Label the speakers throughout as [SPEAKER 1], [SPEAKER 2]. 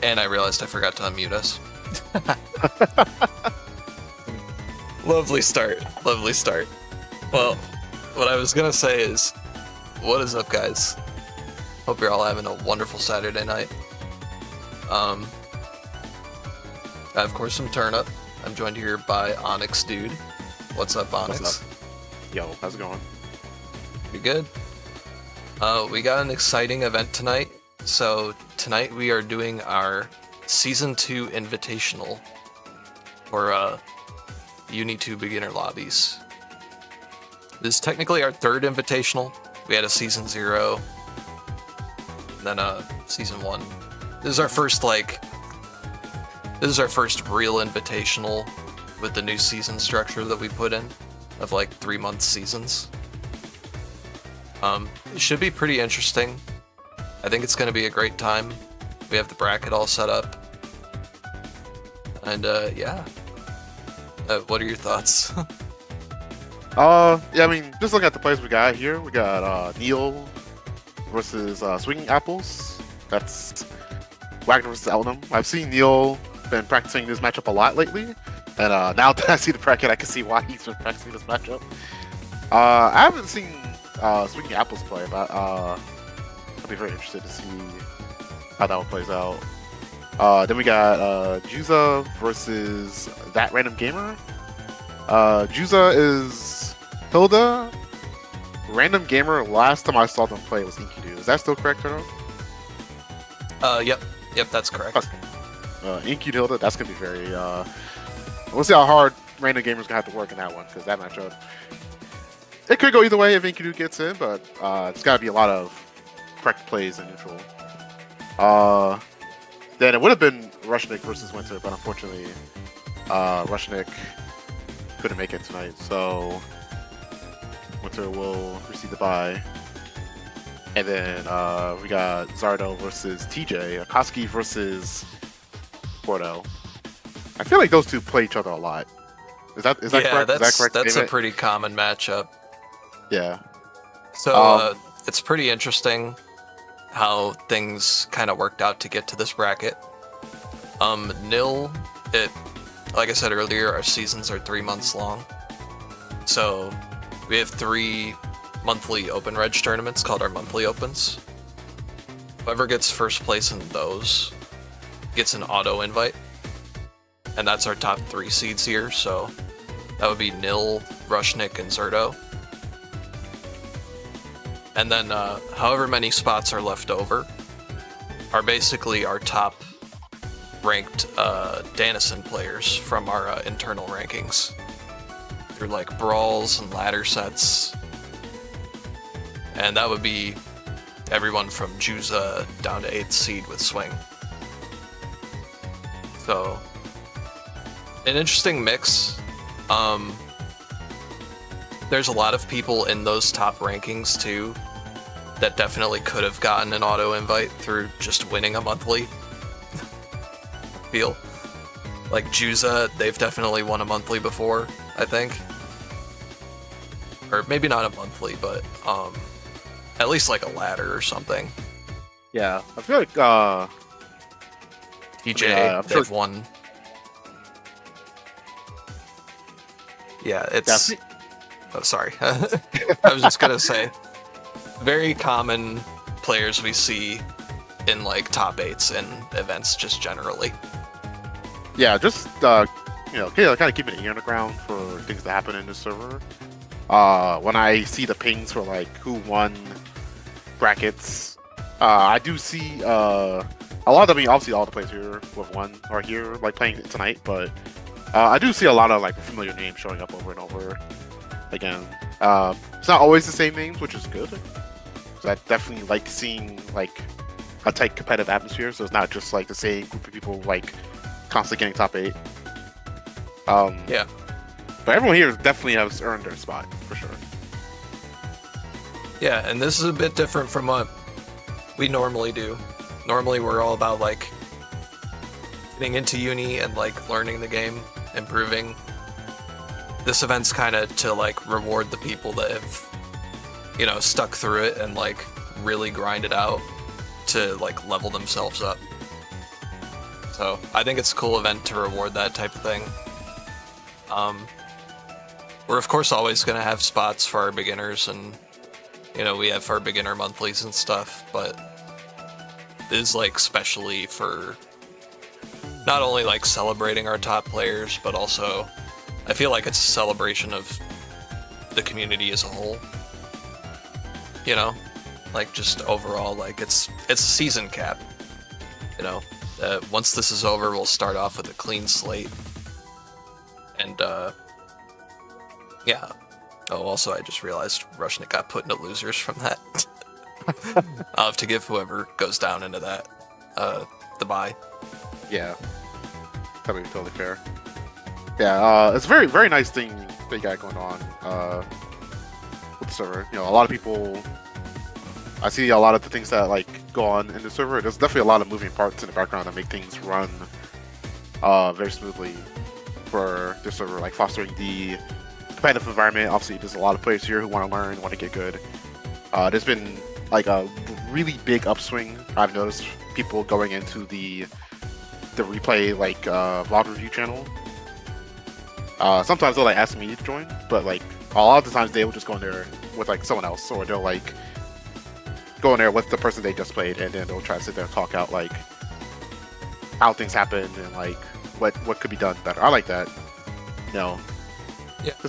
[SPEAKER 1] And I realized I forgot to unmute us. Lovely start. Lovely start. Well, what I was gonna say is, what is up, guys? Hope you're all having a wonderful Saturday night. I, of course, am Turnip. I'm joined here by Onyx Dude. What's up, Onyx?
[SPEAKER 2] What's up? Yo, how's it going?
[SPEAKER 1] You good? We got an exciting event tonight. So tonight we are doing our Season 2 Invitational for UNI2BL Beginner Lobbies. This is technically our third Invitational. We had a Season 0, and then a Season 1. This is our first real Invitational with the new season structure that we put in of like 3-month seasons. It should be pretty interesting. I think it's going to be a great time. We have the bracket all set up. And yeah. What are your thoughts?
[SPEAKER 2] Yeah, I mean, just looking at the players we got here, we got Neil versus Swinging Apples. That's Wagner versus Elnum. I've seen Neil been practicing this matchup a lot lately, and now that I see the bracket, I can see why he's been practicing this matchup. I haven't seen Swinging Apples play, but I'll be very interested to see how that one plays out. Then we got Juza versus That Random Gamer. Juza is Hilda. Random Gamer, last time I saw them play was Enkidu. Is that still correct, or no?
[SPEAKER 1] Yep, that's correct.
[SPEAKER 2] Enkidu Hilda, that's going to be very... we'll see how hard Random Gamer's going to have to work in that one, because that matchup... It could go either way if Enkidu gets in, but it's got to be a lot of correct plays in neutral. Then it would have been Rushnick versus Winter, but unfortunately, Rushnick couldn't make it tonight, so Winter will receive the bye. And then we got Zardo versus TJ, Akoski versus Porto. I feel like those two play each other a lot. Is that correct?
[SPEAKER 1] That's a pretty common matchup.
[SPEAKER 2] Yeah.
[SPEAKER 1] So it's pretty interesting how things kind of worked out to get to this bracket. Like I said earlier, our seasons are 3 months long. So we have 3 monthly open reg tournaments called our monthly opens. Whoever gets first place in those gets an auto invite. And that's our top 3 seeds here, so that would be Nil, Rushnick, and Zardo. And then however many spots are left over are basically our top ranked Danison players from our internal rankings through like brawls and ladder sets. And that would be everyone from Juza down to 8th seed with Swing. So, an interesting mix. There's a lot of people in those top rankings too that definitely could have gotten an auto invite through just winning a monthly. Feel like Juza, they've definitely won a monthly before, I think. Or maybe not a monthly, but at least like a ladder or something.
[SPEAKER 2] Yeah, I feel like
[SPEAKER 1] TJ, they've won. Yeah, it's... Oh, sorry. I was just gonna say, very common players we see in like top 8s and events just generally.
[SPEAKER 2] Yeah, just kind of keeping an ear on the ground for things that happen in the server. When I see the pings for like who won brackets, I do see a lot of them. I mean, obviously all the players here who have won are here like playing tonight, but I do see a lot of like familiar names showing up over and over again. It's not always the same names, which is good. So I definitely like seeing like a tight competitive atmosphere, so it's not just like the same group of people like constantly getting top 8.
[SPEAKER 1] Yeah.
[SPEAKER 2] But everyone here definitely has earned their spot, for sure.
[SPEAKER 1] Yeah, and this is a bit different from what we normally do. Normally we're all about like getting into uni and like learning the game, improving. This event's kind of to like reward the people that have, stuck through it and like really grind it out to like level themselves up. So I think it's a cool event to reward that type of thing. We're of course always going to have spots for our beginners, and we have our beginner monthlies and stuff, but it is like specially for not only like celebrating our top players, but also I feel like it's a celebration of the community as a whole. Like just overall, like it's a season cap. Once this is over, we'll start off with a clean slate. And yeah. Oh, also I just realized Rushnik got put into losers from that. I'll have to give whoever goes down into that the bye.
[SPEAKER 2] Yeah, that would be totally fair. Yeah, it's a very, very nice thing that you got going on with the server. A lot of people, I see a lot of the things that like go on in the server. There's definitely a lot of moving parts in the background that make things run very smoothly for the server, like fostering the competitive environment. Obviously, there's a lot of players here who want to learn, want to get good. There's been like a really big upswing. I've noticed people going into the replay like vlog review channel. Sometimes they'll like ask me to join, but like a lot of the times they will just go in there with like someone else, or they'll like go in there with the person they just played, and then they'll try to sit there and talk out like how things happened and like what could be done better. I like that. Yeah.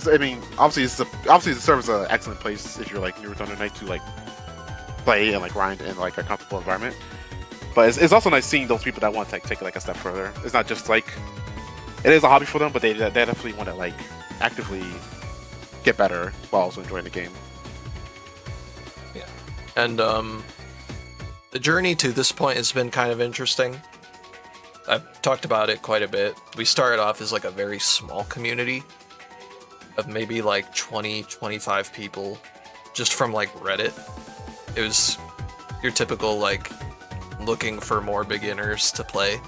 [SPEAKER 2] I mean, obviously the server's an excellent place if you're like new to Thunder Night to like play and like grind in like a comfortable environment. But it's also nice seeing those people that want to like, take it like a step further. It's not just like it is a hobby for them, but they definitely want to like actively get better while also enjoying the game.
[SPEAKER 1] Yeah, and the journey to this point has been kind of interesting. I've talked about it quite a bit. We started off as like a very small community of maybe like 20-25 people, just from like Reddit. It was your typical like looking for more beginners to play,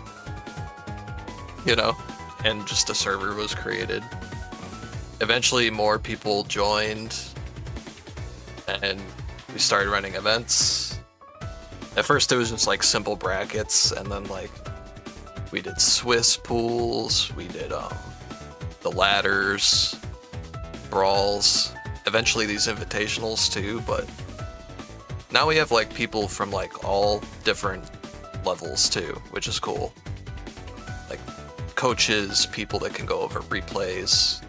[SPEAKER 1] and just a server was created. Eventually more people joined and we started running events. At first it was just like simple brackets, and then like we did Swiss pools, we did the ladders, brawls, eventually these invitationals too, but now we have like people from like all different levels too, which is cool. Like coaches, people that can go over replays.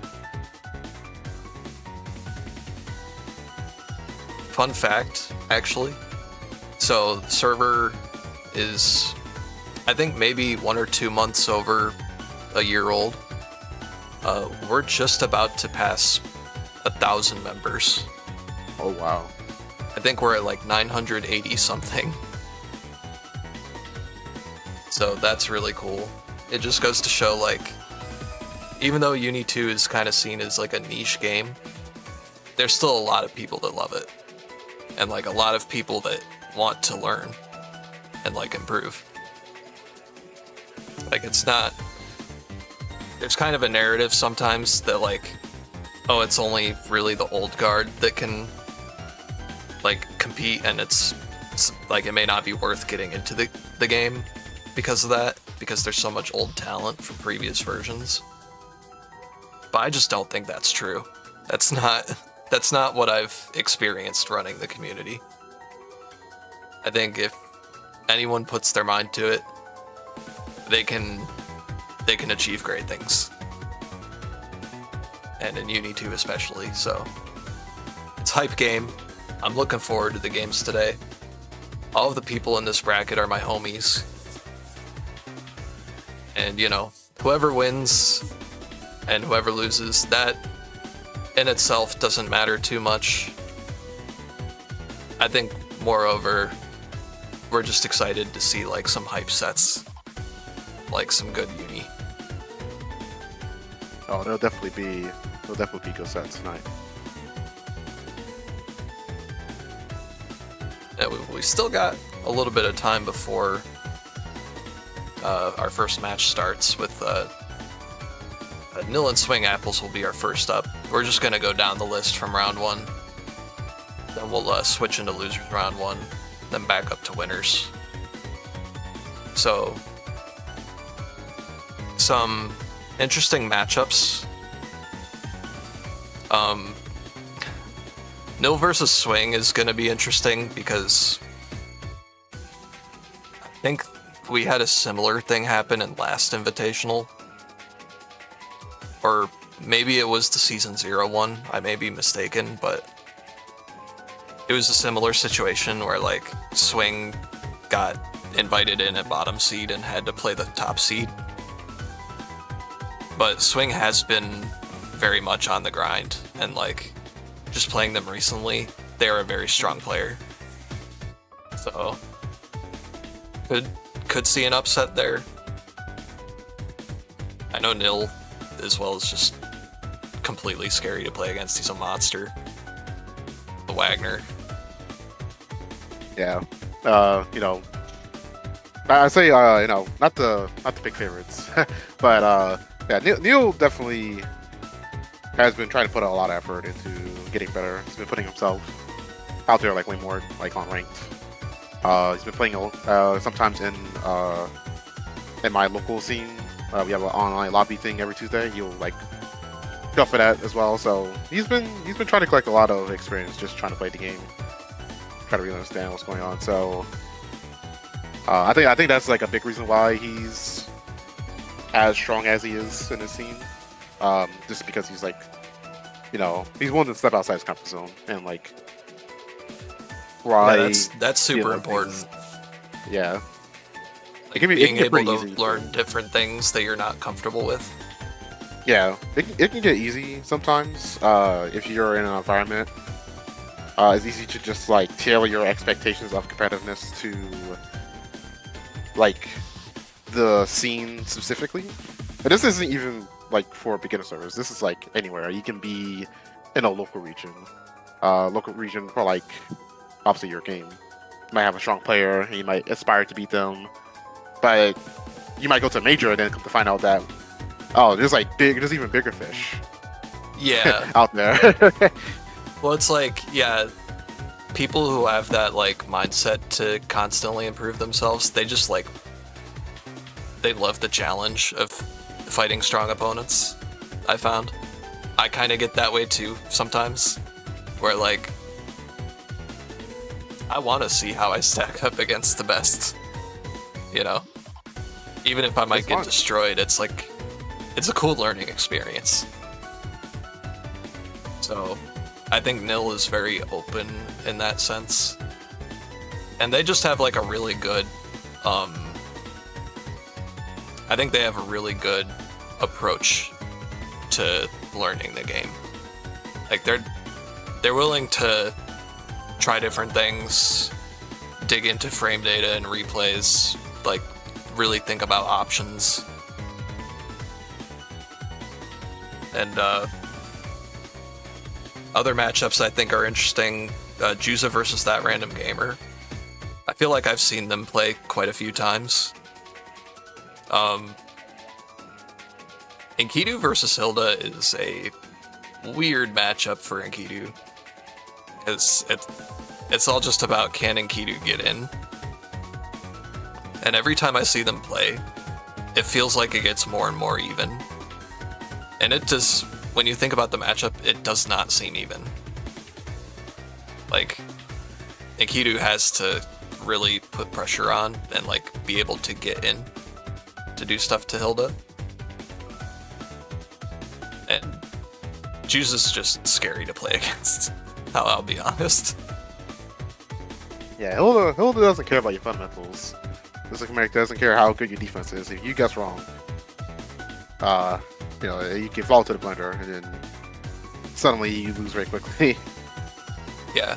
[SPEAKER 1] Fun fact, actually. So the server is, I think maybe 1 or 2 months over a year old. We're just about to pass 1,000 members.
[SPEAKER 2] Oh wow.
[SPEAKER 1] I think we're at like 980 something. So that's really cool. It just goes to show like, even though Uni2 is kind of seen as like a niche game, there's still a lot of people that love it. And like a lot of people that want to learn and like improve. Like it's not, there's kind of a narrative sometimes that like, oh, it's only really the old guard that can like compete, and it's like it may not be worth getting into the game because of that, because there's so much old talent from previous versions. But I just don't think that's true. That's not what I've experienced running the community. I think if anyone puts their mind to it, they can achieve great things. And in Uni2 especially, so it's hype game. I'm looking forward to the games today. All of the people in this bracket are my homies. And whoever wins and whoever loses, that in itself doesn't matter too much. I think moreover, we're just excited to see like some hype sets, like some good Uni.
[SPEAKER 2] Oh, there'll definitely be good sets tonight.
[SPEAKER 1] Yeah, we still got a little bit of time before our first match starts with Nil and Swing Apples will be our first up. We're just gonna go down the list from round 1. Then we'll switch into losers round 1, then back up to winners. So some interesting matchups. Nil versus Swing is going to be interesting because I think we had a similar thing happen in last Invitational. Or maybe it was the Season 0 one, I may be mistaken, but it was a similar situation where, like, Swing got invited in at bottom seed and had to play the top seed. But Swing has been very much on the grind, and, like, just playing them recently, they're a very strong player. So, could see an upset there. I know Nil, as well, is just completely scary to play against. He's a monster. The Wagner.
[SPEAKER 2] Yeah. You know, I say not the big favorites, but yeah, Neil definitely has been trying to put a lot of effort into getting better. He's been putting himself out there, like, way more, like, on ranked. He's been playing sometimes in my local scene. We have an online lobby thing every Tuesday. He'll, like, go for that as well. So he's been trying to collect a lot of experience just trying to play the game, try to really understand what's going on. So I think that's, like, a big reason why he's as strong as he is in this scene. Just because he's, like, he's willing to step outside his comfort zone and, like,
[SPEAKER 1] yeah, that's super important.
[SPEAKER 2] Yeah.
[SPEAKER 1] Like, being able to learn different things that you're not comfortable with.
[SPEAKER 2] Yeah, it can get easy sometimes if you're in an environment. It's easy to just, like, tailor your expectations of competitiveness to, like, the scene specifically. But this isn't even, like, for beginner servers. This is, like, anywhere. You can be in a local region. For, like, obviously your game. You might have a strong player, and you might aspire to beat them. But you might go to a major and then come to find out that, oh, there's even bigger fish.
[SPEAKER 1] Yeah.
[SPEAKER 2] Out there.
[SPEAKER 1] Well, it's like, yeah, people who have that, like, mindset to constantly improve themselves, they just, like, they love the challenge of fighting strong opponents, I found. I kind of get that way too sometimes, where, like, I want to see how I stack up against the best, even if I might get destroyed. It's like, it's a cool learning experience. So I think Nil is very open in that sense, and they just have, like, a really good I think they have a really good approach to learning the game. Like, they're willing to try different things, dig into frame data and replays, like, really think about options. And other matchups I think are interesting. Juza versus That Random Gamer. I feel like I've seen them play quite a few times. Enkidu versus Hilda is a weird matchup for Enkidu, because it's all just about, can Enkidu get in? And every time I see them play, it feels like it gets more and more even. And it does, when you think about the matchup, it does not seem even. Like, Enkidu has to really put pressure on and, like, be able to get in to do stuff to Hilda. And Juice is just scary to play against, I'll be honest.
[SPEAKER 2] Yeah, Hilda doesn't care about your fundamentals. This doesn't care how good your defense is. If you guess wrong, you can fall to the blender, and then suddenly you lose very quickly.
[SPEAKER 1] Yeah.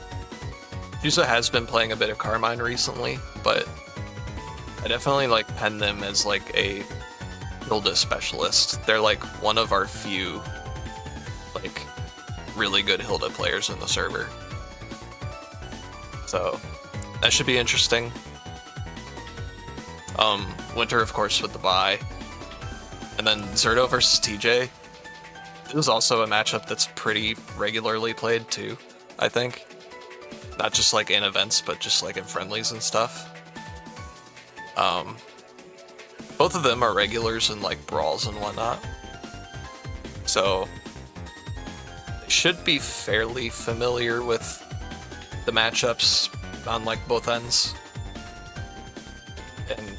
[SPEAKER 1] Juice has been playing a bit of Carmine recently, but I definitely, like, pen them as, like, a Hilda specialist. They're, like, one of our few, like, really good Hilda players in the server. So that should be interesting. Winter, of course, with the bye. And then Zardo versus TJ. It was also a matchup that's pretty regularly played too, I think. Not just, like, in events, but just, like, in friendlies and stuff. both of them are regulars in like brawls and whatnot. So they should be fairly familiar with the matchups on like both ends. And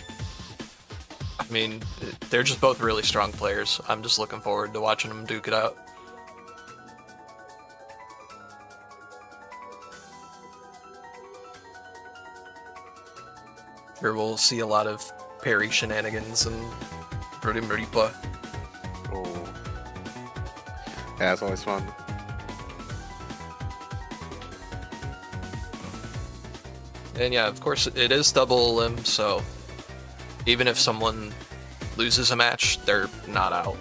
[SPEAKER 1] I mean, they're just both really strong players. I'm just looking forward to watching them duke it out. Sure, we'll see a lot of parry shenanigans and Ripa.
[SPEAKER 2] Oh. Yeah, it's always fun.
[SPEAKER 1] And yeah, of course, it is double limb, so even if someone loses a match, they're not out.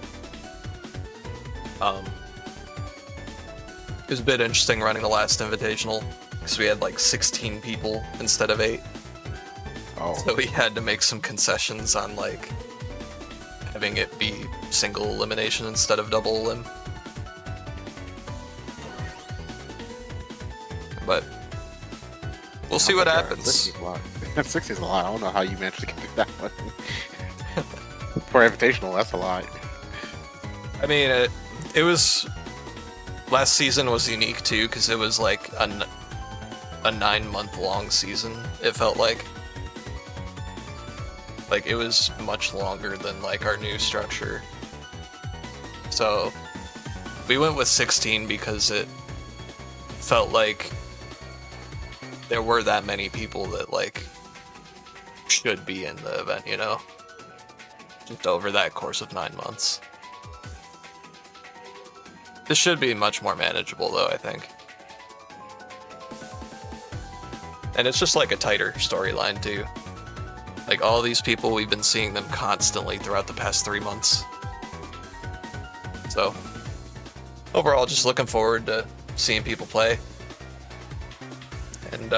[SPEAKER 1] It was a bit interesting running the last Invitational, because we had like 16 people instead of 8.
[SPEAKER 2] Oh.
[SPEAKER 1] So we had to make some concessions on like having it be single elimination instead of double limb. But we'll see what happens.
[SPEAKER 2] 60 is a lot. 60 is a lot. I don't know how you managed to get through that one. For Invitational, that's a lot.
[SPEAKER 1] I mean, it was... Last season was unique too, because it was like a 9-month-long season, it felt like. Like, it was much longer than like our new structure. So we went with 16 because it felt like there were that many people that like should be in the event, you know? Just over that course of 9 months. This should be much more manageable though, I think. And it's just like a tighter storyline too. Like all these people, we've been seeing them constantly throughout the past 3 months. So overall, just looking forward to seeing people play. And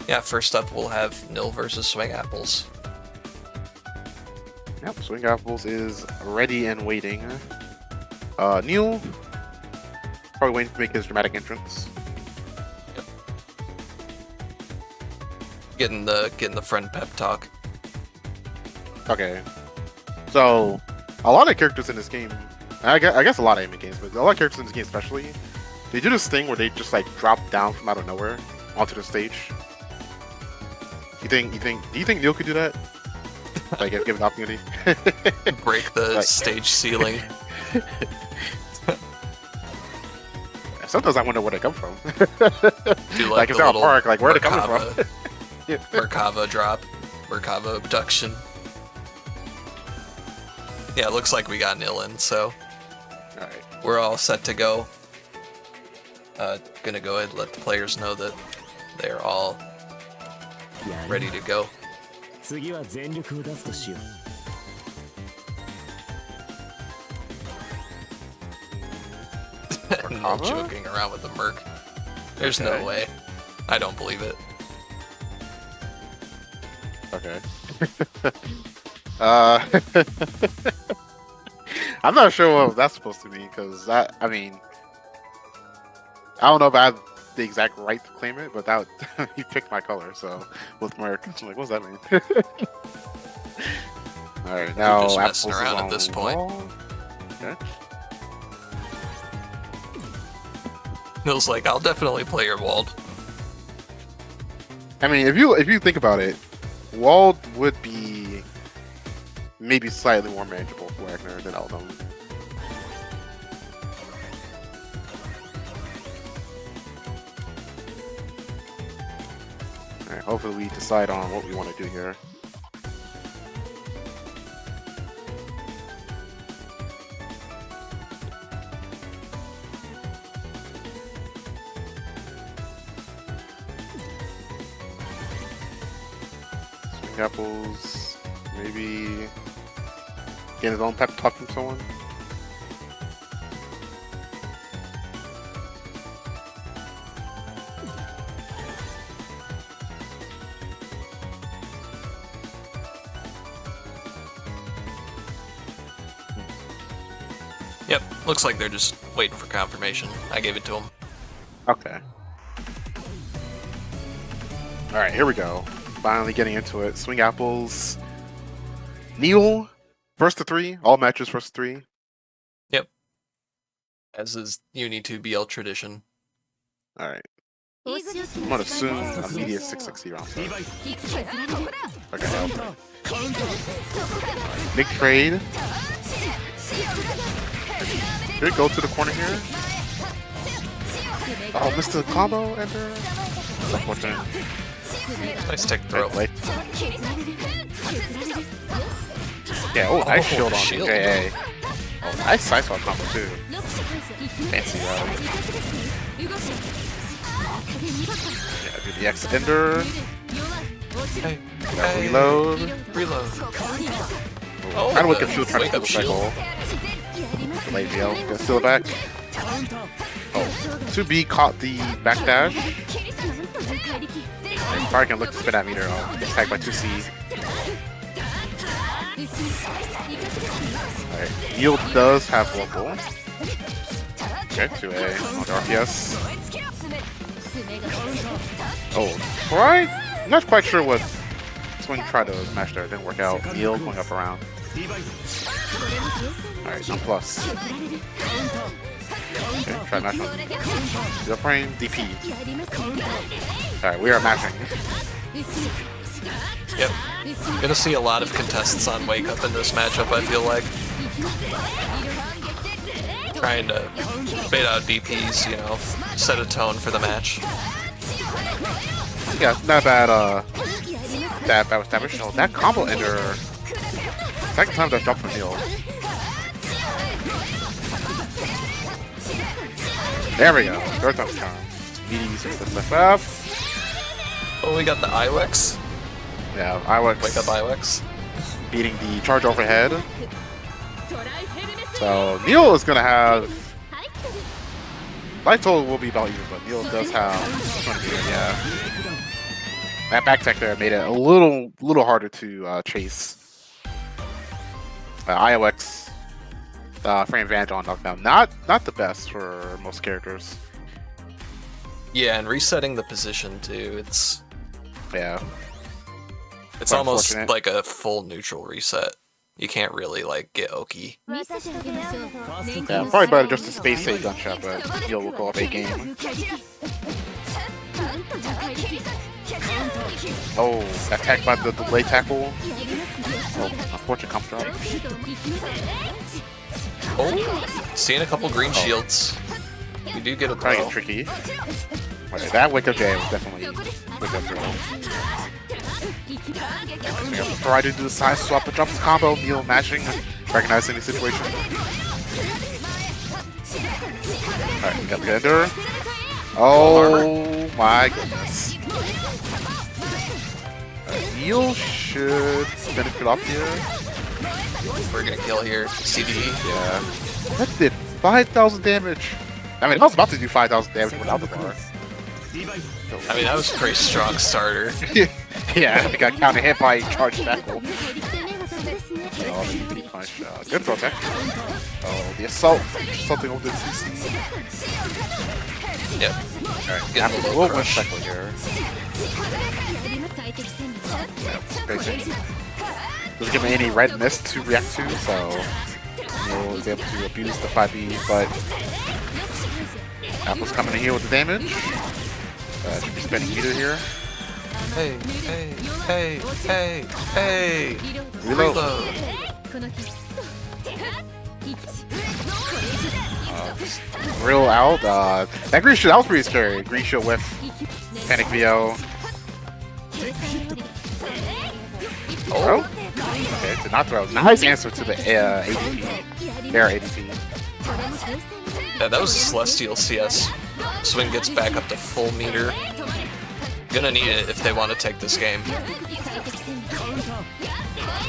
[SPEAKER 1] yeah, first up we'll have Nil versus Swing Apples.
[SPEAKER 2] Yep, Swing Apples is ready and waiting. Neil probably waiting to make his dramatic entrance.
[SPEAKER 1] Yep. Getting the friend pep talk.
[SPEAKER 2] Okay, so a lot of characters in this game, I guess a lot of anime games, but a lot of characters in this game especially, they do this thing where they just like drop down from out of nowhere onto the stage. Do you think Neil could do that? Like, if given the opportunity?
[SPEAKER 1] Break the
[SPEAKER 2] like...
[SPEAKER 1] stage ceiling.
[SPEAKER 2] Sometimes I wonder where they come from.
[SPEAKER 1] Do
[SPEAKER 2] like if they're a park, like where are they coming from?
[SPEAKER 1] Merkava drop, Merkava abduction. Yeah, it looks like we got Nil in, so
[SPEAKER 2] Alright.
[SPEAKER 1] We're all set to go. Gonna go ahead and let the players know that they're all ready to go. No joking around with the Merc. There's no way. I don't believe it.
[SPEAKER 2] Okay. I'm not sure what that's supposed to mean, because I mean, I don't know if I have the exact right to claim it, but that he picked my color, so with Merc, I'm like, what does that mean? Alright, now
[SPEAKER 1] just
[SPEAKER 2] Apples
[SPEAKER 1] messing around at this point.
[SPEAKER 2] Okay.
[SPEAKER 1] Nil's like, I'll definitely play your Wald.
[SPEAKER 2] I mean, if you think about it, Wald would be maybe slightly more manageable for Wagner than Eldon. Alright, hopefully we decide on what we want to do here. Apples, maybe get his own pep talk from someone.
[SPEAKER 1] Yep, looks like they're just waiting for confirmation. I gave it to them.
[SPEAKER 2] Okay. Alright, here we go. Finally getting into it. Swing Apples Neil, first to 3. All matches first to 3.
[SPEAKER 1] As is UNI2BL tradition.
[SPEAKER 2] All right. I'm gonna assume immediate 660 round. Okay. Big trade. Should go to the corner here. Oh, missed the combo enter. That's unfortunate.
[SPEAKER 1] Nice tech throw.
[SPEAKER 2] Wait. Yeah, oh, nice shield on
[SPEAKER 1] shield.
[SPEAKER 2] JA. Oh, nice side swap combo too. Fancy Yeah, do the X ender.
[SPEAKER 1] Hey,
[SPEAKER 2] Reload.
[SPEAKER 1] Reload.
[SPEAKER 2] Oh, trying to wake up shield, trying to steal the cycle. Late VL, gonna steal it back. Oh, 2B caught the backdash. Probably gonna look to spin that meter. Oh, gets tagged by 2C. Alright, Yield does have local. Okay, 2A on RPS. Oh, right? I'm not quite sure what Swing tried to smash there. It didn't work out. Yield going up around. Alright, non plus. Okay, try match on. Zero frame, DP. Alright, we are matching.
[SPEAKER 1] Yep. Gonna see a lot of contests on Wake Up in this matchup, I feel like. Trying to bait out DPs, you know, set a tone for the match.
[SPEAKER 2] Yeah, not bad, that was damage. No, that combo ender. Second time that dropped from Neil. There we go. Third time charm. BD 6 FF.
[SPEAKER 1] Oh, we got the IWEX.
[SPEAKER 2] Yeah, IWEX.
[SPEAKER 1] Wake Up IWEX.
[SPEAKER 2] Beating the charge overhead. So Neil is gonna have. Life total will be about even, but Neil does have 20 meter, yeah. That back tech there made it a little harder to chase. IOX frame advantage on knockdown. Not the best for most characters.
[SPEAKER 1] Yeah, and resetting the position too. It's almost like a full neutral reset. You can't really like get Oki.
[SPEAKER 2] Yeah, probably better just to space a gunshot, but Neil will go up a game. Oh, attacked by the delay tackle. Oh, unfortunate comp drop.
[SPEAKER 1] Oh, seeing a couple green shields. You do get a
[SPEAKER 2] Trying to get tricky. Okay, that wake up J was definitely wake up drill. Try to do the side swap and drop his combo. Neil matching, recognizing the situation. Alright, we got the ender. Oh my goodness. Neil should benefit off here.
[SPEAKER 1] We're gonna kill here. CD.
[SPEAKER 2] Yeah. That did 5,000 damage. I mean, I was about to do 5,000 damage without the bar.
[SPEAKER 1] I mean, that was a pretty strong starter.
[SPEAKER 2] Yeah, I got counter hit by charge tackle. Oh, the DP punch. Good throw tech. Oh, the assault. Something over the CC.
[SPEAKER 1] Yep.
[SPEAKER 2] Alright, have a little bit cycle here. Yep, doesn't give me any red mist to react to, so Neil is able to abuse the 5B, but Apple's coming in here with the damage. Should be spending meter here.
[SPEAKER 1] Hey, hey, hey, hey, hey! Reload!
[SPEAKER 2] Real out. That green shield, that was pretty scary. Green shield with Panic VO. Oh? Okay, did not throw. Nice answer to the ADP. Air ADP.
[SPEAKER 1] Yeah, that was Celestial CS. Swing gets back up to full meter. Gonna need it if they want to take this game.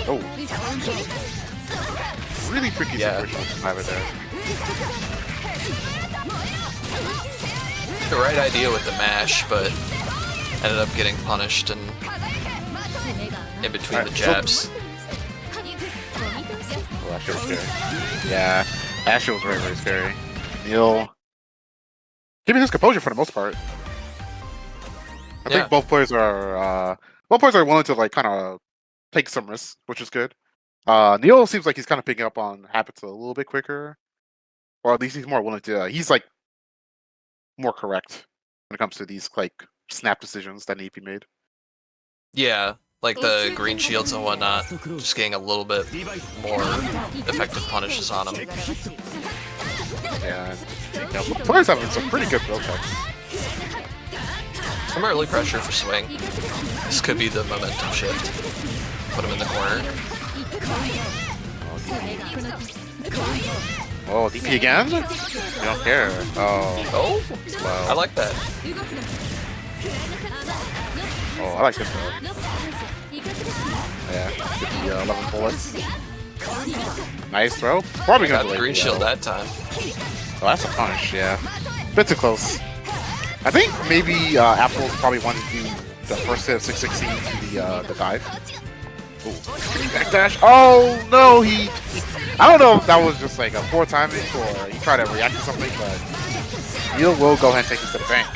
[SPEAKER 2] Oh. Really tricky situation over there.
[SPEAKER 1] The right idea with the mash, but ended up getting punished and in between the jabs.
[SPEAKER 2] Oh, Asher was scary. Yeah, Asher was very, very scary. Neil keeping his composure for the most part. I think both players are willing to like kind of take some risks, which is good. Neil seems like he's kind of picking up on habits a little bit quicker, or at least he's more willing to. He's like more correct when it comes to these like snap decisions that need to be made.
[SPEAKER 1] Yeah, like the green shields and whatnot, just getting a little bit more effective punishes on them.
[SPEAKER 2] Yeah, players having some pretty good build checks.
[SPEAKER 1] Some early pressure for swing. This could be the momentum shift. Put him in the corner.
[SPEAKER 2] Oh, DP again? I don't care.
[SPEAKER 1] Oh,
[SPEAKER 2] wow.
[SPEAKER 1] I like that.
[SPEAKER 2] Oh, I like this one. Yeah, get the 11 bullets. Nice throw. Probably
[SPEAKER 1] Got
[SPEAKER 2] gonna
[SPEAKER 1] the green shield that time.
[SPEAKER 2] Oh, that's a punish, yeah. Bit too close. I think maybe Apple's probably wanted to do the first hit of 616 to the dive. Ooh. Backdash. Oh no, I don't know if that was just like a poor timing or he tried to react to something, but Neil will go ahead and take this to the bank.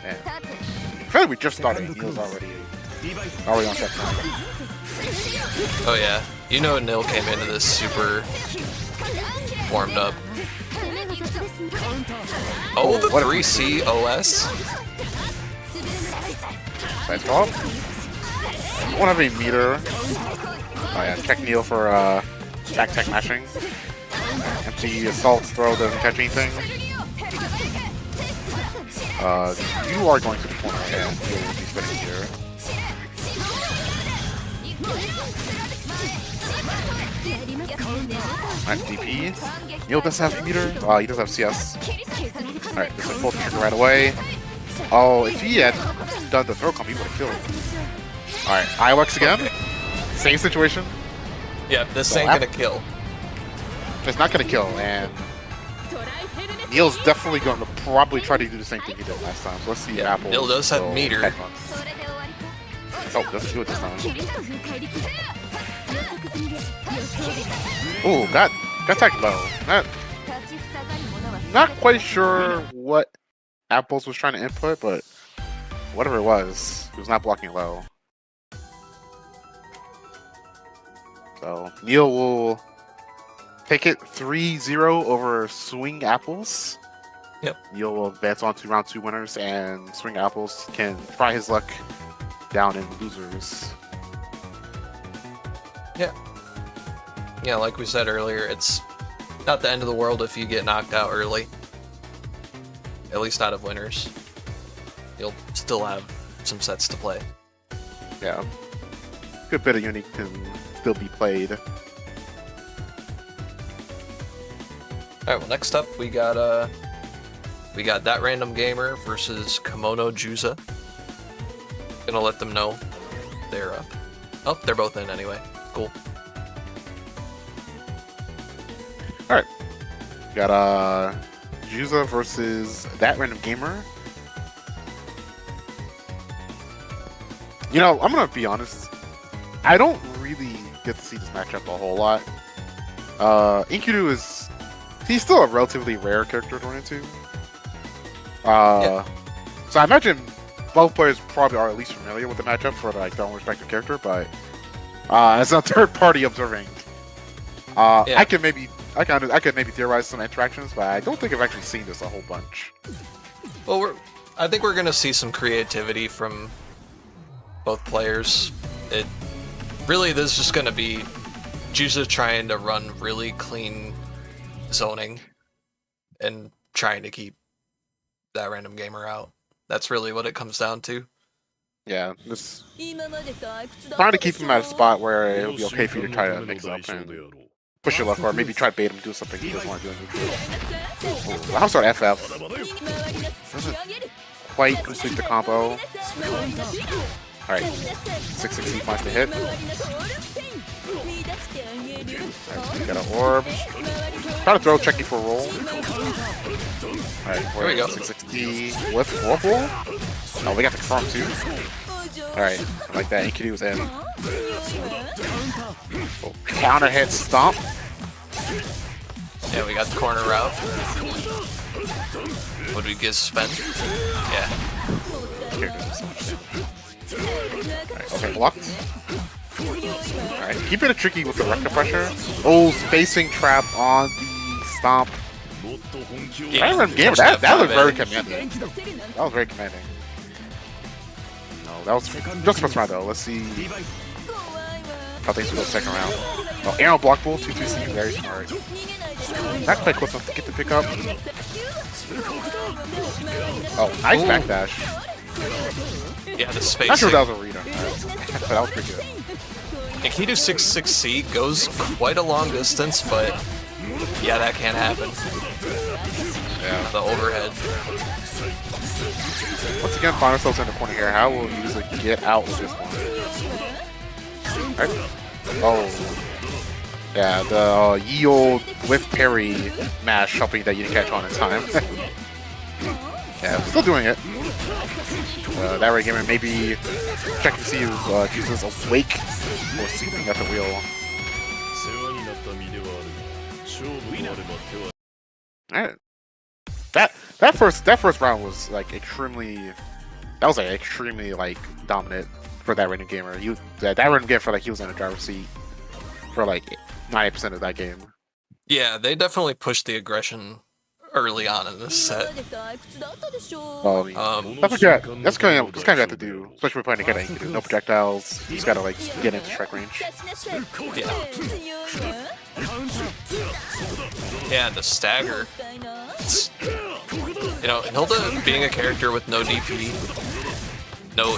[SPEAKER 2] Man. I feel like we just started. Neil's already on set now.
[SPEAKER 1] Oh yeah, you know Nil came into this super warmed up. Oh, the 3C OS.
[SPEAKER 2] Nice call. Won't have any meter. Oh yeah, check Neil for back tech mashing. Empty assault throw doesn't catch anything. You are going to the corner and Neil will be spinning here. Alright, DP. Neil does have meter. He does have CS. Alright, this will pull the trigger right away. Oh, if he had done the throw comp, he would have killed. Alright, Ilex again.
[SPEAKER 1] Okay.
[SPEAKER 2] Same situation.
[SPEAKER 1] Yeah, this ain't gonna kill.
[SPEAKER 2] It's not gonna kill, and Neil's definitely going to probably try to do the same thing he did last time. So let's see if Apple.
[SPEAKER 1] Neil does have meter.
[SPEAKER 2] Oh, doesn't do it this time. Oh, got tagged low. Not quite sure what Apples was trying to input, but whatever it was not blocking low. So Neil will take it 3-0 over Swing Apples.
[SPEAKER 1] Yep.
[SPEAKER 2] Neil will advance on to round 2 winners, and Swing Apples can try his luck down in losers.
[SPEAKER 1] Yeah. Yeah, like we said earlier, it's not the end of the world if you get knocked out early. At least out of winners. You'll still have some sets to play.
[SPEAKER 2] Yeah. Good bit of Uni can still be played.
[SPEAKER 1] Alright, well next up we got That Random Gamer versus Kimono Juza. Gonna let them know they're up. Oh, they're both in anyway. Cool.
[SPEAKER 2] Alright. Got Juza versus That Random Gamer. You know, I'm gonna be honest. I don't really get to see this matchup a whole lot. Inkudu he's still a relatively rare character to run into.
[SPEAKER 1] Yeah.
[SPEAKER 2] So I imagine both players probably are at least familiar with the matchup for like their own respective character, but as a third party observing, yeah. I could maybe theorize some interactions, but I don't think I've actually seen this a whole bunch.
[SPEAKER 1] Well, I think we're gonna see some creativity from both players. This is just gonna be Juza trying to run really clean zoning and trying to keep That Random Gamer out. That's really what it comes down to.
[SPEAKER 2] Yeah, just trying to keep him at a spot where it'll be okay for you to try to mix up and push your luck, or maybe try to bait him to do something he doesn't want to do in neutral. I'll start FF. Doesn't quite complete the combo. Alright, 660 finds the hit. Alright, we got an orb. Try to throw, checking for a roll. Alright,
[SPEAKER 1] there we go.
[SPEAKER 2] 660 with 4 roll. Oh, we got the confirm too. Alright, I like that. Inkudu was in. Oh, counter hit stomp.
[SPEAKER 1] Yeah, we got the corner route. Would we get spent? Yeah.
[SPEAKER 2] Alright, okay, blocked. keeping it tricky with the record pressure. Oh, spacing trap on the stomp.
[SPEAKER 1] Yeah,
[SPEAKER 2] Game,
[SPEAKER 1] catch
[SPEAKER 2] that was
[SPEAKER 1] 5A.
[SPEAKER 2] very commanding. That was very commanding. No, that was just first round though. Let's see how things will go second round. Oh, Arrow blockable, 2-2C, very smart. Not quite close enough to get the pickup. Oh, nice
[SPEAKER 1] Ooh.
[SPEAKER 2] backdash.
[SPEAKER 1] Yeah, the
[SPEAKER 2] Not
[SPEAKER 1] spacing.
[SPEAKER 2] sure if that was a reader, but that was pretty good.
[SPEAKER 1] Nikito 66C goes quite a long distance, but yeah, that can happen.
[SPEAKER 2] Yeah.
[SPEAKER 1] The overhead.
[SPEAKER 2] Once again, find ourselves in the corner here. How will usually get out with this one? Right. Oh. Yeah, the ye old whiff parry mash helping that you didn't catch on in time. Yeah, still doing it. That right gamer maybe checking to see if Jesus is awake or sleeping at the wheel. Alright. That first round was like extremely like dominant for that random gamer. That random gamer felt like he was in the driver's seat for like 90% of that game.
[SPEAKER 1] Yeah, they definitely pushed the aggression early on in this set.
[SPEAKER 2] That's kind of have to do, especially for playing a character you can do no projectiles. You just gotta like get into strike range.
[SPEAKER 1] Yeah, the stagger. You know, Hilda being a character with no DP, no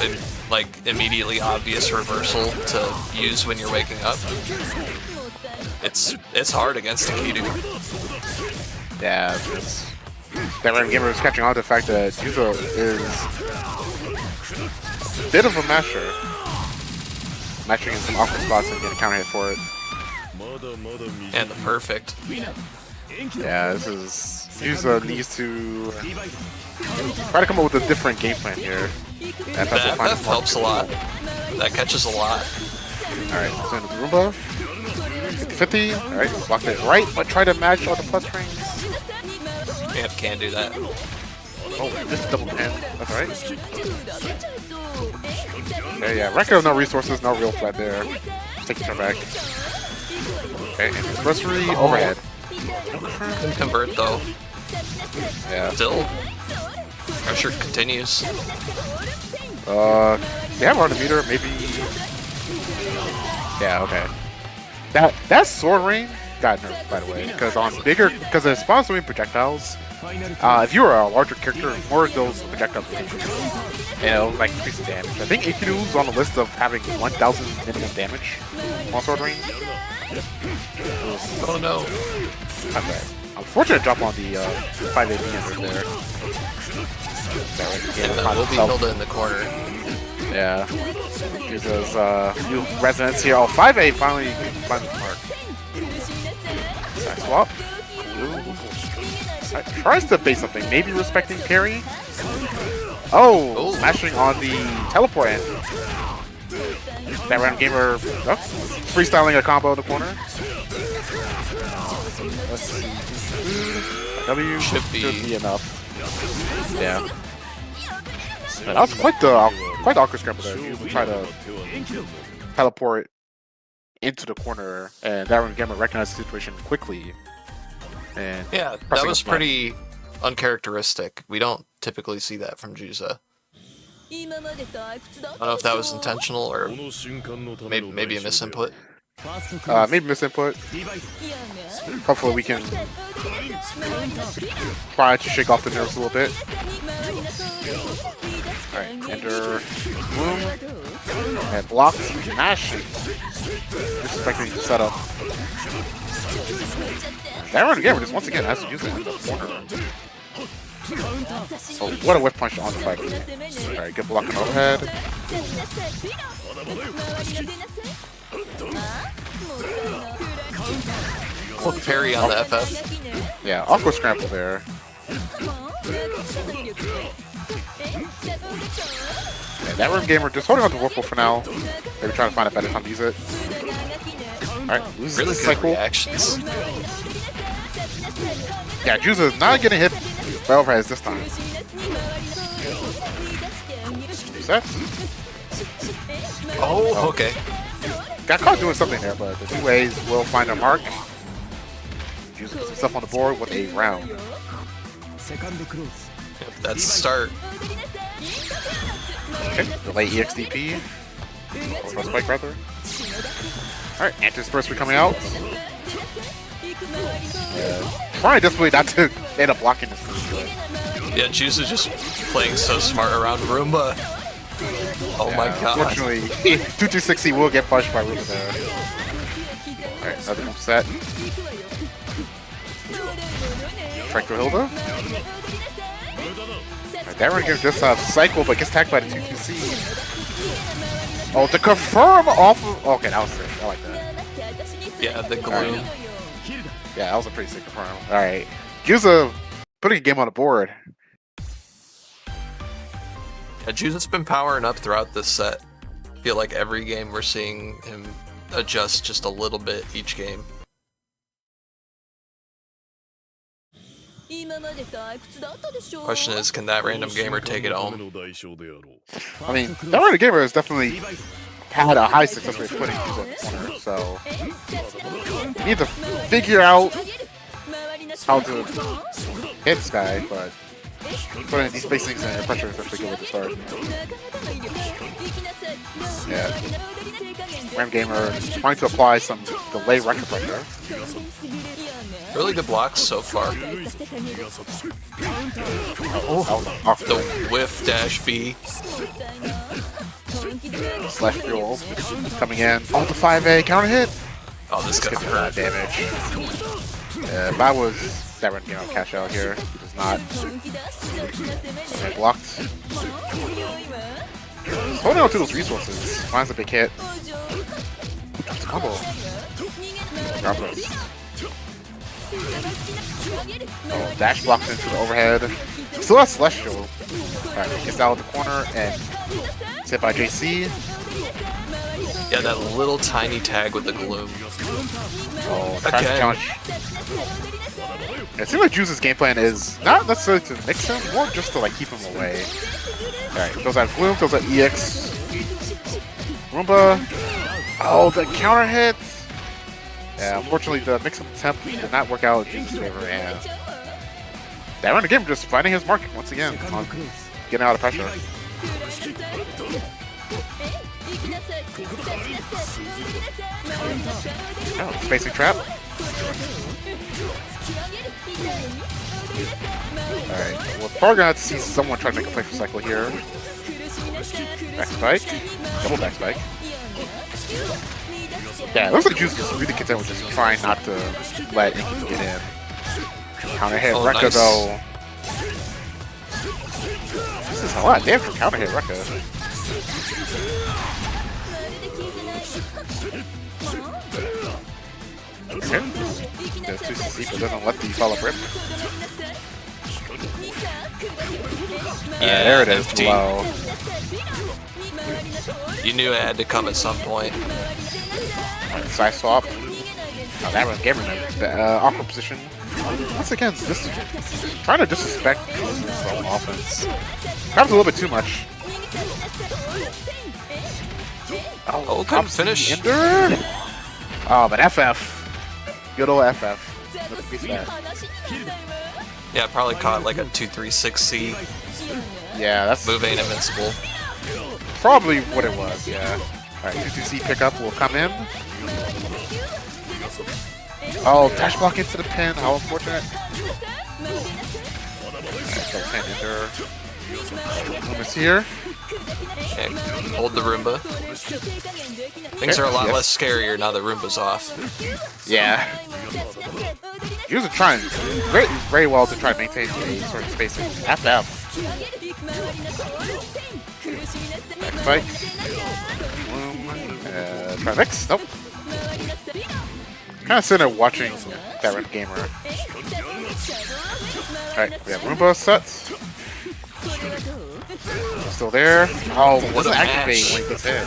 [SPEAKER 1] like immediately obvious reversal to use when you're waking up. It's hard against Akidu.
[SPEAKER 2] Yeah, that random gamer is catching on to the fact that Yuzo is a bit of a masher. Mashing in some awkward spots and getting counter hit for it.
[SPEAKER 1] And the perfect.
[SPEAKER 2] Yeah, this is Yuzo needs to try to come up with a different game plan here.
[SPEAKER 1] That helps a lot. That catches a lot.
[SPEAKER 2] Alright, so into the Roomba. 50-50. Alright, blocked it right, but try to match all the plus rings.
[SPEAKER 1] Yeah, can't do that.
[SPEAKER 2] Oh, just double pin. That's alright. Yeah, record of no resources, no real threat there. Take your turn back. Okay, and anniversary overhead.
[SPEAKER 1] Can convert though.
[SPEAKER 2] Yeah.
[SPEAKER 1] Still, pressure continues.
[SPEAKER 2] They have hard to meter, maybe. Yeah, okay. That sword ring got nerfed, by the way, because it spawns so many projectiles. If you were a larger character, more of those projectiles would hit you. And it'll like increase the damage. I think Aikido is on the list of having 1,000 minimum damage on sword ring.
[SPEAKER 1] Oh no.
[SPEAKER 2] Okay. Unfortunate drop on the 5-8 there.
[SPEAKER 1] Yeah, we'll be Hilda in the corner.
[SPEAKER 2] Yeah. Uses new resonance here. Oh, 5-8 finally finds the mark. Side swap. Tries to bait something. Maybe respecting parry. Oh, mashing on the teleport end. That random gamer freestyling a combo in the corner. Let's see. W should be enough. Yeah. That was quite the awkward scramble there. You try to teleport into the corner, and that random gamer recognized the situation quickly. And
[SPEAKER 1] yeah, that was pretty uncharacteristic. We don't typically see that from Juza. I don't know if that was intentional or maybe a misinput.
[SPEAKER 2] Maybe misinput. Hopefully we can try to shake off the nerves a little bit. Alright, enter boom. And blocked. Mash. Disrespecting the setup. That run again, just once again has to use it in the corner. Oh, what a whiff punch on the fight. Alright, good block and overhead.
[SPEAKER 1] Quick parry on the FF.
[SPEAKER 2] Yeah, awkward scramble there. Yeah, that room gamer just holding on to Whirlpool for now. Maybe trying to find a better time to use it. Alright, loses
[SPEAKER 1] Really
[SPEAKER 2] the
[SPEAKER 1] good
[SPEAKER 2] cycle.
[SPEAKER 1] reactions.
[SPEAKER 2] Yeah, Juza not getting hit by overheads this time. Sets.
[SPEAKER 1] Oh, okay.
[SPEAKER 2] got caught doing something there, but the 2As will find a mark. Juice puts himself on the board with a round.
[SPEAKER 1] Yep, that's the start.
[SPEAKER 2] Okay, delay EXDP. Or spike rather. Alright, anti-disperse coming out. Trying desperately not to end up blocking this move.
[SPEAKER 1] Yeah, Juice is just playing so smart around Roomba. Oh my god.
[SPEAKER 2] Unfortunately, 2260 will get punched by Roomba there. Alright, another move set. Franco Hilda. Alright, that one gives just a cycle, but gets attacked by the 22C. Oh, to confirm off of. Okay, that was sick. I like that.
[SPEAKER 1] Yeah, the gloom.
[SPEAKER 2] Right. Yeah, that was a pretty sick confirm. Alright. Juice putting a game on the board.
[SPEAKER 1] Yeah, Juice has been powering up throughout this set. I feel like every game we're seeing him adjust just a little bit each game. Question is, can that random gamer take it home?
[SPEAKER 2] I mean, that random gamer has definitely had a high success rate putting Juice in the corner, so you need to figure out how to hit this guy, but putting these spacings and pressure is definitely good with the start. Yeah. Ram Gamer trying to apply some delay record pressure.
[SPEAKER 1] Really good blocks so far. The whiff dash B.
[SPEAKER 2] Slash fuel coming in. Oh, the 5A counter hit.
[SPEAKER 1] Oh, this gonna hurt.
[SPEAKER 2] Damage. Yeah, if I was that run game, I'll cash out here. He does not. Okay, blocked. He's holding on to those resources. Finds a big hit. Drops a combo. Grab those. Oh, dash blocks into the overhead. Still has Celestial. Alright, gets out of the corner and hit by JC.
[SPEAKER 1] Yeah, that little tiny tag with the gloom.
[SPEAKER 2] Oh, tries to challenge. It seems like Juice's game plan is not necessarily to mix him, more just to like keep him away. Alright, goes out Gloom, goes out EX. Roomba. Oh, the counter hit! Yeah, unfortunately the mix-up attempt did not work out in Juice's favor, and that random game just finding his mark once again on getting out of pressure. Oh, spacing trap. Alright, we're probably gonna have to see someone try to make a play for cycle here. Back spike. Double back spike. Yeah, it looks like Juice is really content with just trying not to let Inky get in. Counter hit Rekka
[SPEAKER 1] nice.
[SPEAKER 2] though. This is a lot of damage for counter hit Rekka. Okay. There's 2CC, but doesn't let the follow-up rip.
[SPEAKER 1] Yeah,
[SPEAKER 2] there it is.
[SPEAKER 1] FT.
[SPEAKER 2] Wow.
[SPEAKER 1] You knew it had to come at some point.
[SPEAKER 2] Side swap. Oh, that was Gamer in the awkward position. Once again, just trying to disrespect his own offense. Perhaps a little bit too much.
[SPEAKER 1] Oh, good finish.
[SPEAKER 2] Ender. Oh, but FF. Good old FF. Look at that.
[SPEAKER 1] Yeah, probably caught like a 236C.
[SPEAKER 2] Yeah, that's
[SPEAKER 1] Move ain't invincible.
[SPEAKER 2] probably what it was, yeah. Alright, 2-2C pickup will come in. Oh, dash block into the pin, how unfortunate. Alright, so pin Ender. Loomis here.
[SPEAKER 1] Okay, hold the Roomba. Things are a lot less scarier now that Roomba's off.
[SPEAKER 2] Yeah. He was trying very well to try to maintain a sort of spacing. FF. Back spike. Boom. Try mix. Nope. Kind of sitting there watching that random gamer. Alright, we have Roomba set. Still there. Oh,
[SPEAKER 1] What a
[SPEAKER 2] doesn't activate
[SPEAKER 1] match.
[SPEAKER 2] when he gets hit.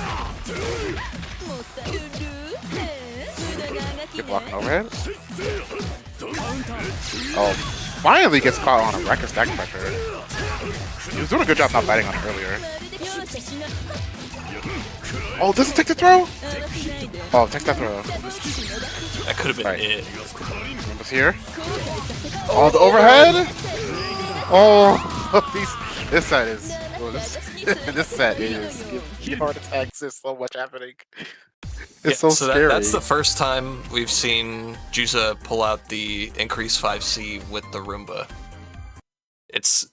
[SPEAKER 2] Good blocking overhead. Oh, finally gets caught on a Rekka stack pressure. He was doing a good job not biting on it earlier. Oh, does it take the throw? Oh, take that throw.
[SPEAKER 1] That could have been
[SPEAKER 2] Right.
[SPEAKER 1] it.
[SPEAKER 2] Rumba's here. Oh, the overhead. Oh, this set is. Well, this set is. Give heart attacks. There's so much happening. It's so scary.
[SPEAKER 1] That's the first time we've seen Juza pull out the increase 5C with the Roomba. It's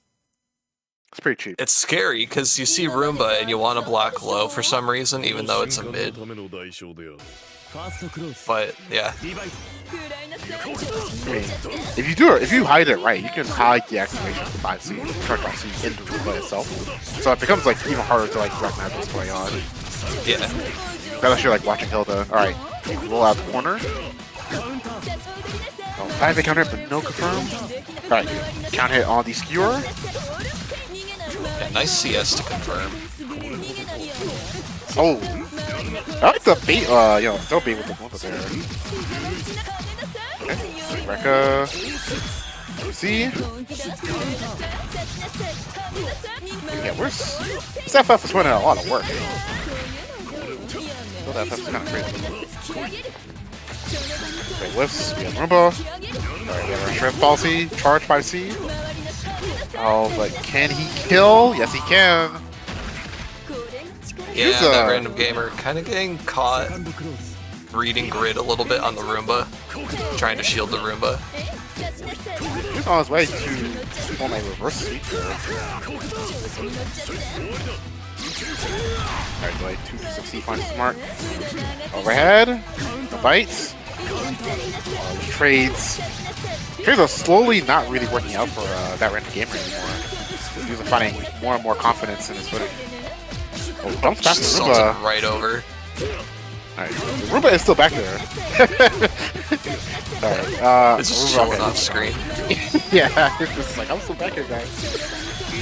[SPEAKER 2] pretty cheap.
[SPEAKER 1] It's scary because you see Roomba and you want to block low for some reason, even though it's a mid. But yeah,
[SPEAKER 2] I mean, if you hide it right, you can hide the activation of the 5C, charge 5C in the Roomba itself. So it becomes like even harder to like recognize what's going on.
[SPEAKER 1] yeah.
[SPEAKER 2] Unless you're like watching Hilda. Alright, roll out the corner. Oh, 5 counter but no confirm. Alright, count hit on the skewer.
[SPEAKER 1] Yeah, nice CS to confirm.
[SPEAKER 2] Oh, I like the bait. Still bait with the Wumpa there. Okay, Rekka. See? Yeah, where's this FF is putting in a lot of work. So that FF is kind of crazy. Okay, lifts. We have Roomba. Alright, we have our Shrimp Policy. Charge 5C. Oh, but can he kill? Yes, he can.
[SPEAKER 1] Yeah, that random gamer kind of getting caught reading grid a little bit on the Roomba, trying to shield the Roomba.
[SPEAKER 2] He's on his way to pull my reverse sweep there. Alright, delay 260 finds his mark. Overhead. The bites. Trades. Trades are slowly not really working out for that random gamer anymore. He's finding more and more confidence in his footing. Oh, jumps past the Roomba.
[SPEAKER 1] Right over.
[SPEAKER 2] Alright, the Roomba is still back there. Alright,
[SPEAKER 1] it's just
[SPEAKER 2] Roomba,
[SPEAKER 1] showing off screen.
[SPEAKER 2] Yeah, it's just like, I'm still back here, guys.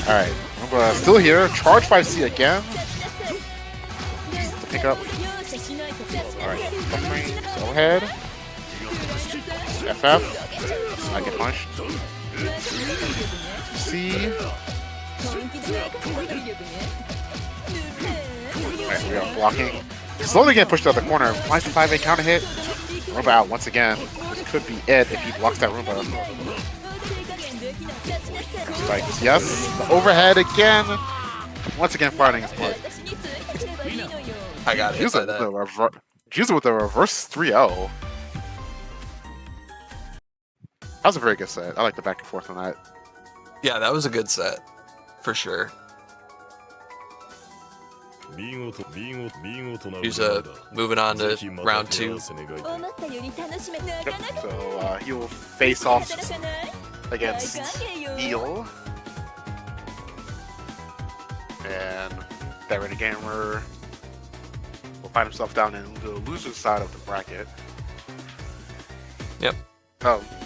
[SPEAKER 2] Alright, Roomba still here. Charge 5C again. Just to pick up. Alright, overhead. FF. I get punched. C. Alright, we are blocking. Slowly getting pushed out the corner. Finds the 5A counter hit. Roomba out once again. This could be it if he blocks that Roomba. Spikes. Yes. The overhead again. Once again fighting his blood.
[SPEAKER 1] I got it.
[SPEAKER 2] Juza with a reverse 3-0. That was a very good set. I like the back and forth on that.
[SPEAKER 1] Yeah, that was a good set. For sure. Juza moving on to round 2.
[SPEAKER 2] Yep. So he will face off against Neil. And that Renegade Gamer will find himself down in the loser's side of the bracket.
[SPEAKER 1] Yep.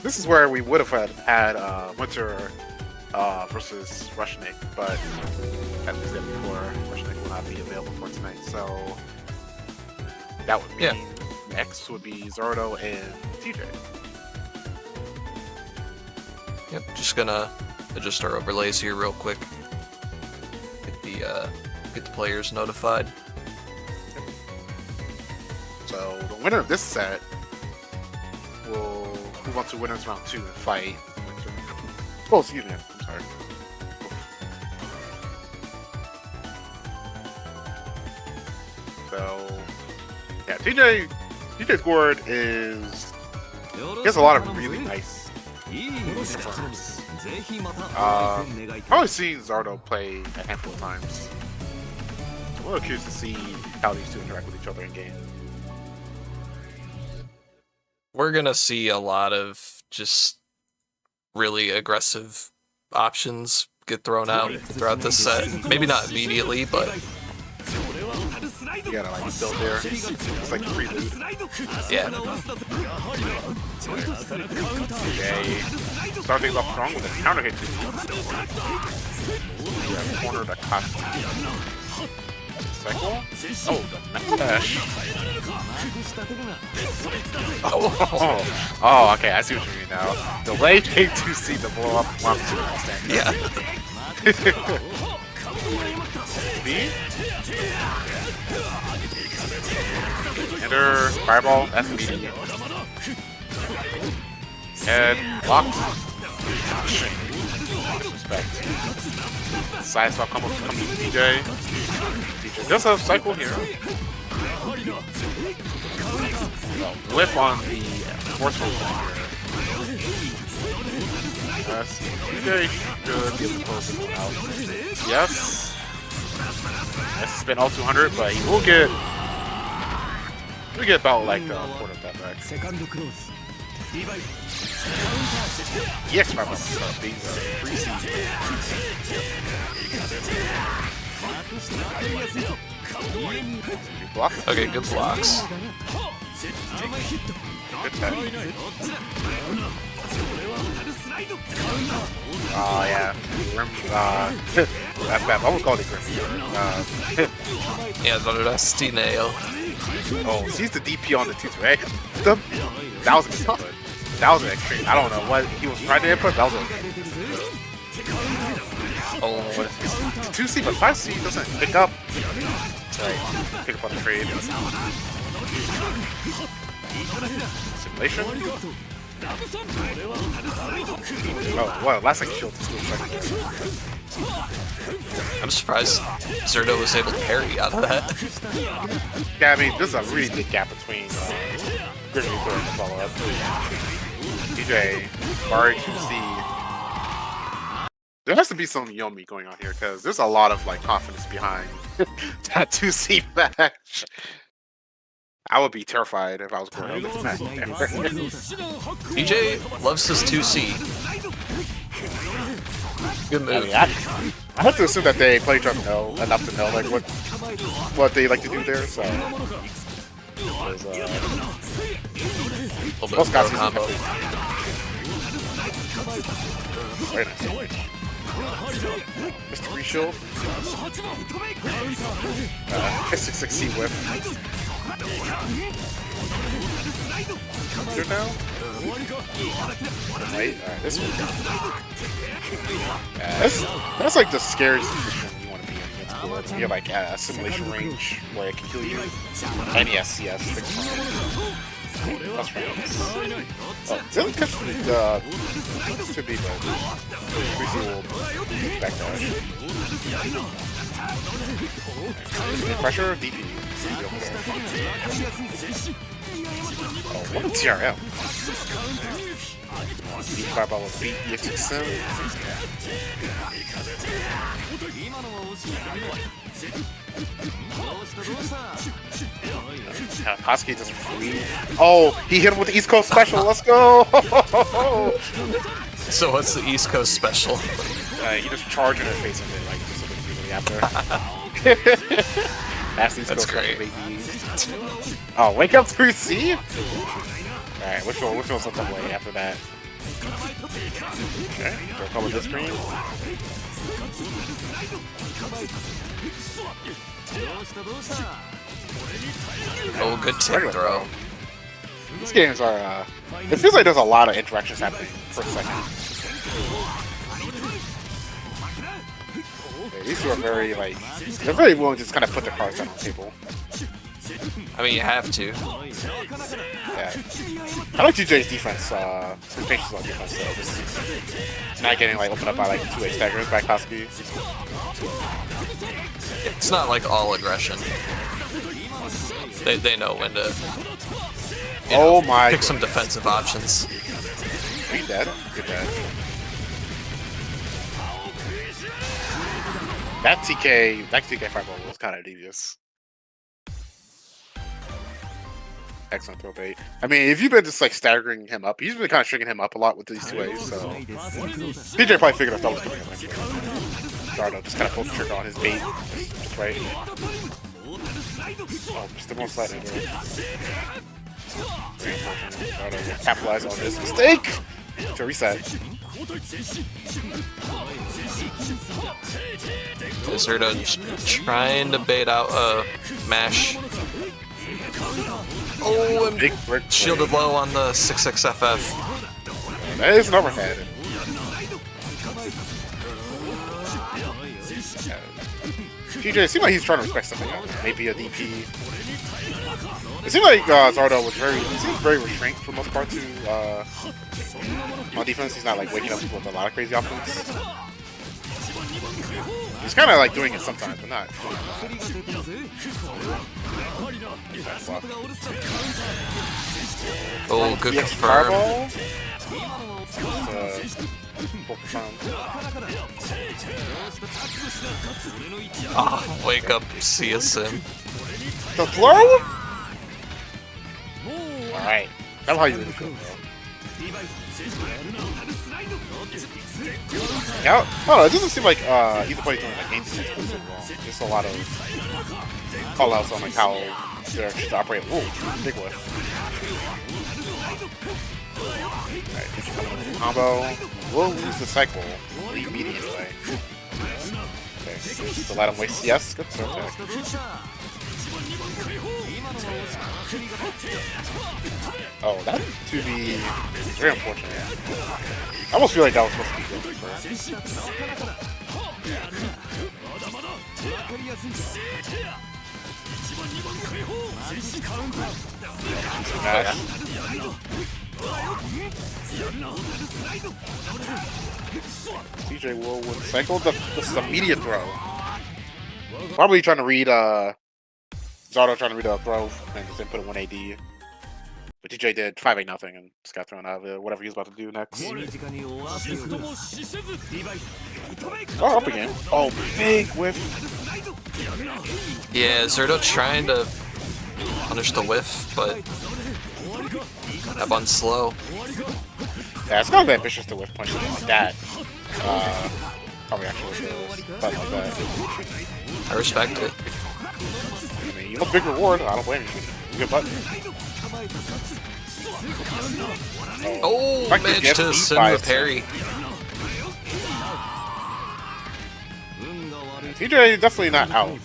[SPEAKER 2] This is where we would have had Winter versus Rushnik, but as we said before, Rushnik will not be available for tonight, so that would mean next would be Zardo and TJ.
[SPEAKER 1] Yep, just gonna adjust our overlays here real quick. Get the players notified.
[SPEAKER 2] So the winner of this set will move on to winners round 2 and fight Winter. Oh, excuse me, I'm sorry. So yeah, TJ's board is he has a lot of really nice confirms. I've only seen Zardo play a handful of times. I'm a little curious to see how these two interact with each other in game.
[SPEAKER 1] We're gonna see a lot of just really aggressive options get thrown out throughout this set. Maybe not immediately, but
[SPEAKER 2] you gotta like build there. It's like pre-loot.
[SPEAKER 1] yeah.
[SPEAKER 2] Okay. Start things off strong with a counter hit to yeah, corner the cost. Cycle? Oh, the dash. Oh, okay, I see what you mean now. Delay take 2C to blow up one.
[SPEAKER 1] Yeah.
[SPEAKER 2] Speed. Enter. Fireball. That's immediate. Head. Locked. Disrespect. Side swap comes to DJ. DJ does have cycle here. Whiff on the forceful here. Yes, DJ should be able to close this one out. Yes. Yes, spin all 200, but he will get. We get about like a quarter of that back. EX 5 on being free seed. Block.
[SPEAKER 1] Okay, good blocks.
[SPEAKER 2] Good tech. Oh yeah. That's bad. I almost called it Grim.
[SPEAKER 1] Yeah, the rusty nail.
[SPEAKER 2] Oh, she's the DP on the T2, right? That was a mistake. That was an extreme. I don't know what he was trying to input. That was a. Oh, what is this? 2C, but 5C doesn't pick up. Right. Pick up on the trade. Simulation? Oh, well, last second shield is still second.
[SPEAKER 1] I'm surprised Zardo was able to parry out of that.
[SPEAKER 2] Yeah, I mean, there's a really big gap between Grim Reaper and the follow-up. DJ, Bari 2C. There has to be some Yomi going on here, because there's a lot of like confidence behind that 2C match. I would be terrified if I was going to this match.
[SPEAKER 1] DJ loves his 2C. Good move.
[SPEAKER 2] I mean, I have to assume that they play each other enough to know like what they like to do there. So,
[SPEAKER 1] little bit of combo.
[SPEAKER 2] Very nice. Mr. Reshield. 666C whip. They're down. Right? Alright, this one. That's like the scariest position you want to be in against Board. You have like a simulation range where it can kill you. And yes. That's right. Oh, the catch should be the reasonable backdash. Pressure, DP. Oh, what a TRM. D5 ball of beat EX7. Koski just free. Oh, he hit him with the East Coast special. Let's go!
[SPEAKER 1] So what's the East Coast special?
[SPEAKER 2] You just charge in her face and then like just immediately after. That's East Coast
[SPEAKER 1] great.
[SPEAKER 2] Special, baby. Oh, wake up 3C? Alright, which one's something way after that? Okay, so cover this screen.
[SPEAKER 1] Oh, good tip throw.
[SPEAKER 2] These games are, it feels like there's a lot of interactions happening for a second. Yeah, these two are very, like, they're very willing to just kind of put their cards down on the table.
[SPEAKER 1] I mean, you have to.
[SPEAKER 2] Yeah. I like TJ's defense, his patience on defense, though. Just not getting, like, opened up by, like, 2A staggers by Koski.
[SPEAKER 1] It's not like all aggression. They know when to pick some defensive options.
[SPEAKER 2] Are you dead? You're dead. That TK fireball was kind of devious. Excellent throw bait. I mean, if you've been just like staggering him up, he's been kind of stringing him up a lot with these 2As, so DJ probably figured out that was coming up anyway. Zardo just kind of pulled the trigger on his bait, just right. Oh, just one slide into it. Zardo capitalize on this mistake to reset.
[SPEAKER 1] Zardo trying to bait out a mash. Oh, and
[SPEAKER 2] big
[SPEAKER 1] shielded low on the 6XFF.
[SPEAKER 2] That is an overhead. TJ, it seemed like he's trying to respect something else. Maybe a DP. It seemed like Zardo was very restrained for the most part on defense. He's not like waking up with a lot of crazy offense. He's kind of like doing it sometimes, but not doing it a lot.
[SPEAKER 1] Oh, good confirm. Ah, wake up, CSM.
[SPEAKER 2] The throw? Alright. That's how you really feel, bro. Yeah, it doesn't seem like either party's doing like game defense wrong. Just a lot of call outs on like how they're just operating. Ooh, big whiff. Alright, combo. We'll lose the cycle. Leave media anyway. Okay, just to let him waste. Yes, good throw attack. Oh, that to be very unfortunate. I almost feel like that was supposed to be good. TJ will win cycle. This is a media throw. Probably trying to read Zardo trying to read a throw and just put a 1 AD. But TJ did 5-8 nothing and just got thrown out of whatever he's about to do next. Oh, up again. Oh, big whiff.
[SPEAKER 1] Yeah, Zardo trying to punish the whiff, but that one's slow.
[SPEAKER 2] Yeah, it's not that ambitious to whiff punch like that. Probably actually shows, but like that.
[SPEAKER 1] I respect it.
[SPEAKER 2] I mean, you know, big reward. I don't blame you. Good button.
[SPEAKER 1] Oh, managed to send the parry.
[SPEAKER 2] TJ definitely not out.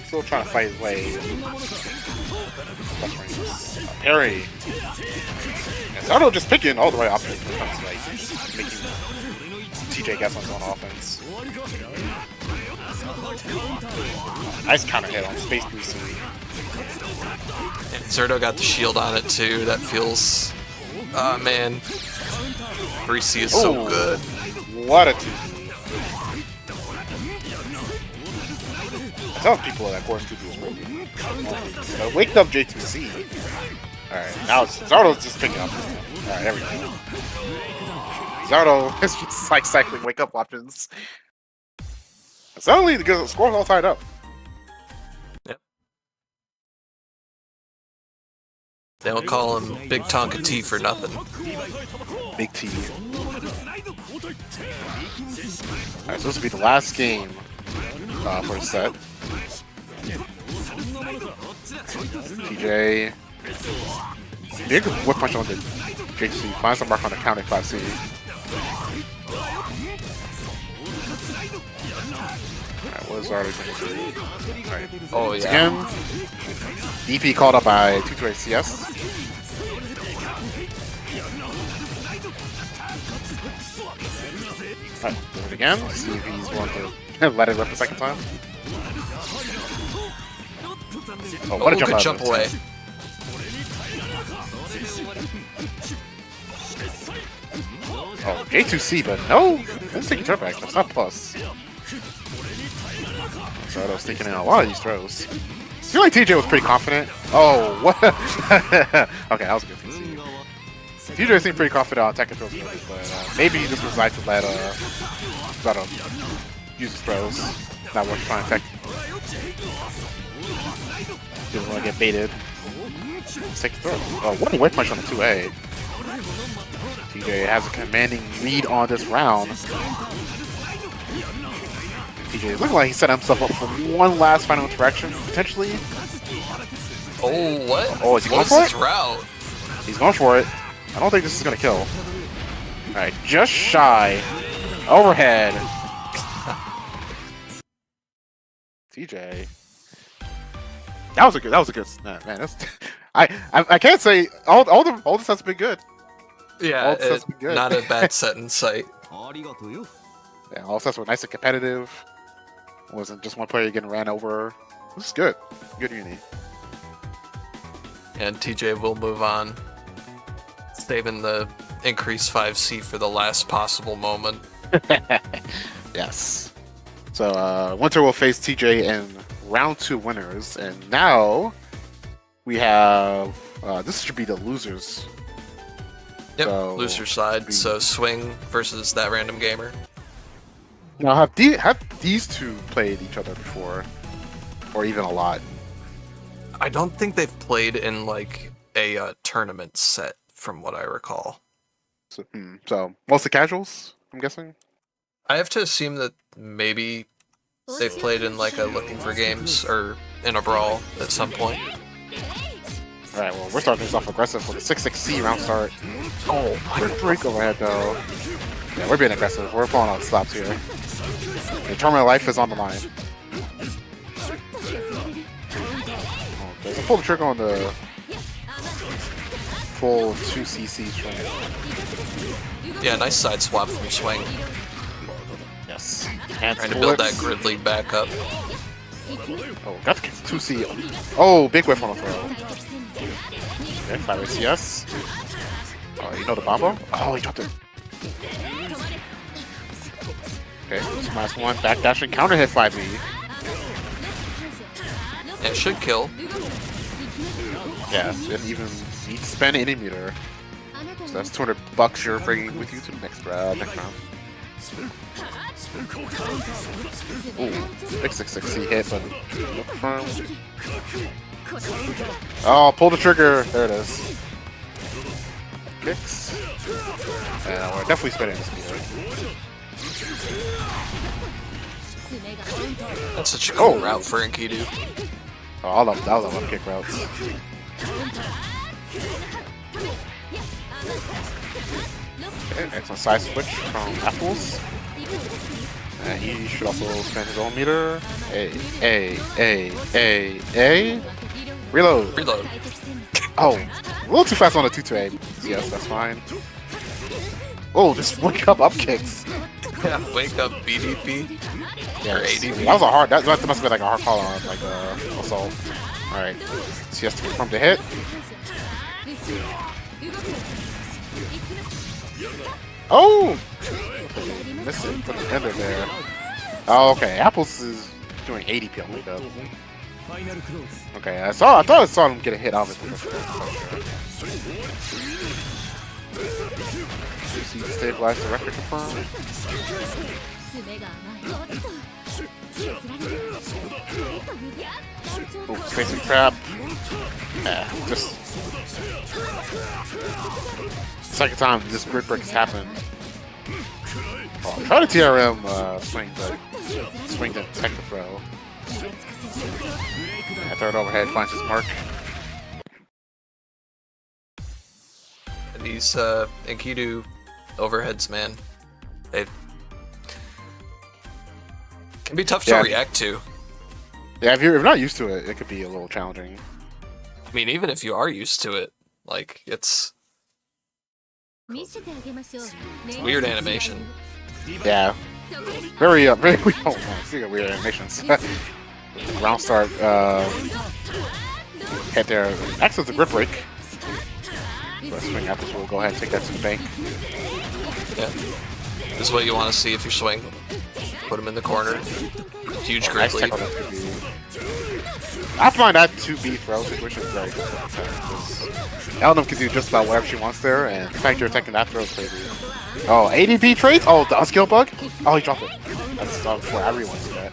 [SPEAKER 2] Still trying to fight his way. Parry. And Zardo just picking all the right options when it comes to like making TJ guess on his own offense. Nice counter hit on space recently.
[SPEAKER 1] And Zardo got the shield on it too. That feels. Ah, man. 3C is so good.
[SPEAKER 2] What a 2D. I tell people that course 2D is really good. Waked up J2C. Alright, now Zardo's just picking up. Alright, there we go. Zardo is just like cycling wake up options. Suddenly the score's all tied up.
[SPEAKER 1] Yep. They don't call him Big Tonka T for nothing.
[SPEAKER 2] Big T. Alright, so this will be the last game for the set. TJ. Big whip punch on the JC. Finds the mark on the counter 5C. Alright, what is Zardo going to do? Alright.
[SPEAKER 1] Oh, yeah.
[SPEAKER 2] Again, DP called up by 2-2 CS. Alright, do it again. See if he's willing to let it rip the second time. Oh, what a
[SPEAKER 1] good jump away.
[SPEAKER 2] Oh, J2C, but no! Didn't take a turn back. That's not plus. Zardo's thinking in a lot of these throws. I feel like TJ was pretty confident. Oh, what? Okay, that was a good thing. TJ seemed pretty confident on tech and throws, but maybe he just decided to let Zardo use his throws. Not worth trying to tech. Didn't want to get baited. Let's take the throw. Oh, what a whip punch on the 2A. TJ has a commanding lead on this round. TJ looking like he set himself up for one last final interaction, potentially.
[SPEAKER 1] Oh, what?
[SPEAKER 2] Oh, is he going
[SPEAKER 1] What's
[SPEAKER 2] for
[SPEAKER 1] his
[SPEAKER 2] it?
[SPEAKER 1] route?
[SPEAKER 2] He's going for it. I don't think this is going to kill. Alright, just shy. Overhead. TJ. That was a good snap, man. That's, I can't say all the sets have been good.
[SPEAKER 1] Yeah,
[SPEAKER 2] good.
[SPEAKER 1] Not a bad set in sight.
[SPEAKER 2] Yeah, all sets were nice and competitive. wasn't just one player getting ran over. This is good. Good Uni.
[SPEAKER 1] And TJ will move on, saving the increase 5C for the last possible moment.
[SPEAKER 2] Yes. So Winter will face TJ in round 2 winners, and now we have this should be the losers.
[SPEAKER 1] Yep,
[SPEAKER 2] So,
[SPEAKER 1] loser side. So Swing versus that random gamer.
[SPEAKER 2] Now have these two played each other before, or even a lot?
[SPEAKER 1] I don't think they've played in like a tournament set, from what I recall.
[SPEAKER 2] So mostly casuals, I'm guessing.
[SPEAKER 1] I have to assume that maybe they've played in like a Looking for Games or in a brawl at some point.
[SPEAKER 2] All right, well we're starting this off aggressive for the 6-6C round start.
[SPEAKER 1] Oh,
[SPEAKER 2] Good break overhead though. Yeah, we're being aggressive. We're pulling out stops here. The tournament life is on the line. Okay, so pull the trigger on the full 2cc string.
[SPEAKER 1] yeah, nice side swap from Swing.
[SPEAKER 2] Yes. And
[SPEAKER 1] Trying to build that grid lead back up.
[SPEAKER 2] Oh, got the 2C. Oh, big whiff on the throw. Okay, 5CS. Oh, you know the Bombo? Oh, he dropped it. Okay, last one. Backdashing counter hit 5B.
[SPEAKER 1] It should kill.
[SPEAKER 2] Yeah, didn't even need to spend any meter. So that's $200 you're bringing with you to the next round. Ooh, big 6-6C hit, but look firm. Oh, pull the trigger. There it is. Kicks. And we're definitely spinning this meter.
[SPEAKER 1] That's such a cool route for Enkidu.
[SPEAKER 2] Oh, I love kick routes. Okay, excellent side switch from Apples. And he should also spend his own meter. A. Reload.
[SPEAKER 1] Reload.
[SPEAKER 2] Oh, a little too fast on the 2-2-A. Yes, that's fine. Oh, just wake up kicks.
[SPEAKER 1] Yeah, wake up BDP.
[SPEAKER 2] Yeah,
[SPEAKER 1] Or ADB.
[SPEAKER 2] that was a hard. That must have been like a hard call on like assault. All right, so he has to confirm the hit. Oh, missed it. Put the ender there. Oh, okay. Apples is doing 80p on wake up. Okay, I thought I saw him get a hit off it. Stabilize the record confirm. Oh, spacing trap. Yeah, just second time this grid break has happened. Oh, try to TRM swing, but swing didn't take the throw. Yeah, third overhead finds his mark.
[SPEAKER 1] And these Enkidu overheads, man, they can be tough to react to.
[SPEAKER 2] Yeah, if you're not used to it, it could be a little challenging.
[SPEAKER 1] I mean, even if you are used to it, like it's weird animation.
[SPEAKER 2] Yeah, very oh man, speaking of weird animations. Round start, hit there. Access the grip break. But swing Apples will go ahead and take that to the bank.
[SPEAKER 1] Yeah, this is what you want to see if you swing. Put him in the corner. Huge grid lead.
[SPEAKER 2] I find that 2B throw situation is very good. Elnum can do just about whatever she wants there, and the fact you're attacking that throw is crazy. Oh, ADP traits? Oh, the skill bug? Oh, he dropped it. That's before everyone see that.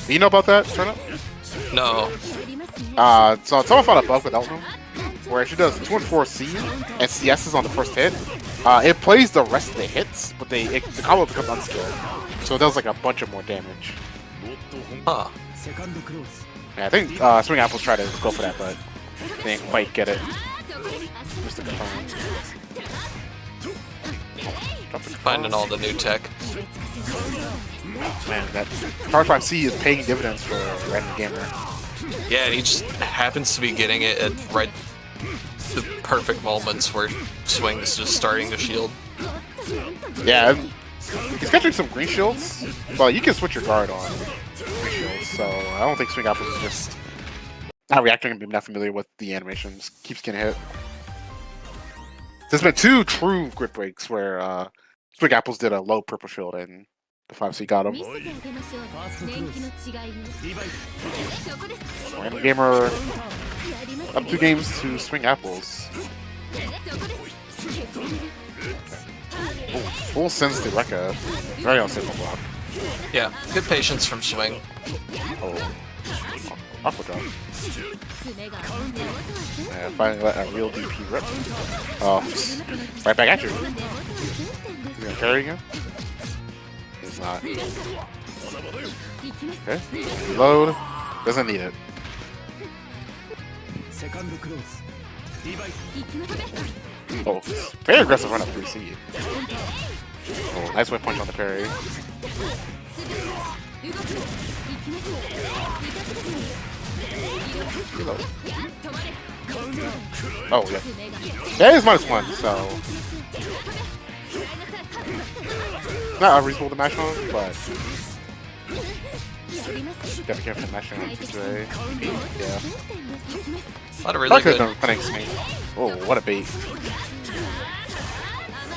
[SPEAKER 2] Do you know about that, Turnip?
[SPEAKER 1] No.
[SPEAKER 2] So someone found a bug with Elnum, where she does 2 and 4C, and CS is on the first hit. It plays the rest of the hits, but the combo becomes unskilled. So it does like a bunch of more damage.
[SPEAKER 1] Huh.
[SPEAKER 2] Yeah, I think Swing Apples tried to go for that, but they didn't quite get it. Just to confirm.
[SPEAKER 1] Finding all the new tech.
[SPEAKER 2] Man, that Power 5C is paying dividends for a random gamer.
[SPEAKER 1] Yeah, and he just happens to be getting it at right the perfect moments where Swing is just starting to shield.
[SPEAKER 2] Yeah, He's catching some green shields, but you can switch your guard on green shields, so I don't think Swing Apples is just not reacting and being not familiar with the animations. Keeps getting hit. There's been 2 true grid breaks where Swing Apples did a low purple shield and the 5C got him. Random Gamer up 2 games to Swing Apples. Ooh, full sense to Rekka. Very unstable block.
[SPEAKER 1] Yeah, good patience from Swing.
[SPEAKER 2] Oh. Aqua drop. Yeah, finally let a real DP rip. Oh, right back at you. He's gonna carry again? He's not. Okay. Reload. Doesn't need it. Oh, very aggressive run up 3C. Oh, nice whip punch on the parry. Reload. Oh, yeah. That is -1, so. Not unreasonable to mash on, but. Gotta be careful mashing on today. Yeah.
[SPEAKER 1] A lot of really good.
[SPEAKER 2] Oh, what a bait.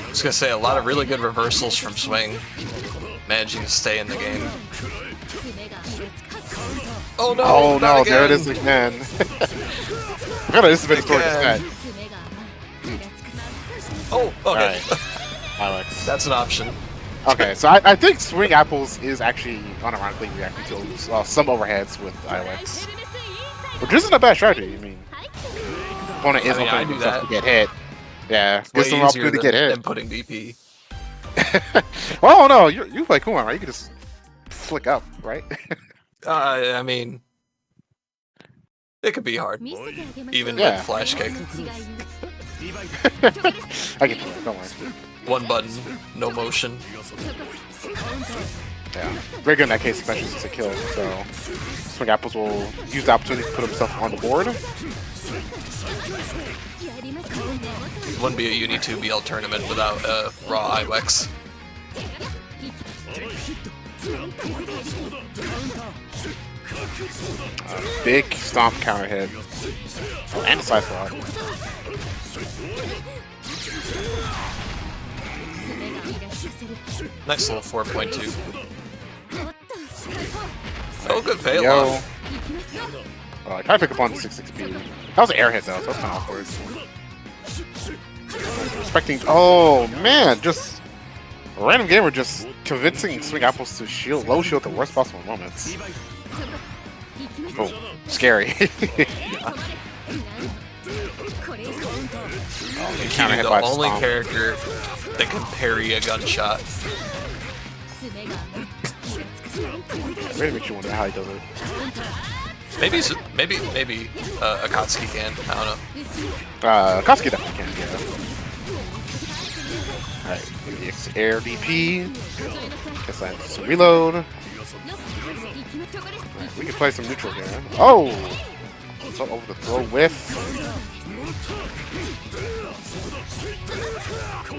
[SPEAKER 1] I was gonna say a lot of really good reversals from Swing, managing to stay in the game. Oh no!
[SPEAKER 2] Oh no!
[SPEAKER 1] Again.
[SPEAKER 2] There it is again. I feel like this has been a story to set.
[SPEAKER 1] Oh, okay.
[SPEAKER 2] Right. Alex.
[SPEAKER 1] That's an option.
[SPEAKER 2] Okay, so I think Swing Apples is actually unironically reacting to some overheads with Ilex, which isn't a bad strategy. I mean, opponent is opening himself to get hit. Yeah, gives some opportunity to get hit.
[SPEAKER 1] Than putting DP.
[SPEAKER 2] Well, no, you play Kuma, right? You can just flick up, right?
[SPEAKER 1] I mean, it could be hard, even with flash kick.
[SPEAKER 2] I can do it. Don't worry.
[SPEAKER 1] One button, no motion.
[SPEAKER 2] Yeah, very good in that case, especially since it's a kill. So Swing Apples will use the opportunity to put himself on the board.
[SPEAKER 1] It wouldn't be a UNI2BL tournament without raw Ilex.
[SPEAKER 2] Big stomp counter hit. Oh, and a side slot.
[SPEAKER 1] Nice little 4.2. Oh, good fail.
[SPEAKER 2] Yo. Oh, I tried to pick up on the 6-6 speed. That was an air hit though, so that's kind of awkward. Respecting. Oh man, just a random gamer just convincing Swing Apples to shield, low shield at the worst possible moments. Oh, scary. Oh,
[SPEAKER 1] The only character that can parry a gunshot.
[SPEAKER 2] Really makes you wonder how he does it.
[SPEAKER 1] Maybe Akatsuki can. I don't know.
[SPEAKER 2] Akatsuki definitely can, yeah. Alright, air DP. Guess I have some reload. Right, we can play some neutral here. Oh! So over the throw whiff.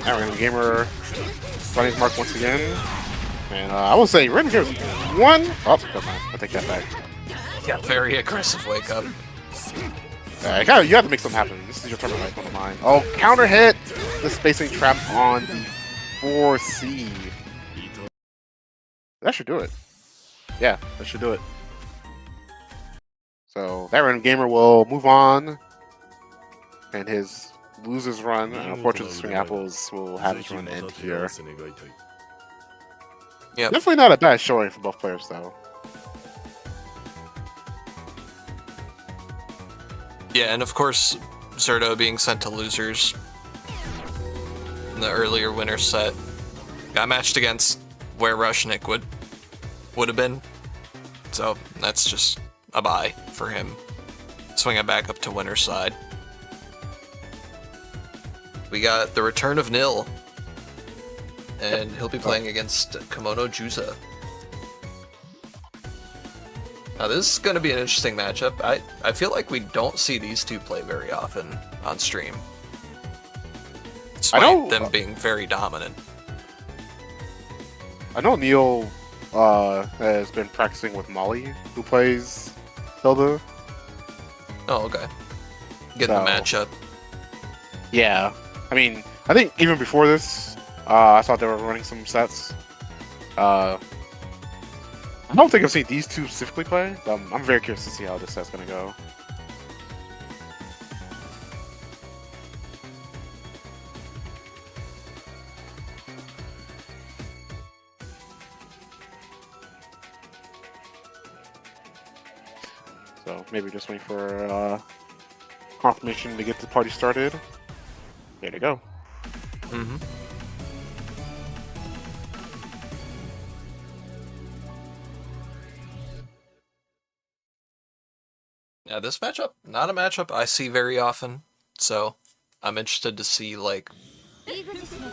[SPEAKER 2] Now Random Gamer running mark once again. And I will say Random Gamer's one. Oh, never mind. I'll take that back.
[SPEAKER 1] Yeah, very aggressive wake up.
[SPEAKER 2] You have to make something happen. This is your turn right on the line. Oh, counter hit! The spacing trap on the 4C. That should do it. Yeah, that should do it. So that Random Gamer will move on. And his losers run, and unfortunately Swing Apples will have his run end here.
[SPEAKER 1] Yeah.
[SPEAKER 2] Definitely not a bad showing for both players though.
[SPEAKER 1] Yeah, and of course, Zardo being sent to losers in the earlier winner set got matched against where Rushnik would have been. So that's just a bye for him. Swinging back up to winner's side. We got the return of Nil, and he'll be playing against Kimono Juza. Now this is going to be an interesting matchup. I feel like we don't see these two play very often on stream. Despite them being very dominant.
[SPEAKER 2] I know Neil has been practicing with Molly, who plays Hilda.
[SPEAKER 1] Oh, okay. Getting the
[SPEAKER 2] So-
[SPEAKER 1] matchup.
[SPEAKER 2] Yeah, I mean, I think even before this, I thought they were running some sets. I don't think I've seen these two specifically play, but I'm very curious to see how this set's gonna go. So maybe just wait for confirmation to get the party started. There you go.
[SPEAKER 1] Mm-hmm. Yeah, this matchup, not a matchup I see very often, so I'm interested to see, like,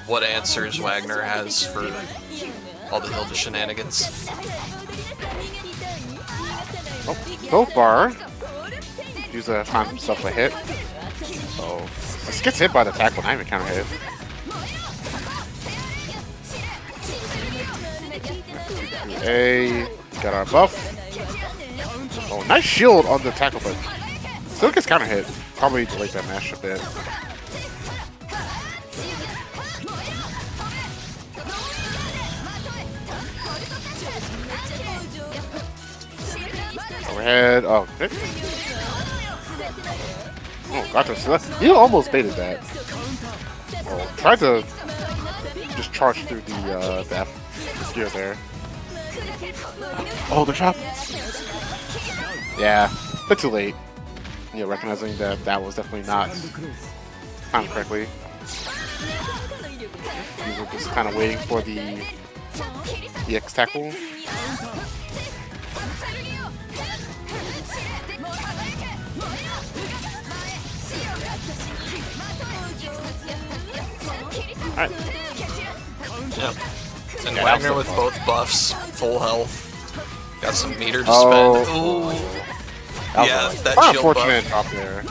[SPEAKER 1] what answers Wagner has for all the Hilda shenanigans.
[SPEAKER 2] Oh, so far, use a time stuff to hit. So this gets hit by the tackle, not even kind of hit. A got our buff. Oh, nice shield on the tackle, but still gets kind of hit. Probably delayed that mash a bit. Overhead. Oh, hit. Oh, got to. You almost baited that. Oh, tried to just charge through the spear there. Oh, the trap. Yeah, a bit too late. Yeah, recognizing that that was definitely not timed correctly. We were just kind of waiting for the X tackle. Alright.
[SPEAKER 1] Yep. And
[SPEAKER 2] Yeah,
[SPEAKER 1] Wagner
[SPEAKER 2] that was
[SPEAKER 1] with
[SPEAKER 2] so
[SPEAKER 1] both buffs, full health. Got some meter to
[SPEAKER 2] Oh.
[SPEAKER 1] spend. Ooh.
[SPEAKER 2] That
[SPEAKER 1] Yeah,
[SPEAKER 2] was
[SPEAKER 1] that
[SPEAKER 2] quite
[SPEAKER 1] shield
[SPEAKER 2] unfortunate drop there.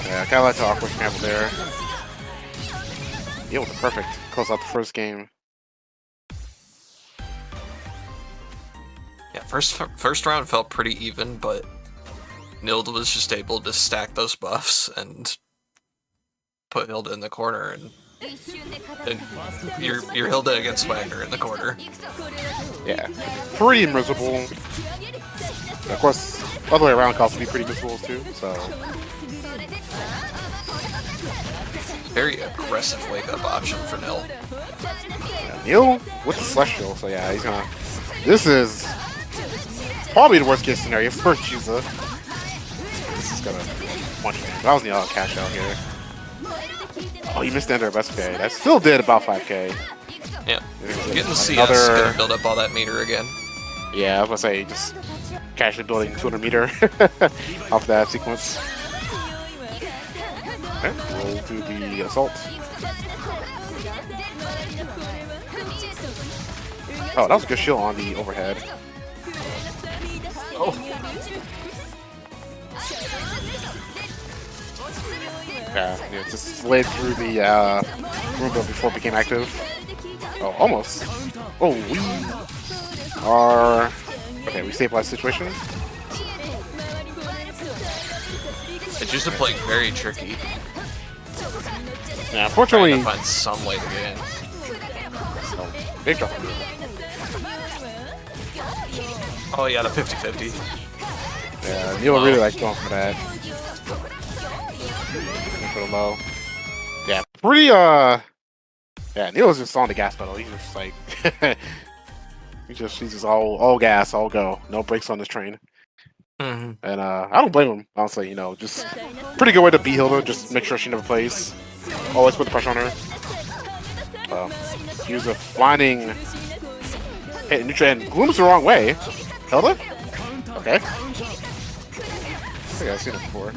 [SPEAKER 2] Yeah, kind of like the awkward scramble there. Yeah, with the perfect close out the first game.
[SPEAKER 1] Yeah, first round felt pretty even, but Nild was just able to stack those buffs and put Hilda in the corner, and you're Hilda against Wagner in the corner.
[SPEAKER 2] Yeah, pretty miserable. Of course, all the way around can also be pretty miserable too. So
[SPEAKER 1] Very aggressive wake up option for Nil.
[SPEAKER 2] yeah, Neil with the celestial. So yeah, he's gonna. This is probably the worst case scenario for Juza. This is gonna punch him. That was the other cash out here. Oh, he missed under best K. That still did about 5K.
[SPEAKER 1] Yeah, getting the CS
[SPEAKER 2] Another-
[SPEAKER 1] gonna build up all that meter again.
[SPEAKER 2] Yeah, I was gonna say just casually building 200 meter off that sequence. Okay, roll through the assault. Oh, that was a good shield on the overhead.
[SPEAKER 1] Oh,
[SPEAKER 2] Yeah, it just slid through the Roomba before it became active. Oh, almost. Oh, we are... Okay, we stabilized the situation.
[SPEAKER 1] it used to play very tricky.
[SPEAKER 2] Yeah,
[SPEAKER 1] Trying
[SPEAKER 2] unfortunately...
[SPEAKER 1] to find some way to get in.
[SPEAKER 2] Oh, big drop.
[SPEAKER 1] Oh yeah, the 50-50.
[SPEAKER 2] Yeah, Neil really likes going for that. For the low. Yeah, pretty, yeah, Neil was just on the gas pedal. He's just like... he's just all gas, all go. No brakes on this train.
[SPEAKER 1] Mm-hmm.
[SPEAKER 2] And I don't blame him, honestly, you know, just pretty good way to beat Hilda, just make sure she never plays. Always put the pressure on her. Use a flying hit neutral and Gloom's the wrong way. Hilda? Okay. I think I've seen it before.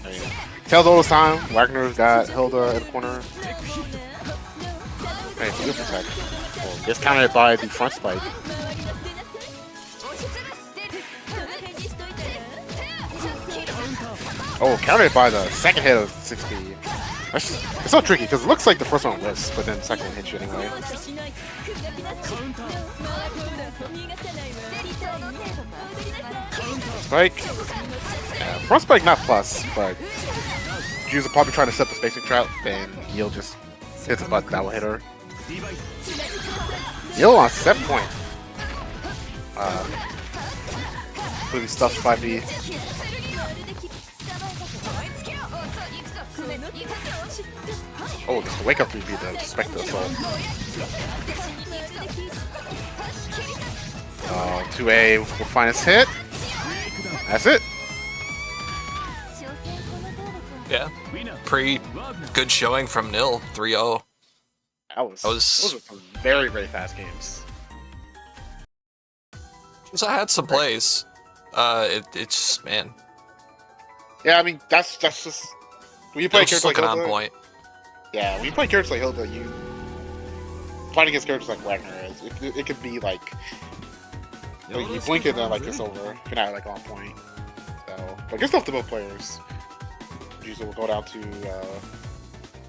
[SPEAKER 2] I mean, tells all the time, Wagner's got Hilda in the corner. Hey, it's a good protect. Well, it's countered by the front spike. Oh, countered by the second hit of 60. It's so tricky because it looks like the first one whiffs, but then the second one hits you anyway. Spike. Yeah, front spike not plus, but Juice will probably trying to set the spacing trap, and he'll just hits a button that will hit her. Yo on set point. Completely stuffed 5D. Oh, just the wake up 3B to expect the assault. 2A will find his hit. That's it.
[SPEAKER 1] Yeah, pretty good showing from Nil. 3-0.
[SPEAKER 2] Those were some very, very fast games.
[SPEAKER 1] So I had some plays. It's man.
[SPEAKER 2] Yeah, I mean that's just when you play
[SPEAKER 1] Just
[SPEAKER 2] characters like
[SPEAKER 1] looking on
[SPEAKER 2] Hilda.
[SPEAKER 1] point.
[SPEAKER 2] Yeah, when you play characters like Hilda, you fighting against characters like Wagner, it could be like you blink and then like it's over. If you're not like on point. So, but good stuff to both players. Usually we'll go down to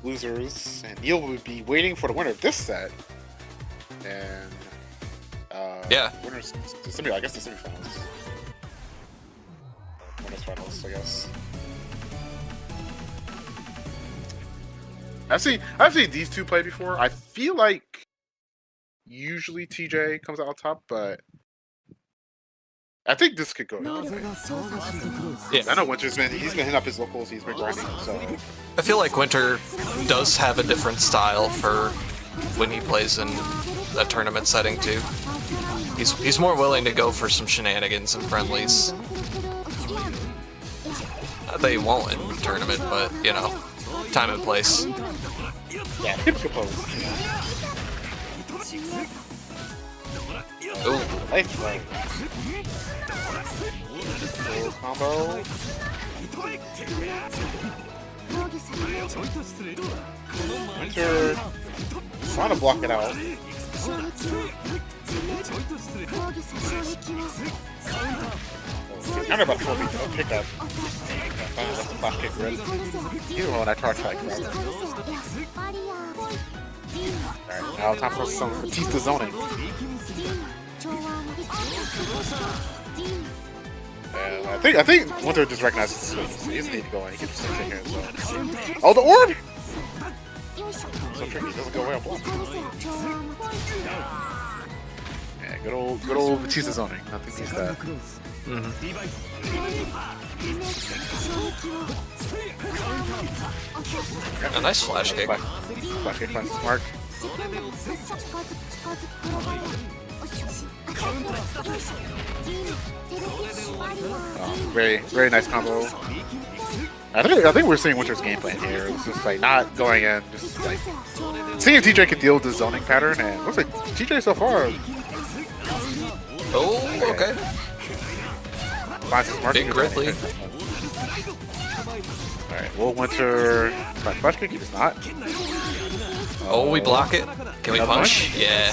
[SPEAKER 2] losers, and Neil would be waiting for the winner of this set. And
[SPEAKER 1] yeah,
[SPEAKER 2] winners, I guess the semifinals. Winners finals, I guess. I've seen these two play before. I feel like usually TJ comes out on top, but I think this could go.
[SPEAKER 1] Yeah,
[SPEAKER 2] I know Winter's he's been hitting up his locals. He's been grinding. So
[SPEAKER 1] I feel like Winter does have a different style for when he plays in a tournament setting too. He's more willing to go for some shenanigans and friendlies. Not that he won't in tournament, but you know, time and place.
[SPEAKER 2] Yeah, typical pose.
[SPEAKER 1] Ooh.
[SPEAKER 2] Nice play. Little combo. Winter trying to block it out. Kind of about 4 beats. Don't pick up. That's the flash kick red. Even when I charge like forever. Alright, now time for some Batista zoning. And I think Winter just recognizes the swing, so he doesn't need to go in. He can just stay here. So. Oh, the orb! So tricky, it doesn't go away on block. Yeah, good old Batista zoning. Nothing needs that.
[SPEAKER 1] A nice flash kick.
[SPEAKER 2] Flash kick finds Mark. Very, very nice combo. I think we're seeing Winter's game plan here. It's just like not going in, just like seeing if TJ can deal with the zoning pattern, and it looks like TJ so far.
[SPEAKER 1] Oh, okay.
[SPEAKER 2] Finds his mark.
[SPEAKER 1] Big Grizzly.
[SPEAKER 2] Alright, will Winter flash kick? He does not.
[SPEAKER 1] Oh, we block it. Can we punch? Yeah.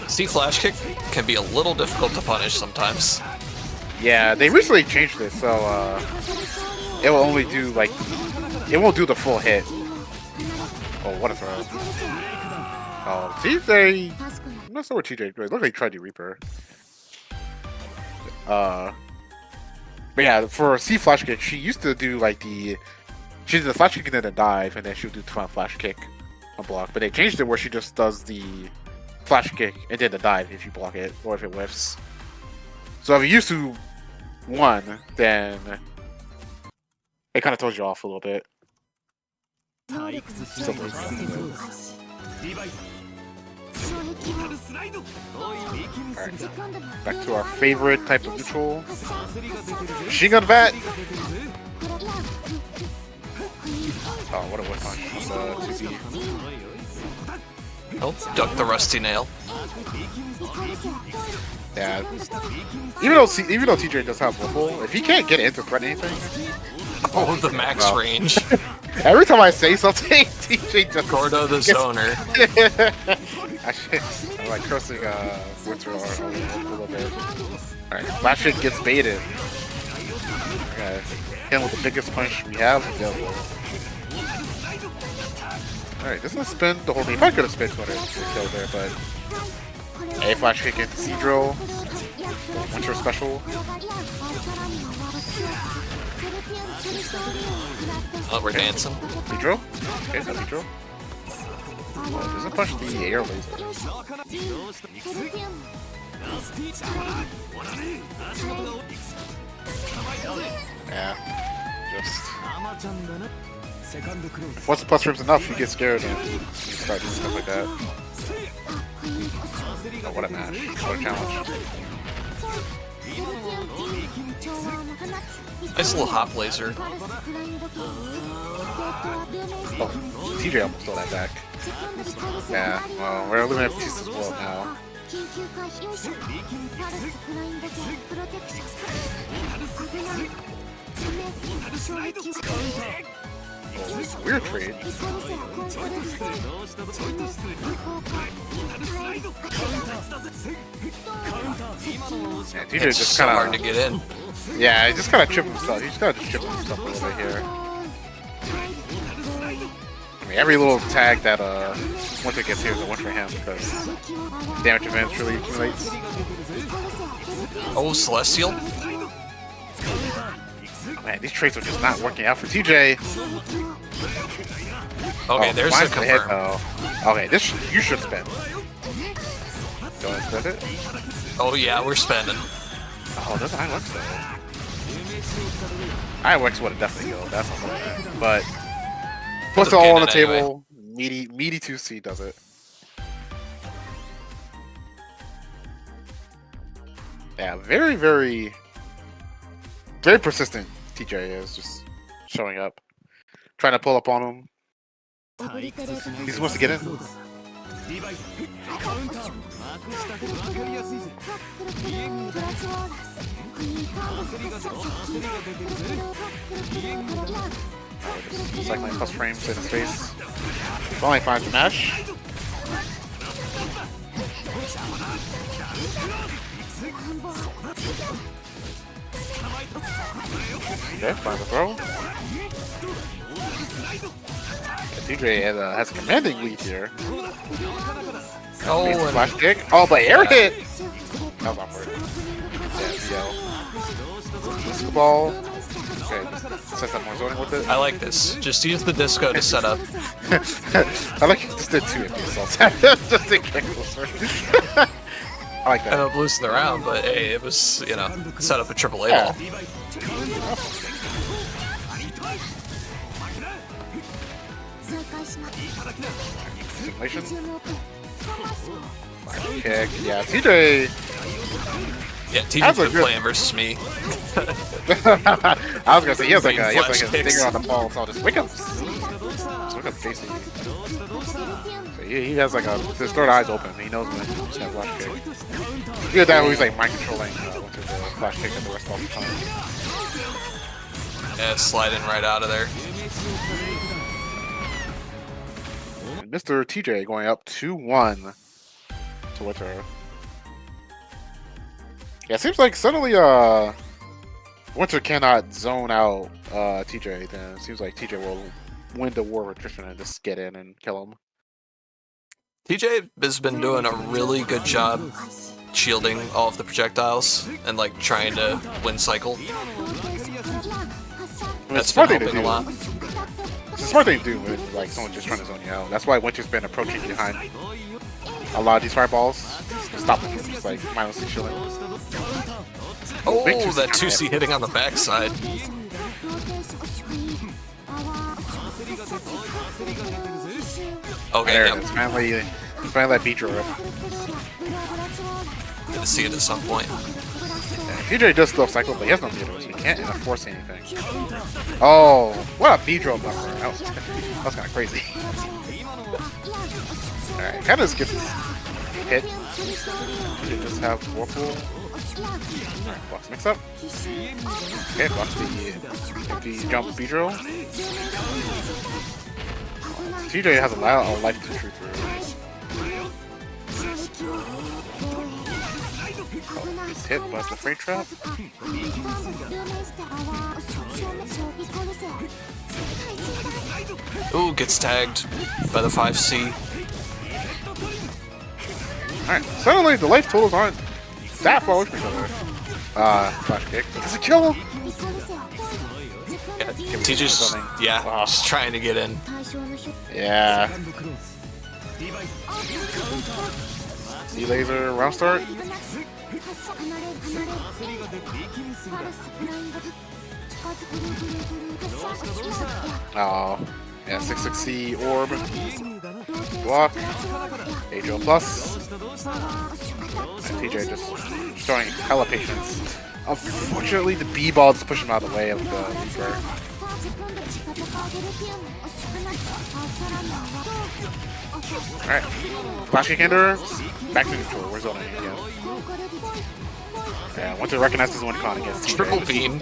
[SPEAKER 1] See, flash kick can be a little difficult to punish sometimes.
[SPEAKER 2] Yeah, they recently changed this, so it will only do like it won't do the full hit. Oh, what a throw! Oh, TJ. I'm not sure what TJ. It looked like he tried to Reaper. But yeah, for C flash kick, she used to do like she did the flash kick and then a dive, and then she would do the final flash kick on block. But they changed it where she just does the flash kick and then the dive if you block it or if it whiffs. So if you used to one, then it kind of throws you off a little bit. Alright, back to our favorite type of neutral. Machine gun vat! Oh, what a whip punch. 2B.
[SPEAKER 1] Oh, duck the rusty nail.
[SPEAKER 2] Yeah. Even though TJ does have Whipple, if he can't get in to threaten anything.
[SPEAKER 1] Oh, the max range.
[SPEAKER 2] Every time I say something, TJ just
[SPEAKER 1] Gordo the zoner.
[SPEAKER 2] I'm like cursing Winter a little bit. Alright, flash kick gets baited. Okay. Hit him with the biggest punch we have available. Alright, doesn't spin the whole thing. If I could have spent 200 kill there, but A flash kick into Seadrill. Winter special.
[SPEAKER 1] Oh, we're dancing.
[SPEAKER 2] Seadrill? Okay, no Seadrill. Oh, doesn't punch the air laser. Yeah. Just. If once the plus room's enough, you get scared and you start doing stuff like that. Oh, what a match. What a challenge.
[SPEAKER 1] Nice little hop laser.
[SPEAKER 2] Oh, TJ almost stole that back. Yeah, well, we're eliminating Batista's world now. Oh, weird trade. Yeah, TJ
[SPEAKER 1] It's
[SPEAKER 2] just
[SPEAKER 1] so
[SPEAKER 2] kind
[SPEAKER 1] hard to
[SPEAKER 2] of.
[SPEAKER 1] get in.
[SPEAKER 2] Yeah, he just kind of tripped himself. He just kind of tripped himself a little bit here. I mean, every little tag that Winter gets here is a win for him because damage advance really accumulates.
[SPEAKER 1] Oh, Celestial.
[SPEAKER 2] Man, these traits are just not working out for TJ.
[SPEAKER 1] Okay, there's the
[SPEAKER 2] mine's gonna hit,
[SPEAKER 1] confirm.
[SPEAKER 2] though. Okay, this you should spend. Go ahead and spend it.
[SPEAKER 1] Oh yeah, we're spending.
[SPEAKER 2] Oh, does IWX though? IWX would have definitely go. That's not bad. But puts it all on the
[SPEAKER 1] getting it anyway.
[SPEAKER 2] table. Meaty 2C does it. Yeah, very, very, very persistent. TJ is just showing up, trying to pull up on him. He just wants to get in. Cycling plus frames in his face. Finally finds the mash. Okay, finds the throw. TJ has a commanding lead here.
[SPEAKER 1] Oh,
[SPEAKER 2] Makes a
[SPEAKER 1] and
[SPEAKER 2] flash kick. Oh, but air hit! That was awkward. Yeah, VL. Disco ball. Okay, set up more zoning with it.
[SPEAKER 1] I like this. Just use the disco to set up.
[SPEAKER 2] I like you just did 2 empty assaults. Just to get closer. I like
[SPEAKER 1] I
[SPEAKER 2] that.
[SPEAKER 1] ended up losing the round, but hey, it was, you know, set up a AAA
[SPEAKER 2] Yeah.
[SPEAKER 1] ball.
[SPEAKER 2] Simulation. Flash kick. Yeah, TJ.
[SPEAKER 1] Yeah, TJ's
[SPEAKER 2] That's a
[SPEAKER 1] been
[SPEAKER 2] good-
[SPEAKER 1] playing versus me.
[SPEAKER 2] I was gonna say he has like a
[SPEAKER 1] Flash
[SPEAKER 2] stinger
[SPEAKER 1] kicks.
[SPEAKER 2] on the ball, so I'll just wake up. Just wake up facing. So he has like his third eye's open. He knows when he's gonna flash kick. Either that or he's like mind controlling onto the flash kick at the rest of the time.
[SPEAKER 1] Yeah, sliding right out of there.
[SPEAKER 2] And Mr. TJ going up 2-1 to Winter. Yeah, it seems like suddenly Winter cannot zone out TJ, then it seems like TJ will win the war with attrition and just get in and kill him.
[SPEAKER 1] TJ has been doing a really good job shielding all of the projectiles and like trying to win cycle. That's been helping a lot.
[SPEAKER 2] It's a smart thing to do with like someone just trying to zone you out. That's why Winter's been approaching behind a lot of these fireballs to stop them from just like mindlessly shielding.
[SPEAKER 1] Oh,
[SPEAKER 2] Big 2C.
[SPEAKER 1] that 2C hitting on the backside. Okay,
[SPEAKER 2] There
[SPEAKER 1] yep.
[SPEAKER 2] it is. Finally that beat your rip.
[SPEAKER 1] Gonna see it at some point.
[SPEAKER 2] TJ does still have cycle, but he has no meters. He can't enforce anything. Oh, what a B-drop number. That was kind of crazy. Alright, kind of skip this hit. TJ just have Whirlpool. Alright, box mix up. Okay, box the empty jump B-drill. TJ has a life to shoot through. Oh, hit, but the frame trap.
[SPEAKER 1] Ooh, gets tagged by the 5C.
[SPEAKER 2] Alright, suddenly the life totals aren't that far away from each other. Flash kick. Does it kill him?
[SPEAKER 1] Yeah, TJ's just trying to get in.
[SPEAKER 2] Yeah. See laser round start. Oh, yeah, 660 orb. Block. HO plus. And TJ just showing hella patience. Unfortunately, the B ball just pushed him out of the way of the Reaper. Alright. Flash kick ender. Back to neutral. We're zoning again. Yeah, once it recognizes one con against TJ.
[SPEAKER 1] Triple beam.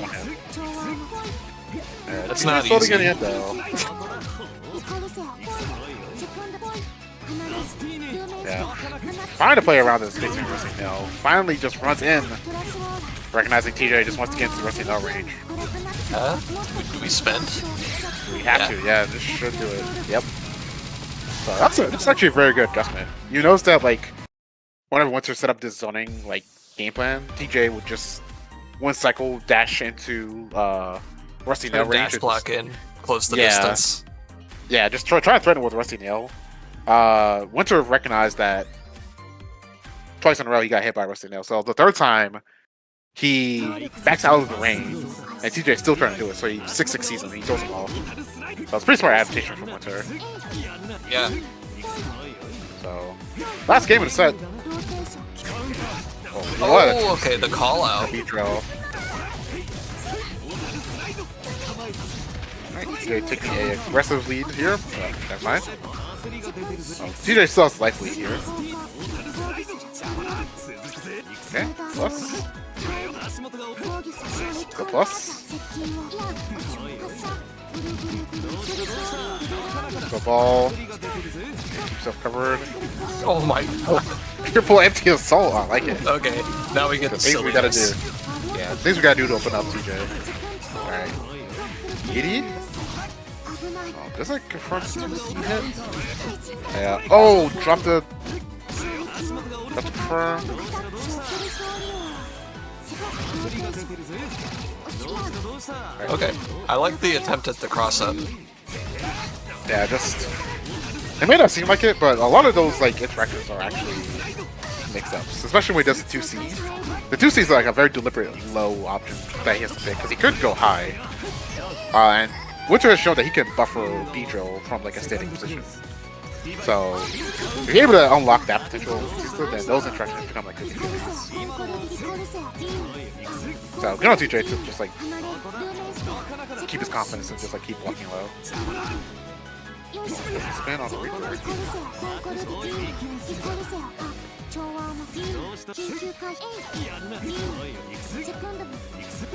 [SPEAKER 1] That's not
[SPEAKER 2] slowly
[SPEAKER 1] easy.
[SPEAKER 2] getting it though. Yeah. Trying to play around this space reversing now. Finally just runs in. Recognizing TJ just wants to get into the reversing now range.
[SPEAKER 1] Do we spend?
[SPEAKER 2] We have to, yeah, this should do it. Yep. So that's actually a very good adjustment. You notice that like whenever once you set up this zoning like game plan, TJ would just one cycle dash into Rusty Nail range.
[SPEAKER 1] Dash block in, close the
[SPEAKER 2] Yeah.
[SPEAKER 1] distance.
[SPEAKER 2] Yeah, just try to threaten with Rusty Nail. Winter recognized that twice in a row he got hit by Rusty Nail. So the third time he backs out of the range, and TJ's still trying to do it. So he 6-6 him and he throws him off. So it's pretty smart adaptation from Winter.
[SPEAKER 1] Yeah.
[SPEAKER 2] So last game of the set.
[SPEAKER 1] Oh, okay, the call out.
[SPEAKER 2] Draw. TJ taking a aggressive lead here. Never mind. TJ still has life lead here. Okay, plus. The plus. The ball. Keep yourself covered.
[SPEAKER 1] Oh my god.
[SPEAKER 2] Triple empty assault. I like it.
[SPEAKER 1] Okay, now we get the
[SPEAKER 2] things we gotta do.
[SPEAKER 1] silliness.
[SPEAKER 2] Yeah, things we gotta do to open up TJ. Alright. 80? Oh, does that confirm 2C hits? Yeah. Oh, drop the. That's confirm.
[SPEAKER 1] Okay, I like the attempt at the cross up.
[SPEAKER 2] Yeah, just. It may not seem like it, but a lot of those like interactions are actually mix-ups, especially when he does the 2C. The 2C is like a very deliberate low option that he has to pick because he could go high. And Winter has shown that he can buffer B-Drill from like a standing position. So if you're able to unlock that potential, then those interactions become like 50/50s. So good on TJ to just like keep his confidence and just like keep walking low. Spin on the Reaper.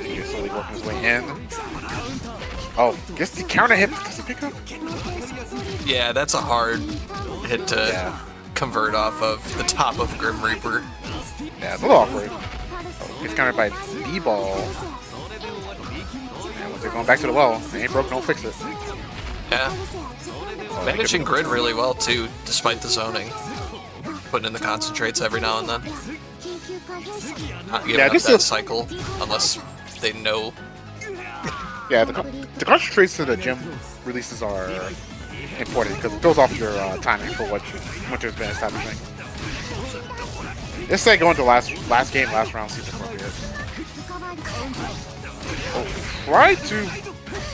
[SPEAKER 2] He's slowly working his way in. Oh, guess the counter hit does he pick up?
[SPEAKER 1] Yeah, that's a hard hit to
[SPEAKER 2] Yeah.
[SPEAKER 1] convert off of the top of Grim Reaper.
[SPEAKER 2] Yeah, it's a little awkward. Oh, gets countered by B-Ball. And once they're going back to the well, they ain't broke, don't fix it.
[SPEAKER 1] Yeah.
[SPEAKER 2] Oh,
[SPEAKER 1] Managing grid really well too, despite the zoning. Putting in the concentrates every now and then. Not giving up
[SPEAKER 2] just
[SPEAKER 1] that
[SPEAKER 2] a-
[SPEAKER 1] cycle unless they know.
[SPEAKER 2] Yeah, the concentrates to the gym releases are important because it throws off your timing for what Winter's been establishing. This say going to last game, last round seems appropriate. Oh, try to.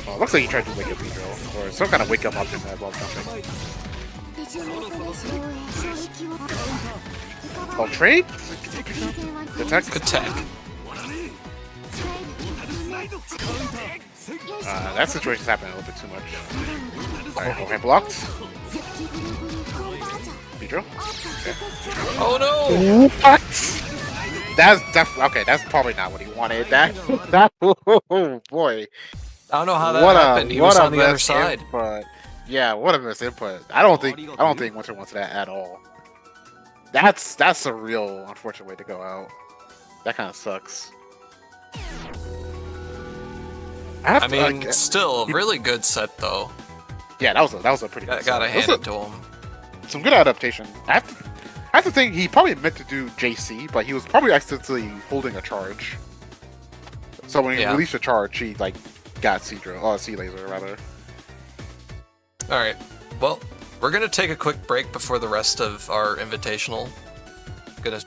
[SPEAKER 2] Oh, looks like he tried to wake up Pedro or some kind of wake up option that while jumping. Oh, trade? The tech?
[SPEAKER 1] Good tech.
[SPEAKER 2] That situation's happening a little bit too much. Alright, overhand blocked. Pedro? Okay.
[SPEAKER 1] Oh no!
[SPEAKER 2] What? That's definitely okay. That's probably not what he wanted. That oh boy.
[SPEAKER 1] I don't know how that happened. He was on the other side.
[SPEAKER 2] Input. Yeah, what a miss input. I don't think Winter wants that at all. That's a real unfortunate way to go out. That kind of sucks.
[SPEAKER 1] I mean, still a really good set though.
[SPEAKER 2] Yeah, that was a pretty good
[SPEAKER 1] Gotta
[SPEAKER 2] set.
[SPEAKER 1] hand it to him.
[SPEAKER 2] Some good adaptation. I have to think he probably meant to do JC, but he was probably accidentally holding a charge. So when he released a charge, he like got C laser rather.
[SPEAKER 1] All right. Well, we're gonna take a quick break before the rest of our invitational. Gonna,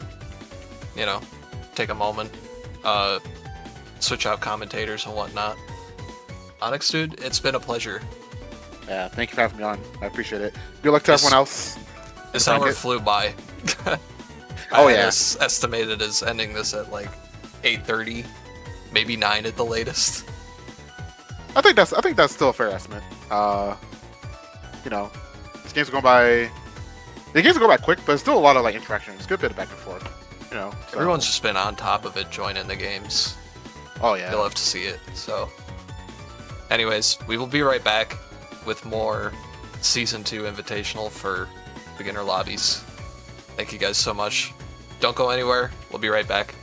[SPEAKER 1] take a moment, switch out commentators and whatnot. Onyx, dude, it's been a pleasure.
[SPEAKER 2] Yeah, thank you for having me on. I appreciate it. Good luck to everyone else.
[SPEAKER 1] This hour flew by.
[SPEAKER 2] Oh
[SPEAKER 1] I
[SPEAKER 2] yeah.
[SPEAKER 1] Estimated as ending this at like 8:30, maybe 9 at the latest.
[SPEAKER 2] I think that's still a fair estimate. This game's going by. The games go by quick, but there's still a lot of like interaction. It's a good bit of back and forth. So.
[SPEAKER 1] Everyone's just been on top of it, joining the games.
[SPEAKER 2] Oh yeah.
[SPEAKER 1] You'll have to see it. So, anyways, we will be right back with more Season 2 Invitational for Beginner Lobbies. Thank you guys so much. Don't go anywhere. We'll be right back.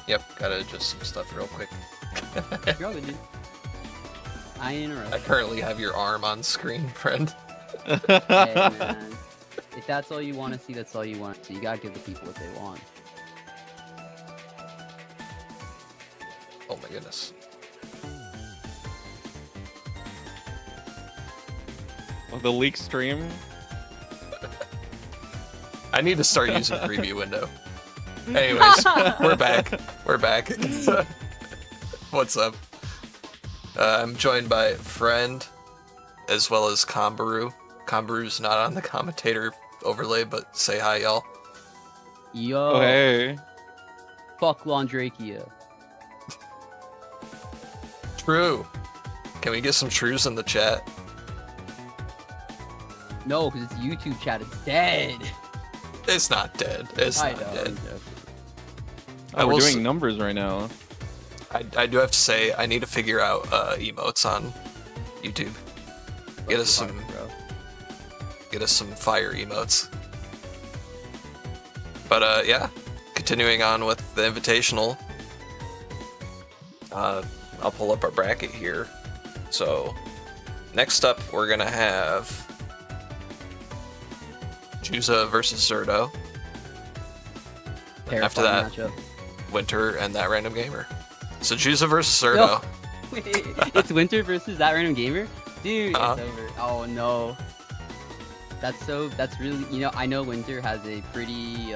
[SPEAKER 1] Yep, gotta adjust some stuff real quick.
[SPEAKER 3] You're all good, dude. I ain't in a rush.
[SPEAKER 1] I currently have your arm on screen, friend.
[SPEAKER 3] Hey, man. If that's all you want to see, that's all you want to see. You gotta give the people what they want.
[SPEAKER 1] Oh my goodness.
[SPEAKER 4] Oh, the leak stream.
[SPEAKER 1] I need to start using preview window. Anyways, we're back. We're back. What's up? I'm joined by Friend, as well as Kombaru. Kombaru's not on the commentator overlay, but say hi, y'all.
[SPEAKER 3] Yo.
[SPEAKER 4] Oh, hey.
[SPEAKER 3] Fuck Laundrakia.
[SPEAKER 1] True. Can we get some trues in the chat?
[SPEAKER 3] No, because it's YouTube chat. It's dead.
[SPEAKER 1] It's not dead. It's
[SPEAKER 3] I
[SPEAKER 1] not
[SPEAKER 3] know.
[SPEAKER 1] dead. I
[SPEAKER 4] Oh, we're
[SPEAKER 1] will
[SPEAKER 4] doing
[SPEAKER 1] s-
[SPEAKER 4] numbers right now.
[SPEAKER 1] I do have to say, I need to figure out emotes on YouTube. Get us some fire emotes. But yeah, continuing on with the Invitational. I'll pull up our bracket here. So, next up, we're gonna have Juza versus Zardo. After that,
[SPEAKER 3] Matchup.
[SPEAKER 1] Winter and that random gamer. So Juza versus Zardo.
[SPEAKER 3] It's Winter versus that random gamer? Dude,
[SPEAKER 1] Uh-huh.
[SPEAKER 3] it's over. Oh no. That's really, you know, I know Winter has a pretty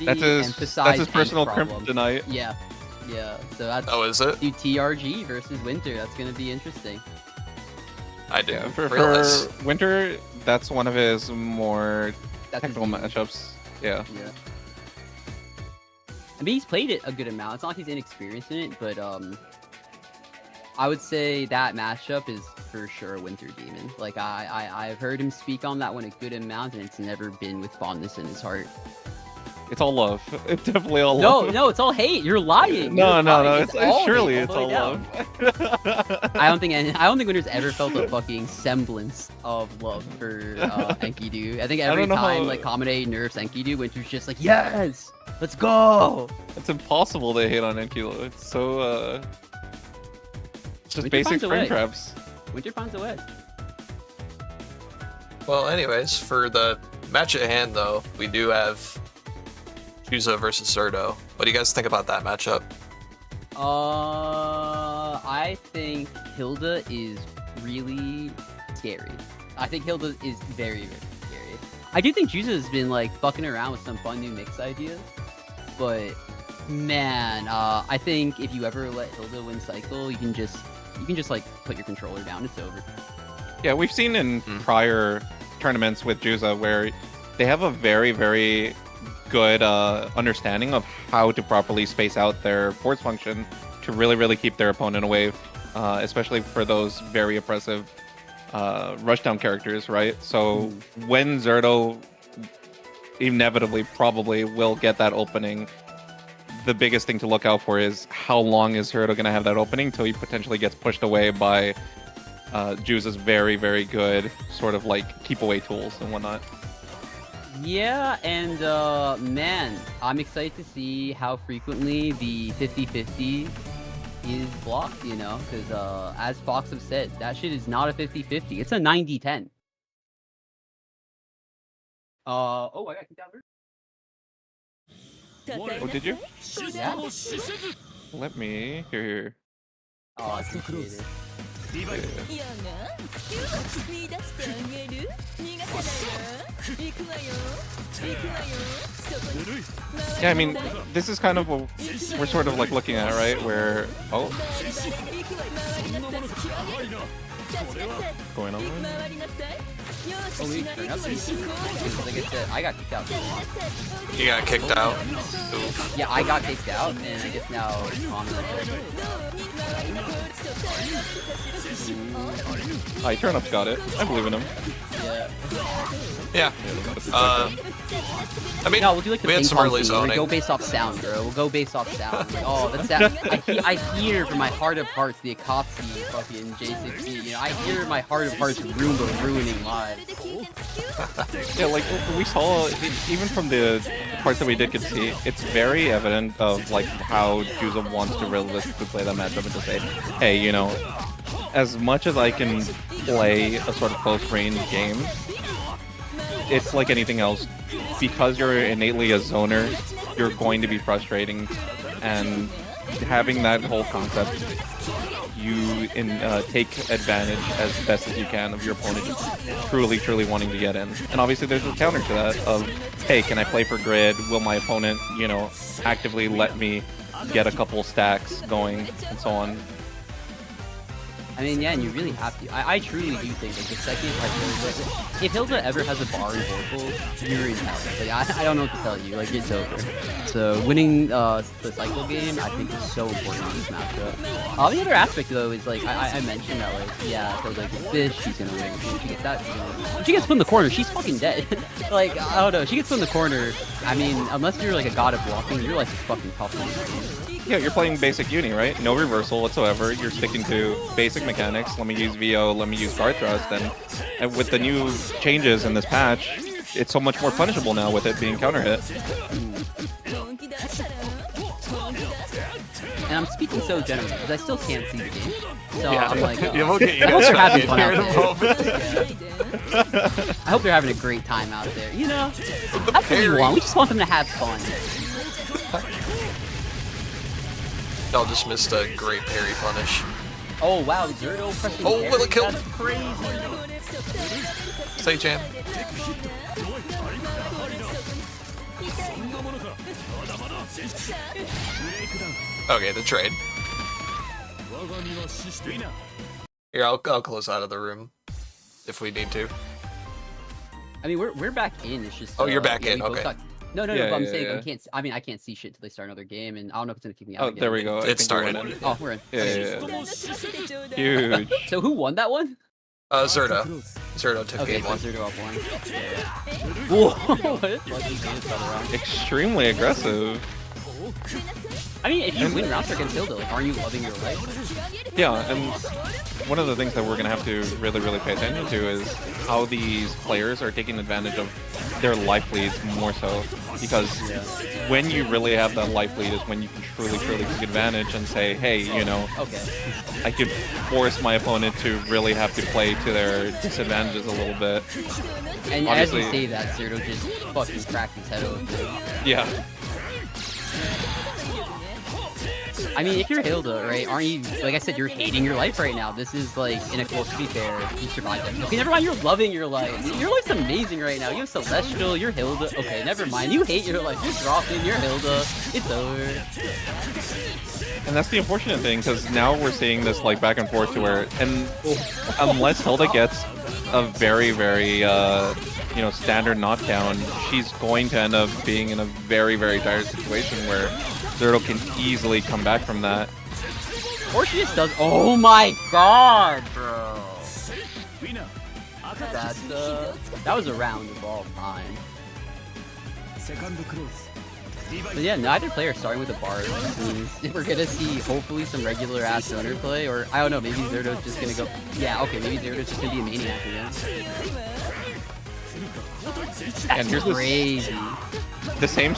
[SPEAKER 4] That's his
[SPEAKER 3] emphasized
[SPEAKER 4] personal
[SPEAKER 3] problem.
[SPEAKER 4] kryptonite.
[SPEAKER 3] Yeah. Yeah. So that's
[SPEAKER 1] Oh, is it?
[SPEAKER 3] dude, TRG versus Winter. That's gonna be interesting.
[SPEAKER 1] I
[SPEAKER 4] Yeah,
[SPEAKER 1] didn't
[SPEAKER 4] for
[SPEAKER 1] realize.
[SPEAKER 4] Winter, that's one of his more
[SPEAKER 3] That's his
[SPEAKER 4] technical
[SPEAKER 3] game.
[SPEAKER 4] matchups. Yeah.
[SPEAKER 3] Yeah. I mean, he's played it a good amount. It's not like he's inexperienced in it, but I would say that matchup is for sure a Winter Demon. Like I've heard him speak on that one a good amount, and it's never been with fondness in his heart.
[SPEAKER 4] It's all love. It's definitely all
[SPEAKER 3] No,
[SPEAKER 4] love.
[SPEAKER 3] no, it's all hate. You're lying.
[SPEAKER 4] No,
[SPEAKER 3] You're
[SPEAKER 4] no,
[SPEAKER 3] lying.
[SPEAKER 4] no.
[SPEAKER 3] It's
[SPEAKER 4] It's
[SPEAKER 3] all
[SPEAKER 4] surely
[SPEAKER 3] hate
[SPEAKER 4] it's
[SPEAKER 3] all the
[SPEAKER 4] all
[SPEAKER 3] way down.
[SPEAKER 4] love.
[SPEAKER 3] I don't think Winter's ever felt a fucking semblance of love for Enkidu. I think
[SPEAKER 4] I don't
[SPEAKER 3] every
[SPEAKER 4] know
[SPEAKER 3] time
[SPEAKER 4] how-
[SPEAKER 3] like Kamine nerfs Enkidu, Winter's just like, yes, let's go.
[SPEAKER 4] It's impossible to hate on Enkilo. It's so it's just
[SPEAKER 3] Winter
[SPEAKER 4] basic
[SPEAKER 3] finds a
[SPEAKER 4] spring
[SPEAKER 3] way.
[SPEAKER 4] traps.
[SPEAKER 3] Winter finds a way.
[SPEAKER 1] Well, anyways, for the match at hand, though, we do have Juza versus Zardo. What do you guys think about that matchup?
[SPEAKER 3] I think Hilda is really scary. I think Hilda is very, very scary. I do think Juza has been like fucking around with some fun new mix ideas, but man, I think if you ever let Hilda win cycle, you can just like put your controller down. It's over.
[SPEAKER 4] Yeah, we've seen in prior tournaments with Juza where they have a very, very good understanding of how to properly space out their force function to really, really keep their opponent away, especially for those very oppressive rushdown characters, right? So when Zardo inevitably probably will get that opening, the biggest thing to look out for is how long is Zardo going to have that opening till he potentially gets pushed away by Juza's very, very good sort of like keep away tools and whatnot.
[SPEAKER 3] Yeah, and man, I'm excited to see how frequently the 50-50 is blocked, you know, because as Fox have said, that shit is not a 50-50, it's a 90-10. Oh, I got kicked out first.
[SPEAKER 4] Oh, did you?
[SPEAKER 3] Yeah.
[SPEAKER 4] Let me here.
[SPEAKER 3] Oh, I appreciate it.
[SPEAKER 4] Yeah, I mean, this is kind of what we're sort of like looking at, right? Where going on?
[SPEAKER 3] Oh, wait, turn up. Because like I said, I got kicked out.
[SPEAKER 1] You got kicked out. Oof.
[SPEAKER 3] Yeah, I got kicked out, and I guess now
[SPEAKER 4] Turnup's got it. I believe in him.
[SPEAKER 3] Yeah.
[SPEAKER 1] Yeah. I mean,
[SPEAKER 3] No, we'll do like the
[SPEAKER 1] we had
[SPEAKER 3] ping
[SPEAKER 1] some
[SPEAKER 3] pong
[SPEAKER 1] early
[SPEAKER 3] thing. We'll
[SPEAKER 1] zoning.
[SPEAKER 3] go based off sound, bro. We'll go based off sound. Like, oh, that's that. I hear from my heart of hearts the Akatsuki fucking J16. You know, I hear my heart of hearts Roomba ruining lives.
[SPEAKER 4] Yeah, like we saw, even from the parts that we did get to see, it's very evident of like how Juza wants to realistically play that matchup and to say, hey, you know, as much as I can play a sort of close range game, it's like anything else. Because you're innately a zoner, you're going to be frustrating, and having that whole concept, you take advantage as best as you can of your opponent truly wanting to get in. And obviously there's a counter to that of, hey, can I play for grid? Will my opponent, you know, actively let me get a couple stacks going, and so on.
[SPEAKER 3] I mean, yeah, and you really have to. I truly do think that the second if Hilda ever has a bar in Vorpal, you're in hell. Like, I don't know what to tell you. Like, it's over. So winning the cycle game, I think, is so important in this matchup. The other aspect, though, is like I mentioned that, like, yeah, so like with this, she's gonna win. If she gets that, she's gonna win. If she gets put in the corner, she's fucking dead. Like, I don't know. She gets put in the corner. I mean, unless you're like a god of blocking, your life is fucking tough.
[SPEAKER 4] Yeah, you're playing basic Uni, right? No reversal whatsoever. You're sticking to basic mechanics. Let me use VO, let me use guard thrust, and with the new changes in this patch, it's so much more punishable now with it being counter hit.
[SPEAKER 3] And I'm speaking so generally because I still can't see the game. So
[SPEAKER 1] Yeah.
[SPEAKER 3] I'm like,
[SPEAKER 1] Yeah, we'll get you
[SPEAKER 3] I hope
[SPEAKER 1] guys
[SPEAKER 3] they're having
[SPEAKER 1] in
[SPEAKER 3] fun
[SPEAKER 1] here in
[SPEAKER 3] out
[SPEAKER 1] a
[SPEAKER 3] there.
[SPEAKER 1] moment.
[SPEAKER 3] Yeah. I hope they're having a great time out there. You know,
[SPEAKER 1] The
[SPEAKER 3] that's what we
[SPEAKER 1] parry.
[SPEAKER 3] want. We just want them to have fun.
[SPEAKER 1] Y'all just missed a great parry punish.
[SPEAKER 3] Oh wow, Zardo pressing
[SPEAKER 1] Oh, will it kill?
[SPEAKER 3] That's crazy.
[SPEAKER 1] Stay jam. Okay, the trade. Here, I'll close out of the room if we need to.
[SPEAKER 3] I mean, we're back in. It's just.
[SPEAKER 1] Oh, you're back
[SPEAKER 3] yeah,
[SPEAKER 1] in,
[SPEAKER 3] we both
[SPEAKER 1] okay.
[SPEAKER 3] got- No,
[SPEAKER 4] Yeah,
[SPEAKER 3] but I'm
[SPEAKER 4] yeah,
[SPEAKER 3] saying
[SPEAKER 4] yeah.
[SPEAKER 3] I can't see shit till they start another game, and I don't know if it's gonna kick me out.
[SPEAKER 4] Oh,
[SPEAKER 3] again.
[SPEAKER 4] there we go. I
[SPEAKER 1] It
[SPEAKER 4] think we
[SPEAKER 1] started.
[SPEAKER 4] won it.
[SPEAKER 3] Oh, we're in.
[SPEAKER 4] Yeah. Huge.
[SPEAKER 3] So who won that one?
[SPEAKER 1] Zerda. Zerda took
[SPEAKER 3] Okay,
[SPEAKER 1] game
[SPEAKER 3] so
[SPEAKER 1] one.
[SPEAKER 3] Zardo up one. Whoa! What? Lucky games all around.
[SPEAKER 4] Extremely aggressive.
[SPEAKER 3] I mean, if you win round against Hilda, like, aren't you loving your life?
[SPEAKER 4] Yeah, and one of the things that we're going to have to really pay attention to is how these players are taking advantage of their life leads more so. Because when you really have that life lead is when you can truly take advantage and say, hey, you know,
[SPEAKER 3] Okay.
[SPEAKER 4] I could force my opponent to really have to play to their disadvantages a little bit.
[SPEAKER 3] And
[SPEAKER 4] Obviously-
[SPEAKER 3] as you say that, Zardo just fucking cracked his head open.
[SPEAKER 4] Yeah.
[SPEAKER 3] I mean, if you're Hilda, right, aren't you, like I said, you're hating your life right now. This is, like, in a close, to be fair, you survived it. Okay, never mind, you're loving your life. Your life's amazing right now. You have Celestial, you're Hilda. Okay, never mind, you hate your life. You're dropping, you're Hilda. It's over.
[SPEAKER 4] And that's the unfortunate thing, because now we're seeing this like back and forth to where, and unless Hilda gets a very you know, standard knockdown, she's going to end up being in a very dire situation where Zardo can easily come back from that.
[SPEAKER 3] Or she just does. Oh my god, bro. That was a round of all time. But yeah, neither player is starting with a bar. We're gonna see hopefully some regular ass zoner play, or I don't know, maybe Zardo's just gonna go. Yeah, okay, maybe Zardo's just gonna be a maniac again.
[SPEAKER 4] And here's this,
[SPEAKER 3] Crazy.
[SPEAKER 4] the same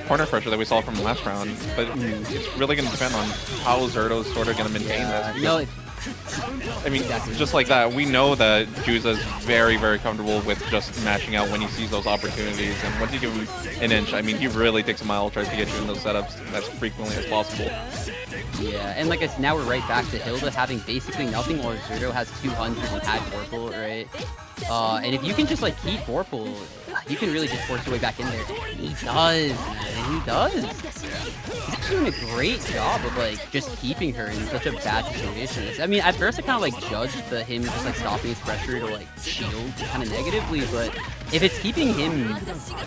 [SPEAKER 4] corner pressure that we saw from last round, but it's really going to depend on how Zardo's sort of going to maintain this.
[SPEAKER 3] No,
[SPEAKER 4] I mean, just like that, we know that Juza's very comfortable with just mashing out when he sees those opportunities, and once you give him an inch, I mean, he really takes a mile, tries to get you in those setups as frequently as possible.
[SPEAKER 3] yeah, and like I said, now we're right back to Hilda having basically nothing, while Zardo has 200 and had Vorpal, right? And if you can just like keep Vorpal, you can really just force your way back in there. And he does, man. He does. He's actually doing a great job of like just keeping her in such a bad situation. I mean, at first I kind of like judged him just like stopping his pressure to like shield kind of negatively, but if it's keeping him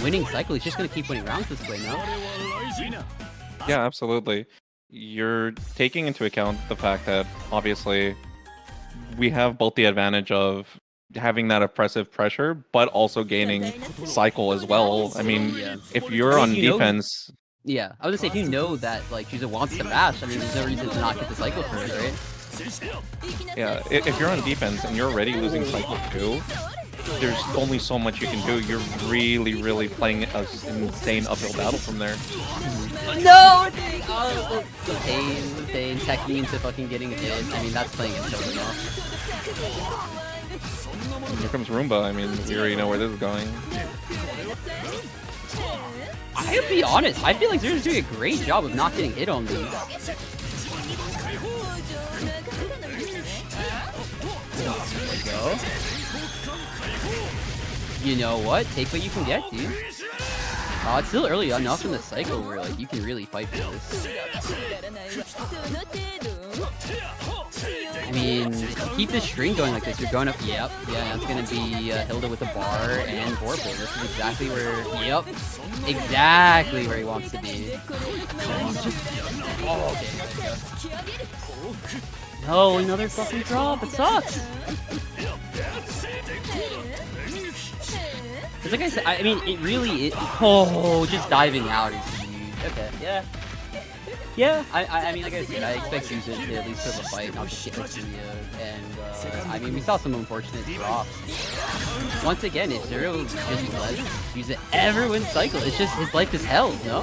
[SPEAKER 3] winning cycle, he's just gonna keep winning rounds this way, no?
[SPEAKER 4] Yeah, absolutely. You're taking into account the fact that obviously we have both the advantage of having that oppressive pressure, but also gaining cycle as well. I mean,
[SPEAKER 3] Yeah.
[SPEAKER 4] if you're on
[SPEAKER 3] You know-
[SPEAKER 4] defense,
[SPEAKER 3] Yeah, I was gonna say, if you know that like Juza wants to mash, I mean, there's no reason to not get the cycle for it, right?
[SPEAKER 4] yeah, if you're on defense and you're already losing cycle 2, there's only so much you can do. You're really playing an insane uphill battle from there.
[SPEAKER 3] No! Oh, the pain, teching into fucking getting hit. I mean, that's playing it so well.
[SPEAKER 4] Here comes Roomba. I mean, we already know where this is going.
[SPEAKER 3] I'll be honest, I feel like Zero's doing a great job of not getting hit on these. There we go. You know what? Take what you can get, dude. It's still early enough in the cycle where like you can really fight for this. I mean, keep this string going like this. You're going up. Yep. Yeah, that's gonna be Hilda with a bar and Vorpal. This is exactly where. Yep. Exactly where he wants to be. Oh, okay. There we go. No, another fucking drop. It sucks. Cause like I said, I mean, it really is. Oh, just diving out is huge. Okay, yeah. Yeah, I mean, like I said, I expect Susan to at least put up a fight, not just get like and I mean, we saw some unfortunate drops. Once again, if Zero just lets use it ever win cycle, it's just his life is hell, no?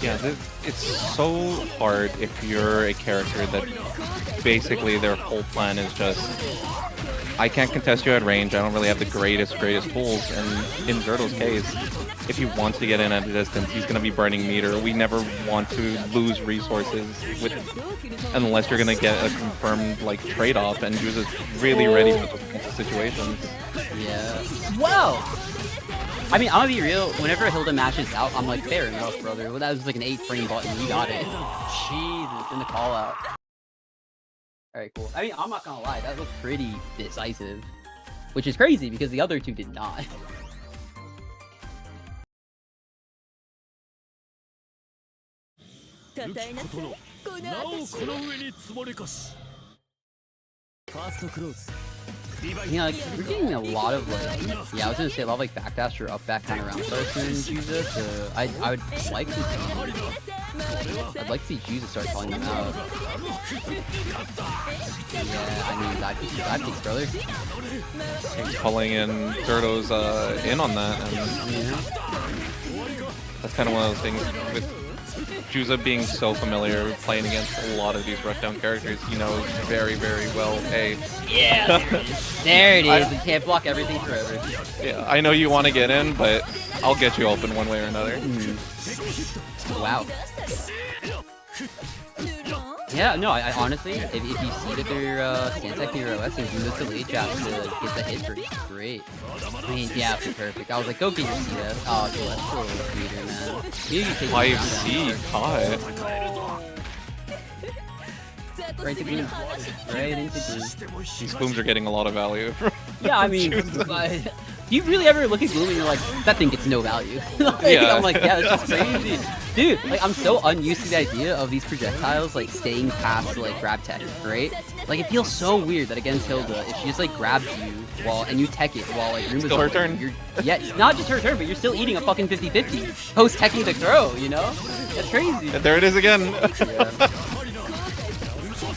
[SPEAKER 4] Yeah, it's so hard if you're a character that basically their whole plan is just, I can't contest you at range, I don't really have the greatest tools, and in Zardo's case, if he wants to get in at a distance, he's going to be burning meter. We never want to lose resources unless you're going to get a confirmed like trade-off, and Juice is really ready for those kinds of situations.
[SPEAKER 3] Yeah. Wow! I mean, I'm gonna be real, whenever Hilda matches out, I'm like, fair enough, brother. Well, that was like an 8-frame button, you got it. Jesus, in the call-out. Alright, cool. I mean, I'm not gonna lie, that looked pretty decisive. Which is crazy, because the other two did not. You know, like, we're getting a lot of, like, yeah, I was gonna say a lot of, like, backdash or up back kind of round starts in Jesus, so I would like to see, I'd like to see Jesus start calling them out. Yeah, I mean, dive kicks, brother.
[SPEAKER 4] He's calling in Zardo's in on that, and
[SPEAKER 3] Yeah.
[SPEAKER 4] that's kind of one of those things with Juza being so familiar playing against a lot of these rushdown characters. He knows very well, hey,
[SPEAKER 3] Yeah! There it is, you can't block everything forever.
[SPEAKER 4] yeah, I know you want to get in, but I'll get you open one way or another.
[SPEAKER 3] Wow. Yeah, no, I honestly, if you see that they're Stantec or OS and do this delayed jab to get the hit for great. I mean, yeah, it's perfect. I was like, go get your CS. Oh, Celestial meter, man. Maybe you take
[SPEAKER 4] 5C caught.
[SPEAKER 3] right to Gloom. Right into Gloom.
[SPEAKER 4] These Glooms are getting a lot of value.
[SPEAKER 3] Yeah, I mean, but do you really ever look at Gloom and you're like, that thing gets no value? Like,
[SPEAKER 4] Yeah.
[SPEAKER 3] I'm like, yeah, that's just crazy. Dude, like, I'm so unused to the idea of these projectiles, like, staying past, like, grab tech, right? Like, it feels so weird that against Hilda, if she just, like, grabs you and you tech it while, like, Roomba's
[SPEAKER 4] Still her turn.
[SPEAKER 3] Yeah, it's not just her turn, but you're still eating a fucking 50-50 post-teching the throw, you know? That's crazy.
[SPEAKER 4] And there it is again.
[SPEAKER 3] Yeah.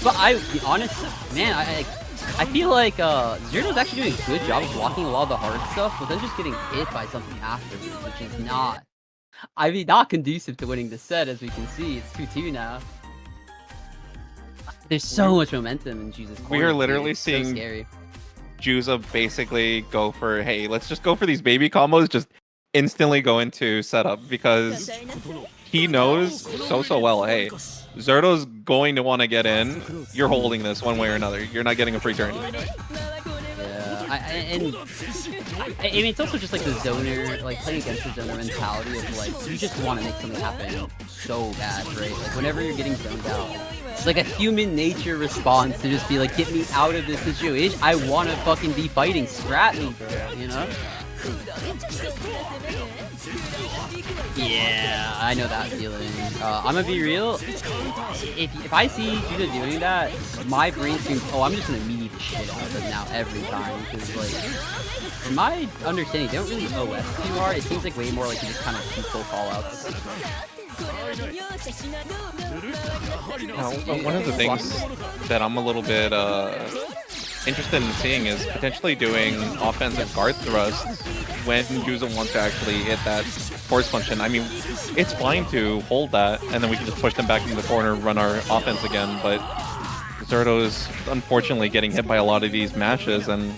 [SPEAKER 3] But I, be honest, man, I feel like Zardo's actually doing a good job of blocking a lot of the hard stuff, but then just getting hit by something afterwards, which is not, I mean, not conducive to winning the set, as we can see. It's 2-2 now. There's so much momentum in Jesus' corner.
[SPEAKER 4] We are literally
[SPEAKER 3] dude. It's so
[SPEAKER 4] seeing
[SPEAKER 3] scary.
[SPEAKER 4] Juza basically go for, hey, let's just go for these baby combos, just instantly go into setup, because he knows so well, hey, Zardo's going to want to get in, you're holding this one way or another, you're not getting a free turn.
[SPEAKER 3] Yeah, I mean, it's also just like the zoner, like playing against the zoner mentality of like, you just want to make something happen so bad, right? Like whenever you're getting zoned out, it's like a human nature response to just be like, get me out of this situation. I want to fucking be fighting, scrap me, bro, you know? Yeah, I know that feeling. I'm gonna be real. If I see Judah doing that, my brain screams, oh, I'm just gonna meet the shit out of them now every time. Because, like, from my understanding, they don't really OS too hard. It seems like way more like you just kind of peaceful call-outs.
[SPEAKER 4] Now, one of the things that I'm a little bit interested in seeing is potentially doing offensive guard thrusts when Juza wants to actually hit that force function. I mean, it's fine to hold that, and then we can just push them back into the corner, run our offense again, but Zardo is unfortunately getting hit by a lot of these mashes, and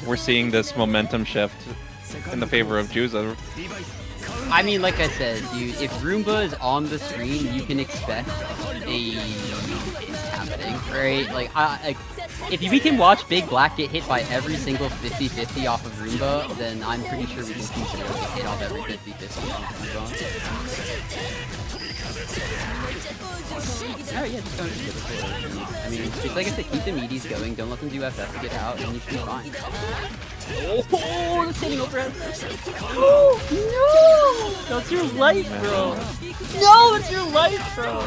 [SPEAKER 4] we're seeing this momentum shift in the favor of Juza.
[SPEAKER 3] I mean, like I said, dude, if Roomba is on the screen, you can expect a happening, right? Like, if we can watch Big Black get hit by every single 50-50 off of Roomba, then I'm pretty sure we can see Zero get hit off every 50-50 off of Roomba. Alright, yeah, just don't get it. I mean, it's like I said, keep the meaties going, don't let them do FF to get out, and you should be fine. Oh, the standing overhead. Oh, no! That's your life, bro. No, that's your life, bro.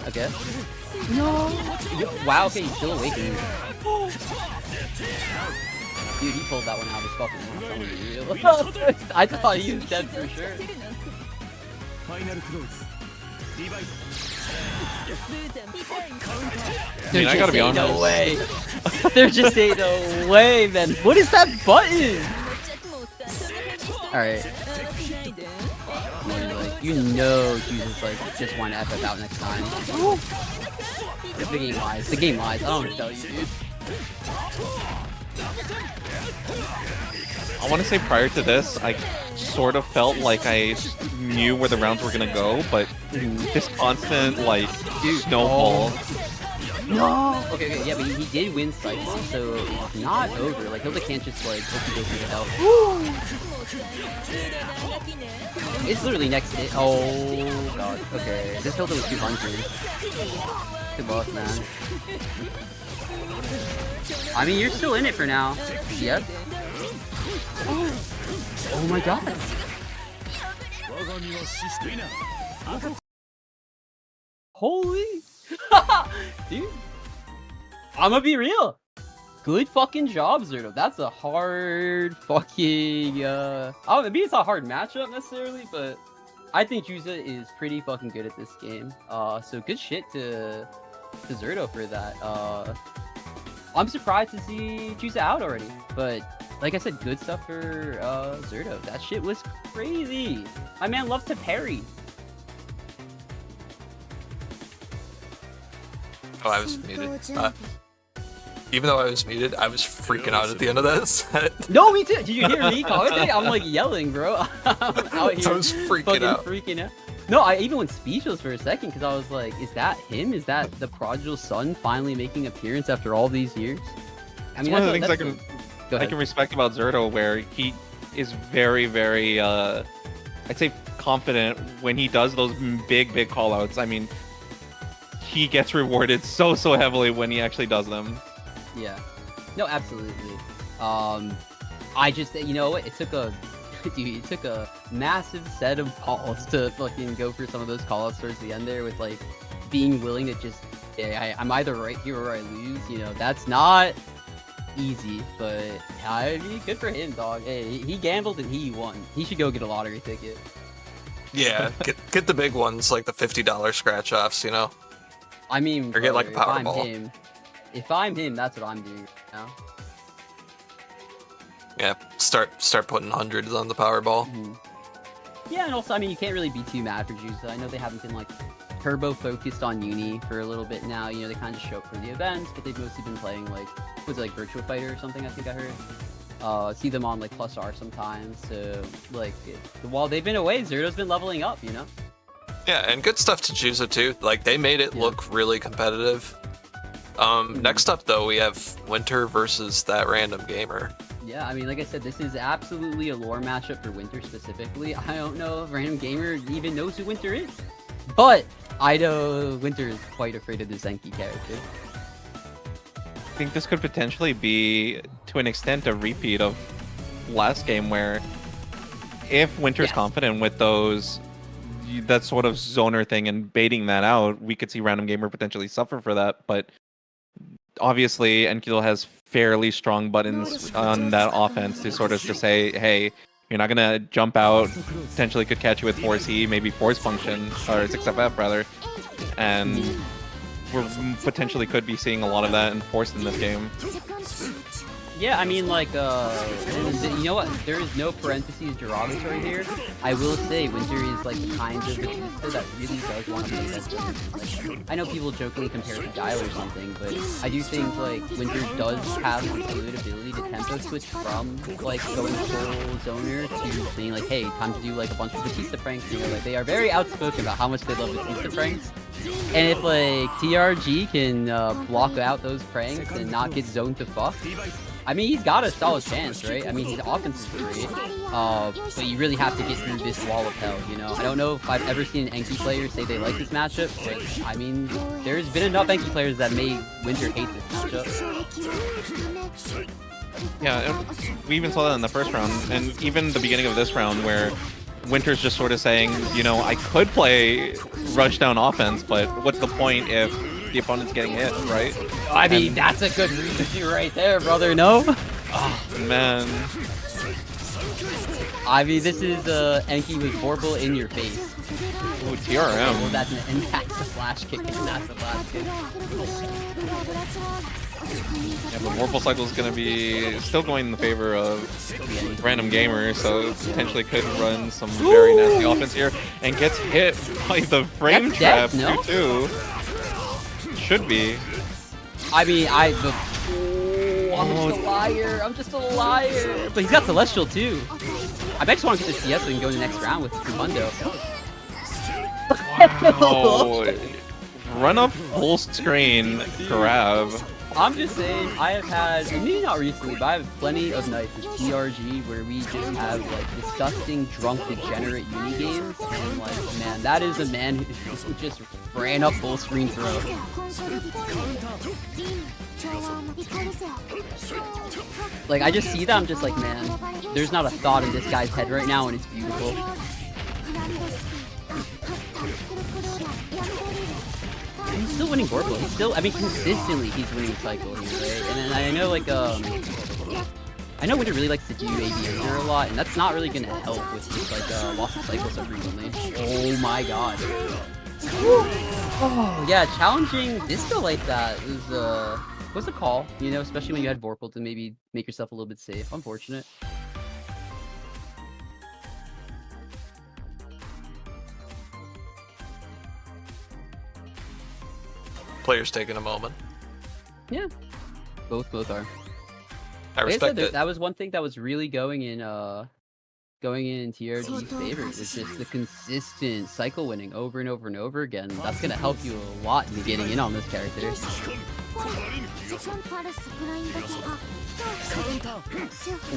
[SPEAKER 3] Okay. No. Wow, okay, he's still awake. Dude, he pulled that one out of his fucking mouth. I thought he was dead for sure.
[SPEAKER 4] I mean, I gotta be honest.
[SPEAKER 3] No way. There just ain't no way, man. What is that button? Alright. You know Jesus just want to FF out next time. The game lies. The game lies. I don't want to tell you, dude.
[SPEAKER 4] I want to say prior to this, I sort of felt like I knew where the rounds were gonna go, but this constant snowball.
[SPEAKER 3] No. Okay, yeah, but he did win cycle, so it's not over. Like Hilda can't just hope he goes through the hell. It's literally next hit. Oh god. Okay, this Hilda was 200. Good luck, man. I mean, you're still in it for now. Yep. Oh my god. Holy. Dude. I'm gonna be real. Good fucking job, Zardo. That's a hard fucking maybe it's a hard matchup necessarily, but I think Juza is pretty fucking good at this game. So good shit to Zardo for that. I'm surprised to see Juza out already, but like I said, good stuff for Zardo. That shit was crazy. My man loves to parry.
[SPEAKER 1] Oh, I was muted. Even though I was muted, I was freaking out at the end of that set.
[SPEAKER 3] No, me too. Did you hear me commenting? I'm like yelling, bro. I'm out here
[SPEAKER 1] I was freaking out.
[SPEAKER 3] Freaking out. No, I even went speechless for a second because I was like, is that him? Is that the prodigal son finally making an appearance after all these years? I mean,
[SPEAKER 4] one of the things I can respect about Zardo, where he is very, very, I'd say confident when he does those big callouts. I mean, he gets rewarded so heavily when he actually does them.
[SPEAKER 3] Yeah. No, absolutely. I just, you know what? It took a massive set of calls to fucking go for some of those callouts towards the end there with like being willing to just, I'm either right here or I lose. You know, that's not easy, but I mean, good for him, dog. Hey, he gambled and he won. He should go get a lottery ticket.
[SPEAKER 1] Yeah, get the big ones, like the $50 scratch offs, you know?
[SPEAKER 3] I mean,
[SPEAKER 1] or get like a Powerball.
[SPEAKER 3] If I'm him, that's what I'm doing now.
[SPEAKER 1] Yeah, start putting hundreds on the Powerball.
[SPEAKER 3] Yeah, and also, I mean, you can't really be too mad for Juza. I know they haven't been like turbo focused on Uni for a little bit now. You know, they kind of show up for the events, but they've mostly been playing like, was it like Virtual Fighter or something? I think I heard. See them on like Plus R sometimes. So like, while they've been away, Zardo's been leveling up. You know. Yeah,
[SPEAKER 1] and good stuff to Juza too. Like they made it look really competitive. Next up though, we have Winter versus that random gamer.
[SPEAKER 3] Yeah, I mean, like I said, this is absolutely a lore matchup for Winter specifically. I don't know if Random Gamer even knows who Winter is, but I know Winter is quite afraid of the Zenki character.
[SPEAKER 4] I think this could potentially be, to an extent, a repeat of last game where if Winter's
[SPEAKER 3] Yes.
[SPEAKER 4] confident with that sort of zoner thing and baiting that out, we could see Random Gamer potentially suffer for that. But obviously, Enkil has fairly strong buttons on that offense to sort of just say, hey, you're not gonna jump out, potentially could catch you with Force E, maybe Force Function, or 6FF rather, and we're potentially could be seeing a lot of that enforced in this game.
[SPEAKER 3] Yeah, I mean, like, you know what? There is no parentheses derogatory here. I will say Winter is, like, kind of the booster that really does want to play that zone. Like, I know people jokingly compare it to Dial or something, but I do think, like, Winter does have the good ability to tempo switch from, like, going full zoner to saying, like, hey, time to do, like, a bunch of Batista pranks. You know, like, they are very outspoken about how much they love Batista pranks. And if, like, TRG can block out those pranks and not get zoned to fuck, I mean, he's got a solid chance, right? I mean, his offense is great, but you really have to get through this wall of hell, you know? I don't know if I've ever seen an Enki player say they like this matchup, but, I mean, there's been enough Enki players that made Winter hate this matchup.
[SPEAKER 4] Yeah, we even saw that in the first round, and even the beginning of this round where Winter's just sort of saying, you know, I could play rush down offense, but what's the point if the opponent's getting hit, right?
[SPEAKER 3] I mean, that's a good reason right there, brother, no?
[SPEAKER 4] Oh, man.
[SPEAKER 3] I mean, this is Enki with Vorpal in your face.
[SPEAKER 4] Ooh, TRM.
[SPEAKER 3] Oh, and that's a flash kick, and that's a flash kick.
[SPEAKER 4] Yeah, but Vorpal cycle is going to be still going in the favor of Random Gamer, so potentially could run some very nasty offense here, and gets hit by the frame trap,
[SPEAKER 3] no?
[SPEAKER 4] too. Should be.
[SPEAKER 3] I mean, I'm just a liar. I'm just a liar. But he's got Celestial too. I bet just want to get the CS so we can go in the next round with Kubundo.
[SPEAKER 4] Wow. Run up full screen grab.
[SPEAKER 3] I'm just saying, I have had, maybe not recently, but I have plenty of nights with TRG where we just have like disgusting, drunk, degenerate uni games. And like, man, that is a man who just ran up full screen throw. Like, I just see that, I'm just like, man, there's not a thought in this guy's head right now, and it's beautiful. He's still winning Vorpal. He's still, I mean, consistently he's winning Cycle here, right? And then I know, like, I know Winter really likes to do ABM a lot, and that's not really gonna help with just, like, loss of Cycle so frequently. Oh my god. Oh, yeah, challenging Disco like that was a call, you know, especially when you had Vorpal to maybe make yourself a little bit safe. Unfortunate.
[SPEAKER 1] Players taking a moment.
[SPEAKER 3] Yeah, both are.
[SPEAKER 1] I respect it.
[SPEAKER 3] That was one thing that was really going in TRG's favor, was just the consistent cycle winning over and over and over again. That's gonna help you a lot in getting in on this character.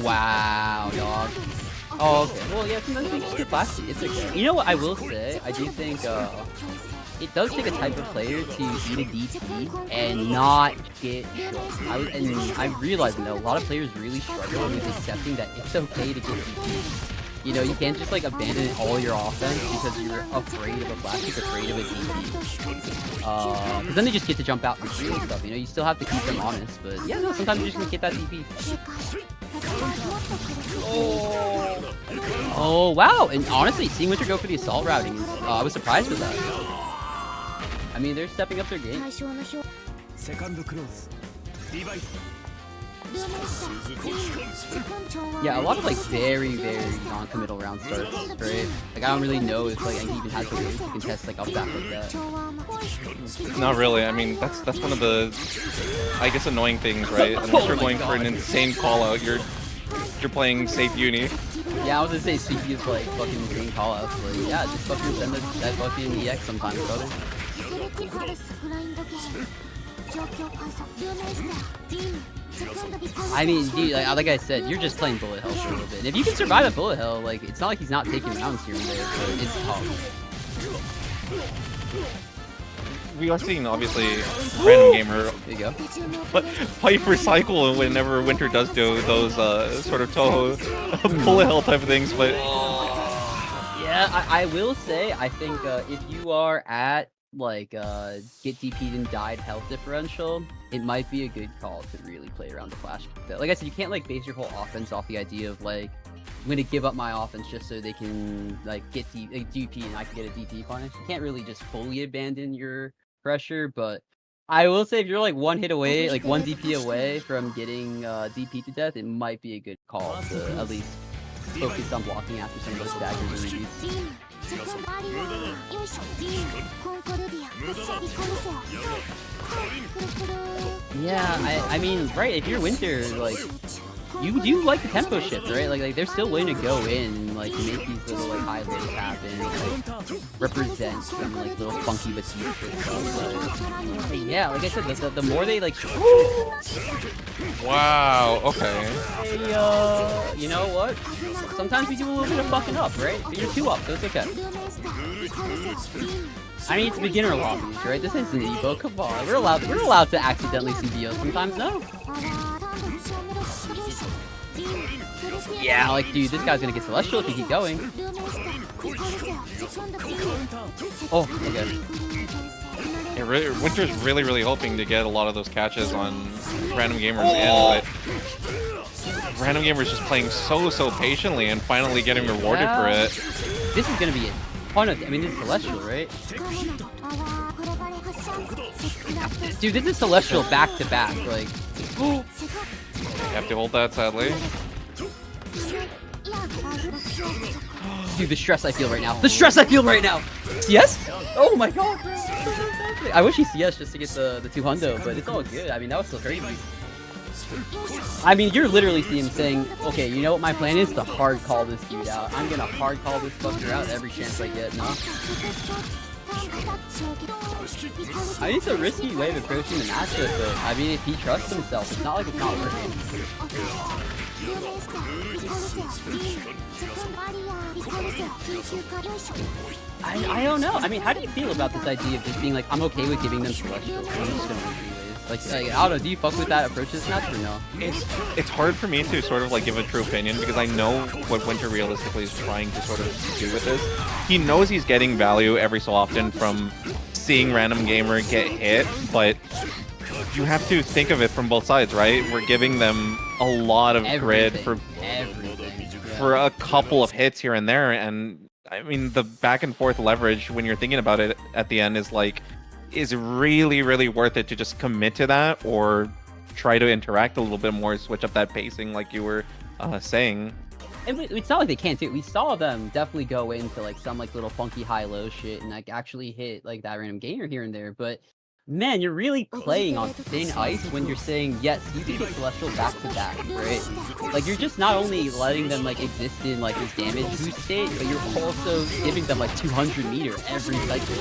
[SPEAKER 3] Wow, dog. Oh, okay. Well, yeah, sometimes we just get plastic. It's okay. You know what I will say? I do think it does take a type of player to eat a DP and not get shook. And I'm realizing that a lot of players really struggle with accepting that it's okay to get DP. You know, you can't just like abandon all your offense because you're afraid of a flash kick, afraid of a DP. Because then they just get to jump out and free and stuff. You know, you still have to keep them honest. But yeah, no, sometimes you just gonna get that DP. Oh wow! And honestly, seeing Winter go for the assault routing, I was surprised with that. I mean, they're stepping up their game. Yeah, a lot of like very non-committal round starts, right? Like I don't really know if like Enki even has the way to contest like up back like that.
[SPEAKER 4] Not really. I mean, that's one of the, I guess, annoying things, right? Unless you're going for an insane call out, you're playing safe uni.
[SPEAKER 3] Yeah, I was gonna say speaking of like fucking insane call outs, like yeah, just fucking send that fucking EX sometimes, brother. I mean, dude, like I said, you're just playing bullet hell for a little bit. And if you can survive that bullet hell, like, it's not like he's not taking rounds here and there, but it's tough.
[SPEAKER 4] we are seeing obviously Random Gamer
[SPEAKER 3] There you go.
[SPEAKER 4] fight for cycle whenever Winter does do those sort of Toho bullet hell type of things, but
[SPEAKER 3] Yeah, I will say, I think if you are at like get DP'd and died health differential, it might be a good call to really play around the flash kick. Like I said, you can't like base your whole offense off the idea of like I'm gonna give up my offense just so they can like get DP and I can get a DP punish. You can't really just fully abandon your pressure, but I will say if you're like one hit away, like one DP away from getting DP to death, it might be a good call to at least focus on blocking after some of those daggers and reads. Yeah, I mean, right, if you're Winter, like, you do like the tempo shift, right? Like they're still willing to go in and like make these little like high lows happen, like represent some like little funky but deep shit stuff. But yeah, like I said, the more they like.
[SPEAKER 4] wow, okay.
[SPEAKER 3] Hey, you know what? Sometimes we do a little bit of fucking up, right? But you're 2 up, so it's okay. I mean, it's beginner lobbies, right? This isn't Evo. Come on, we're allowed to accidentally CBO sometimes. No. Yeah, like, dude, this guy's gonna get Celestial if he keep going. Oh, okay.
[SPEAKER 4] Yeah, Winter's really hoping to get a lot of those catches on Random Gamer's end, but Random Gamer's just playing so patiently and finally getting rewarded for it.
[SPEAKER 3] This is gonna be a ton of. I mean, this is Celestial, right? Dude, this is Celestial back to back. Like,
[SPEAKER 4] You have to hold that, sadly.
[SPEAKER 3] dude, the stress I feel right now. The stress I feel right now. CS? Oh my god. I wish he CS just to get the 2 hundo, but it's all good. I mean, that was still crazy. I mean, you're literally seeing him saying, okay, you know what my plan is? To hard call this dude out. I'm gonna hard call this fucker out every chance I get, no? I mean, it's a risky way of approaching the matchup, but I mean, if he trusts himself, it's not like it's not working. I don't know. I mean, how do you feel about this idea of just being like, I'm okay with giving them Celestials, I'm just gonna win 3 ways? Like, I don't know, do you fuck with that approach this match or no?
[SPEAKER 4] It's hard for me to sort of like give a true opinion because I know what Winter realistically is trying to sort of do with this. He knows he's getting value every so often from seeing Random Gamer get hit, but you have to think of it from both sides, right? We're giving them a lot of grid for a couple of hits here and there, and I mean the back and forth leverage when you're thinking about it at the end is like, is really worth it to just commit to that or try to interact a little bit more, switch up that pacing like you were saying.
[SPEAKER 3] And it's not like they can't do it. We saw them definitely go into like some like little funky high-low shit and like actually hit like that Random Gamer here and there, but man, you're really playing on thin ice when you're saying, yes, you can get Celestial back to back, right? Like, you're just not only letting them, like, exist in, like, this damage boost state, but you're also giving them, like, 200 meter every cycle.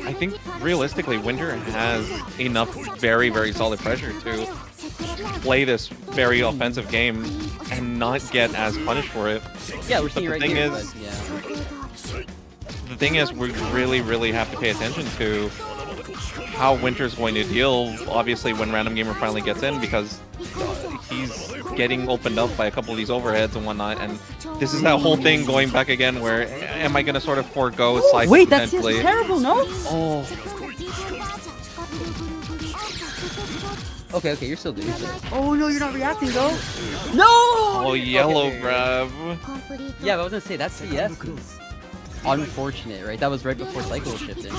[SPEAKER 4] I think, realistically, Winter has enough very solid pressure to play this very offensive game and not get as punished for it.
[SPEAKER 3] Yeah, we're seeing
[SPEAKER 4] but
[SPEAKER 3] right here, but, yeah.
[SPEAKER 4] The thing is, we really have to pay attention to how Winter's going to deal, obviously, when Random Gamer finally gets in, because he's getting opened up by a couple of these overheads and whatnot, and this is that whole thing going back again where, am I going to sort of forego cycle
[SPEAKER 3] wait, that's
[SPEAKER 4] potentially?
[SPEAKER 3] terrible, no? Oh. Okay, you're still doing it. Oh no, you're not reacting though. No!
[SPEAKER 4] Oh, yellow grab.
[SPEAKER 3] Yeah, but I was gonna say, that's CS. Unfortunate, right? That was right before cycle was shifting.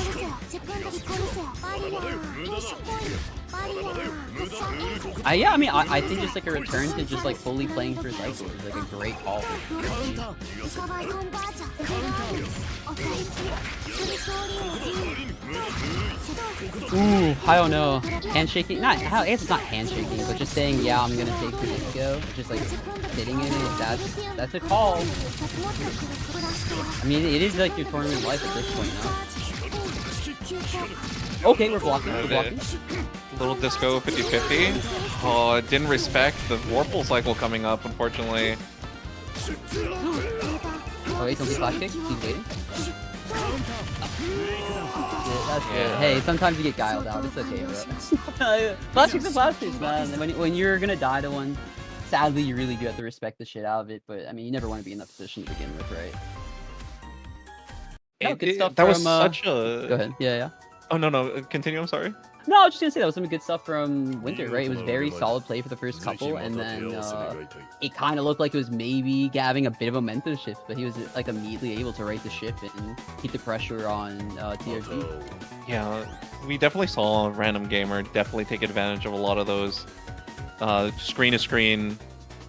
[SPEAKER 3] Yeah, I mean, I think just like a return to just like fully playing for cycle is like a great call. Ooh, I don't know. Handshaking? I guess it's not handshaking, but just saying, yeah, I'm gonna take the disco. Just like sitting in it. That's a call. I mean, it is like your tournament life at this point now. Okay, we're blocking.
[SPEAKER 4] Little disco 50-50. Oh, it didn't respect the Warple cycle coming up, unfortunately.
[SPEAKER 3] Oh wait, don't be flash kick. He's waiting. That's good. Hey, sometimes you get guiled out. It's okay, bro. Plastics are plastics, man. When you're gonna die to one, sadly, you really do have to respect the shit out of it. But I mean, you never want to be in that position to begin with, right? No, good stuff
[SPEAKER 4] that was
[SPEAKER 3] from,
[SPEAKER 4] such a.
[SPEAKER 3] Go ahead. Yeah.
[SPEAKER 4] Oh no, continue. I'm sorry.
[SPEAKER 3] No, I was just gonna say that was some good stuff from Winter, right? It was very solid play for the first couple, and then it kind of looked like it was maybe having a bit of a momentum shift, but he was like immediately able to right the ship and keep the pressure on TRG.
[SPEAKER 4] Yeah, we definitely saw Random Gamer definitely take advantage of a lot of those screen-to-screen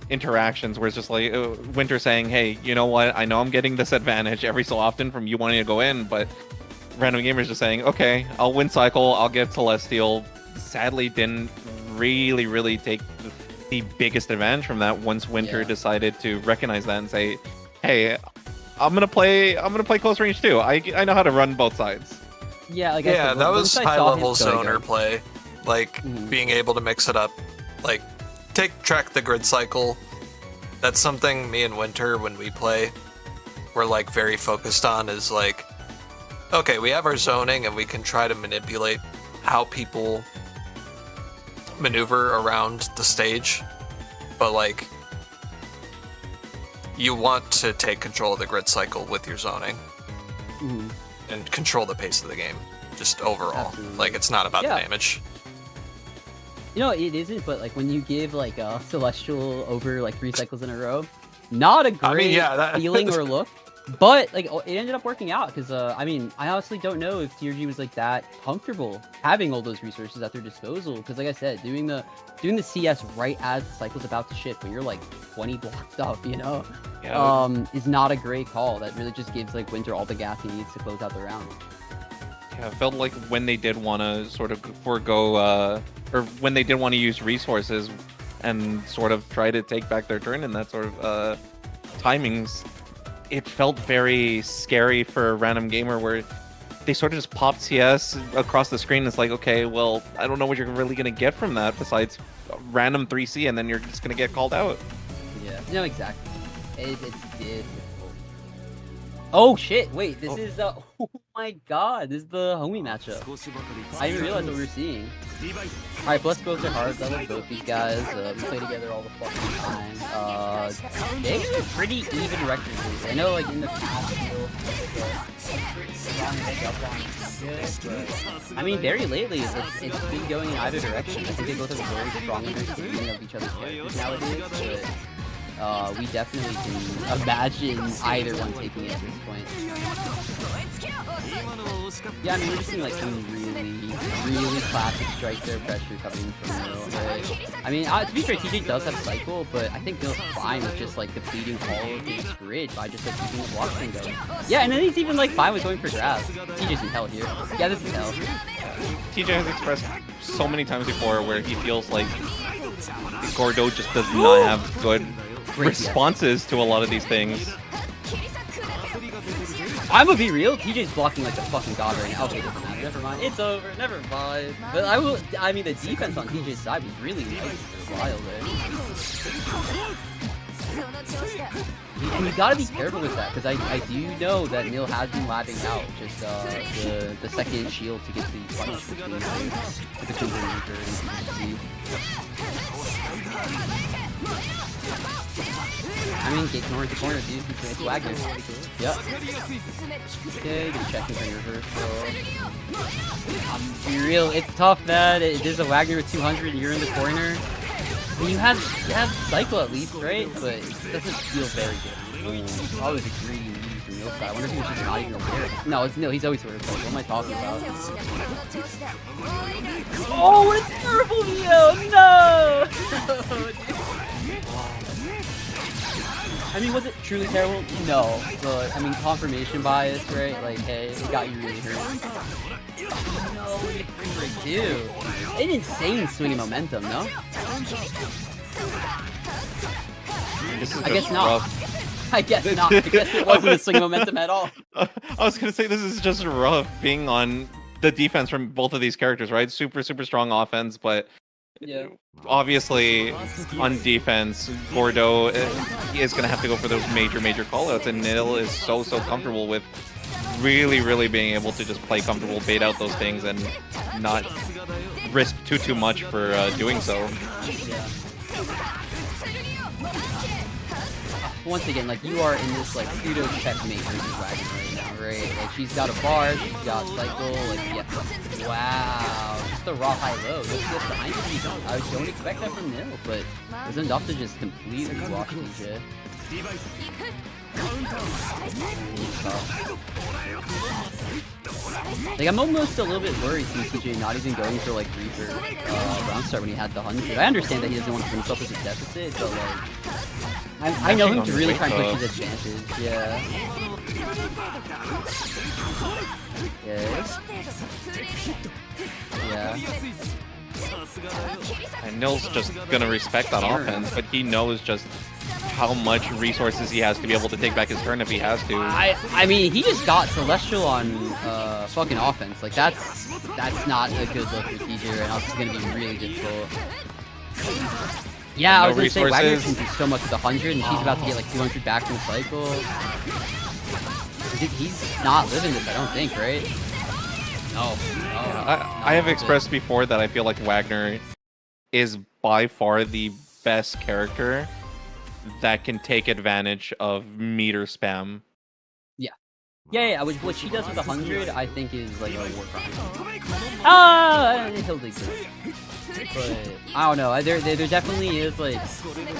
[SPEAKER 4] interactions where it's just like Winter saying, hey, you know what? I know I'm getting this advantage every so often from you wanting to go in, but Random Gamer's just saying, okay, I'll win cycle, I'll get Celestial. Sadly, didn't really take the biggest advantage from that once Winter decided to recognize that and say, hey, I'm gonna play close range too. I know how to run both sides.
[SPEAKER 3] Yeah, like
[SPEAKER 1] yeah, that was high level zoner
[SPEAKER 3] go.
[SPEAKER 1] play. Like being able to mix it up, like track the grid cycle. That's something me and Winter when we play, we're like very focused on is like, okay, we have our zoning and we can try to manipulate how people maneuver around the stage, but like you want to take control of the grid cycle with your zoning and control the pace of the game just overall.
[SPEAKER 3] Absolutely.
[SPEAKER 1] Like it's not about the damage.
[SPEAKER 3] You know, it isn't, but like when you give like a Celestial over like 3 cycles in a row, not a great feeling or look. But like it ended up working out because I mean I honestly don't know if TRG was like that comfortable having all those resources at their disposal because like I said, doing the CS right as the cycle's about to ship when you're like 20 blocks up, you know, is not a great call. That really just gives like Winter all the gas he needs to close out the round.
[SPEAKER 4] Yeah, it felt like when they did want to sort of forego or when they did want to use resources and sort of try to take back their turn in that sort of timings. It felt very scary for Random Gamer where they sort of just popped CS across the screen. It's like, okay, well, I don't know what you're really going to get from that besides random 3C and then you're just going to get called out.
[SPEAKER 3] Yeah, no, exactly. It's difficult. Oh shit, wait, this is oh my god, this is the homie matchup. I didn't realize what we were seeing. Alright, Bless both are hard, I love both these guys. We play together all the fucking time. They have a pretty even record. I know like in the past I mean very lately it's been going in either direction. I think they both have a very strong understanding of each other's characters nowadays, but we definitely can imagine either one taking it at this point. Yeah, I mean, we're just seeing like some really classic strike there pressure coming from Mill. Right? I mean, to be fair, TJ does have cycle, but I think Mill's fine with just like depleting all of his grid by just like keeping the block string going. Yeah, and then he's even like fine with going for grabs. TJ's in hell here. Yeah, this is hell.
[SPEAKER 4] TJ has expressed so many times before where he feels like Gordo just does not have good responses to a lot of these things.
[SPEAKER 3] I'm gonna be real, TJ's blocking like the fucking god right now. Okay, doesn't matter. Never mind. It's over. Never mind. But I mean, the defense on TJ's side was really nice for a while there. And you gotta be careful with that, because I do know that Neil has been labbing out just the second shield to get the punish between the Ranger and I mean, get corner to corner, dude. It's Wagner. Yep. Okay, gonna check him for reversal. Be real, it's tough, man. There's a Wagner with 200 and you're in the corner. I mean, you have cycle at least, right? But it doesn't feel very good. I always agree you use the Neil side. I wonder if he was just not even aware. No, it's Neil. He's always sort of cycle. What am I talking about? Oh, what a terrible Neo! No! I mean, was it truly terrible? No. But, I mean, confirmation bias, right? Like, hey, it got you really hurt. No, you do. An insane swing of momentum, no? I guess not. Rough. I guess not. I guess it wasn't a swing of momentum at all.
[SPEAKER 4] I was gonna say, this is just rough being on the defense from both of these characters, right? Super strong offense, but
[SPEAKER 3] yeah,
[SPEAKER 4] obviously on defense, Gordo is gonna have to go for those major callouts, and Nil is so comfortable with really being able to just play comfortable, bait out those things, and not risk too much for doing so.
[SPEAKER 3] Yeah. Once again, like, you are in this, like, pseudo checkmate versus Wagner right now, right? Like, she's got a bar, she's got cycle, like, yeah. Wow, just a raw high-low. Just gets behind it, I don't expect that from Nil, but it was enough to just completely wash TJ. Like, I'm almost a little bit worried seeing TJ not even going for, like, Reaper round start when he had the 100. I understand that he doesn't want to put himself as a deficit, but, like, I know him to really try and push his advantage, yeah. Yeah.
[SPEAKER 4] And Nil's just gonna respect that offense, but he knows just how much resources he has to be able to take back his turn if he has to.
[SPEAKER 3] I mean, he just got Celestial on fucking offense. Like, that's not a good look for TJ right now. It's gonna be really difficult. Yeah, I was gonna say Wagner can do so much with 100, and she's about to get like 200 back from the cycle. He's not living this, I don't think, right? No.
[SPEAKER 4] I have expressed before that I feel like Wagner is by far the best character that can take advantage of meter spam.
[SPEAKER 3] Yeah. What she does with 100, I think, is like a war crime. He'll dig it. But I don't know. There definitely is like.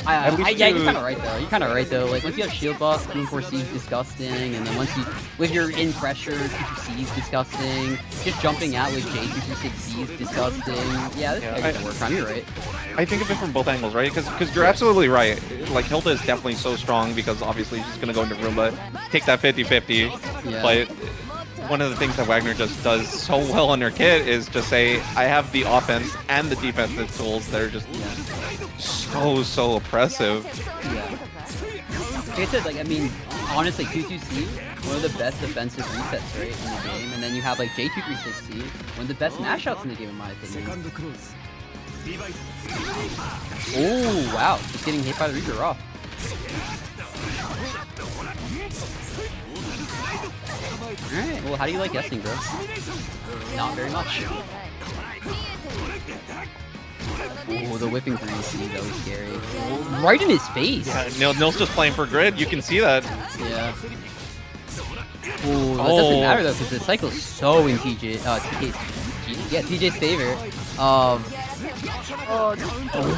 [SPEAKER 3] Yeah, you're kind of right though. You're kind of right though. Like, once you have shield buff, 2-4C is disgusting, and then once you, with your in pressure, 2-2C is disgusting. Just jumping out with J226C is disgusting. Yeah, this is a war crime. You're right.
[SPEAKER 4] I think of it from both angles, right? Because you're absolutely right. Like, Hilda is definitely so strong because obviously she's gonna go into Roomba, take that 50-50.
[SPEAKER 3] Yeah.
[SPEAKER 4] But one of the things that Wagner just does so well on her kit is just say, I have the offense and the defensive tools that are just so oppressive.
[SPEAKER 3] Yeah. Like I said, like, I mean, honestly, 2-2C, one of the best defensive resets, right, in the game. And then you have, like, J236C, one of the best mash outs in the game, in my opinion. Oh, wow. Just getting hit by the Reaper raw. Alright, well, how do you like guessing, bro? Not very much. Oh, the whipping 3C, that was scary. Right in his face!
[SPEAKER 4] Yeah, Nil's just playing for grid, you can see that.
[SPEAKER 3] Yeah. Oh, that doesn't matter though, because the cycle's so in TJ's favor. Oh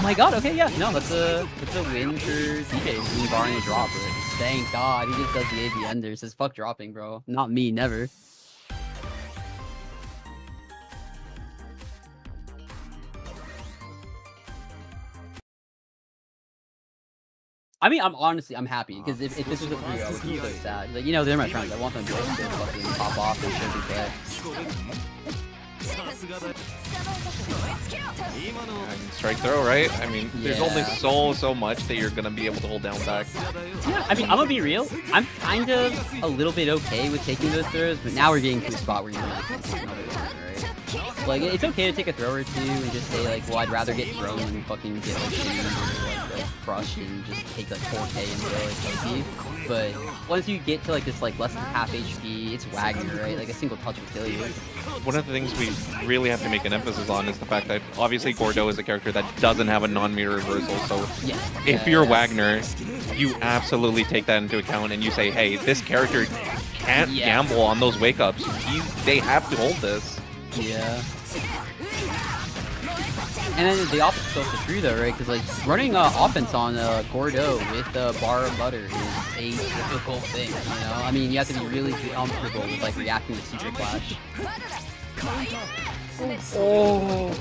[SPEAKER 3] my god, okay, yeah, no, that's a win for TJ. He's barring a drop, but thank god, he just does the AV ender. Says fuck dropping, bro. Not me, never. I mean, I'm happy, because if this was a 3-0, I would be so sad. Like, you know, they're my friends. I want them to fucking pop off and show me play.
[SPEAKER 4] And strike throw, right? I mean, there's only so much that you're gonna be able to hold down back.
[SPEAKER 3] Yeah, I mean, I'm gonna be real. I'm kind of a little bit okay with taking those throws, but now we're getting to a spot where you're like, take another one, right? Like, it's okay to take a throw or two and just say, like, well, I'd rather get thrown than fucking get, like, shamed or, like, crushed and just take, like, 4K and go, like, KP. But once you get to, like, this, like, less than half HP, it's Wagner, right? Like, a single touch will kill you.
[SPEAKER 4] One of the things we really have to make an emphasis on is the fact that obviously Gordo is a character that doesn't have a non-meter reversal, so if you're Wagner, you absolutely take that into account and you say, hey, this character can't gamble on those wake-ups. They have to hold this.
[SPEAKER 3] Yeah. And then the opposite is also true though, right? Because like running offense on Gordo with bar of butter is a difficult thing, you know? I mean, you have to be really comfortable with like reacting to Super Clash. Oh.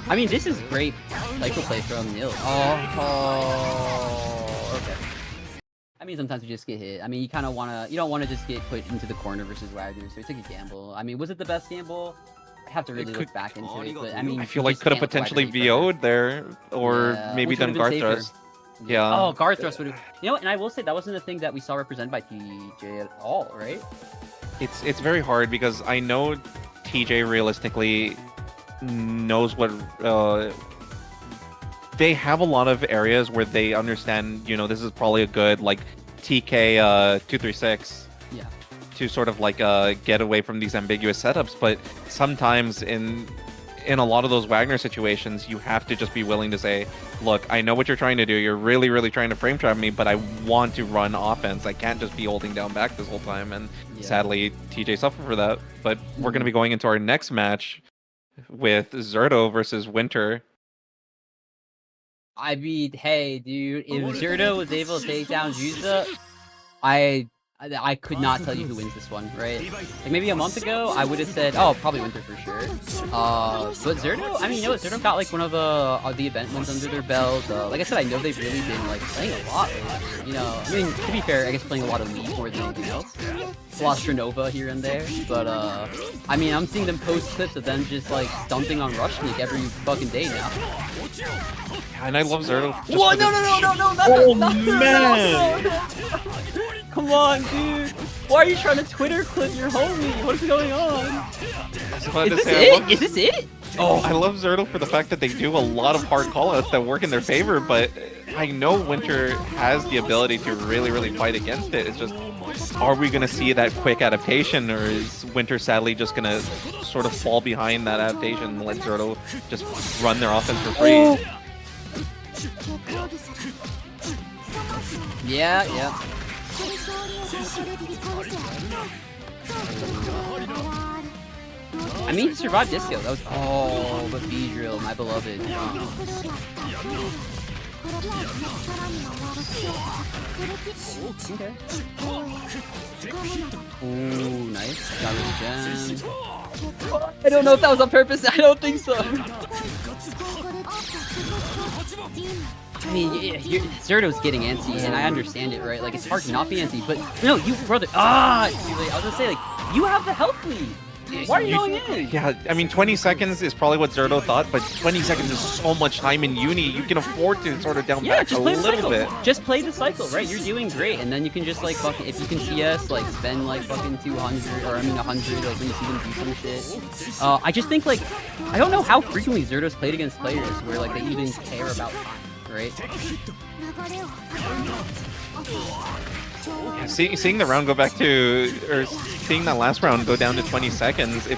[SPEAKER 3] I mean, this is great cycle play from Nil. Oh. Okay. I mean, sometimes you just get hit. I mean, you don't want to just get put into the corner versus Wagner, so he took a gamble. I mean, was it the best gamble? I have to really look back into it, but I mean,
[SPEAKER 4] I feel like could have potentially VO'd there, or maybe done guard thrust. Yeah.
[SPEAKER 3] Oh, guard thrust would have. You know what? And I will say that wasn't a thing that we saw represented by TJ at all, right?
[SPEAKER 4] It's very hard because I know TJ realistically knows what. They have a lot of areas where they understand, you know, this is probably a good, like, TK 236 to sort of like get away from these ambiguous setups, but sometimes in a lot of those Wagner situations, you have to just be willing to say, look, I know what you're trying to do. You're really, really trying to frame trap me, but I want to run offense. I can't just be holding down back this whole time. And sadly, TJ suffered for that. But we're going to be going into our next match with Zardo versus Winter.
[SPEAKER 3] I mean, hey, dude, if Zardo was able to take down Juza, I could not tell you who wins this one, right? Like maybe a month ago, I would have said, oh, probably Winter for sure. But Zardo, I mean, you know what? Zardo got like one of the event wins under their belt. Like I said, I know they've really been like playing a lot lately. You know, I mean, to be fair, I guess playing a lot of League more than anything else. A lot of Stronova here and there, but I mean, I'm seeing them post clips of them just like stumping on Rushnik every fucking day now.
[SPEAKER 4] And I love Zardo.
[SPEAKER 3] Whoa, no, man! Come on, dude. Why are you trying to Twitter clip your homie? What is going on? Is this it? Is this it?
[SPEAKER 4] Oh, I love Zardo for the fact that they do a lot of hard callouts that work in their favor, but I know Winter has the ability to really, really fight against it. It's just, are we going to see that quick adaptation, or is Winter sadly just going to sort of fall behind that adaptation and let Zardo just run their offense for free?
[SPEAKER 3] Oh. Yeah. I mean, he survived Disco. That was but B-Drill, my beloved. Okay. Ooh, nice. Got rid of gem. I don't know if that was on purpose. I don't think so. I mean, Zardo's getting antsy, and I understand it, right? Like, it's hard to not be antsy, but no, you, brother. I was gonna say, like, you have the health lead. Why are you going in?
[SPEAKER 4] Yeah, I mean, 20 seconds is probably what Zardo thought, but 20 seconds is so much time in Uni. You can afford to sort of down back a little bit.
[SPEAKER 3] Just play the cycle, right? You're doing great, and then you can just, like, fucking, if you can CS, like, spend, like, fucking 200, or, I mean, 100, like, when you see them do some shit. I just think, like, I don't know how frequently Zardo's played against players where, like, they even care about time, right?
[SPEAKER 4] Yeah, seeing the round go back to, or seeing that last round go down to 20 seconds, it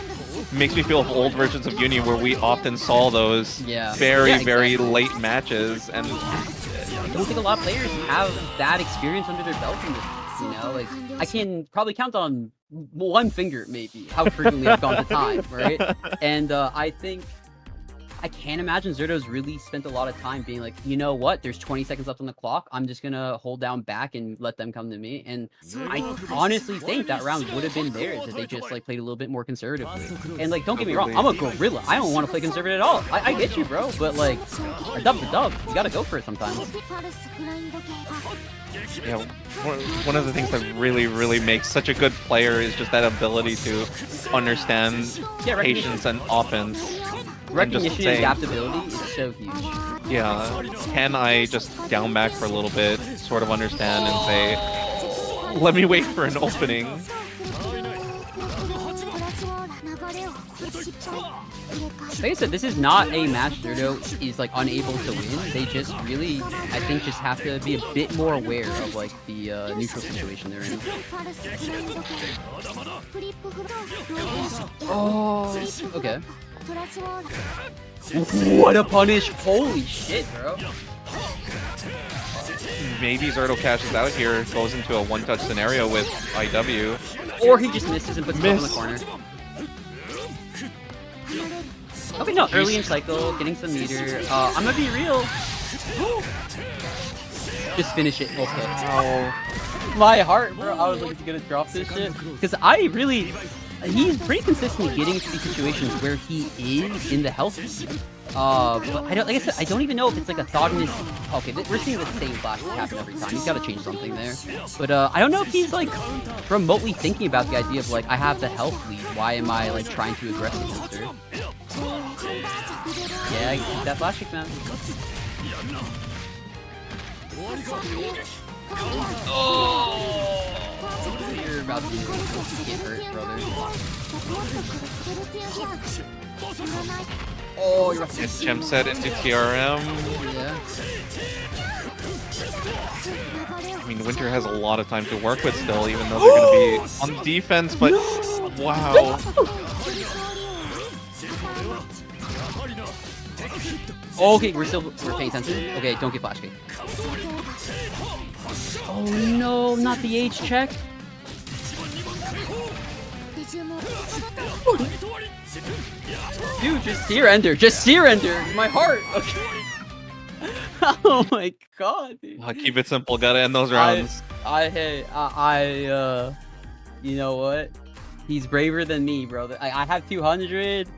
[SPEAKER 4] makes me feel of old versions of Uni where we often saw those very late matches, and
[SPEAKER 3] I don't think a lot of players have that experience under their belt in this, you know? Like, I can probably count on one finger, maybe, how frequently I've gone to time, right? And I can't imagine Zardo's really spent a lot of time being like, you know what, there's 20 seconds left on the clock, I'm just gonna hold down back and let them come to me. And I honestly think that round would have been theirs if they just like played a little bit more conservatively. And like, don't get me wrong, I'm a gorilla, I don't want to play conservative at all. I get you, bro, but like, a dub's a dub, you gotta go for it sometimes.
[SPEAKER 4] Yeah, one of the things that really makes such a good player is just that ability to understand patience and offense.
[SPEAKER 3] Recognition and adaptability is so huge.
[SPEAKER 4] Yeah, can I just down back for a little bit, sort of understand and say, let me wait for an opening.
[SPEAKER 3] Like I said, this is not a match Zardo is like unable to win. They just really, I think, just have to be a bit more aware of like the neutral situation they're in. Oh, okay. What a punish! Holy shit, bro.
[SPEAKER 4] Maybe Zardo cashes out here, goes into a one-touch scenario with IW.
[SPEAKER 3] Or he just misses and puts him in the corner. Okay, no, early in cycle, getting some meter. I'm gonna be real. Just finish it. Okay. Oh. My heart, bro. I was like, is he gonna drop this shit? Because he's pretty consistently getting into these situations where he is in the health lead. But I don't, like I said, I don't even know if it's like a thought in his. Okay, we're seeing the same flash happen every time. He's got to change something there. But I don't know if he's like remotely thinking about the idea of like, I have the health lead. Why am I like trying to aggress against her? Yeah, keep that flash kick, man. Oh! You're about to get hurt, brother. Oh, you're about to
[SPEAKER 4] get gem set into TRM.
[SPEAKER 3] Yeah.
[SPEAKER 4] I mean, Winter has a lot of time to work with still, even though they're going to be on defense, but wow.
[SPEAKER 3] Okay, we're paying attention. Okay, don't get flash kick. Oh no, not the H check. Dude, just surrender. Just surrender. My heart. Okay. Oh my god, dude.
[SPEAKER 4] Keep it simple. Gotta end those rounds.
[SPEAKER 3] You know what? He's braver than me, bro. I have 200.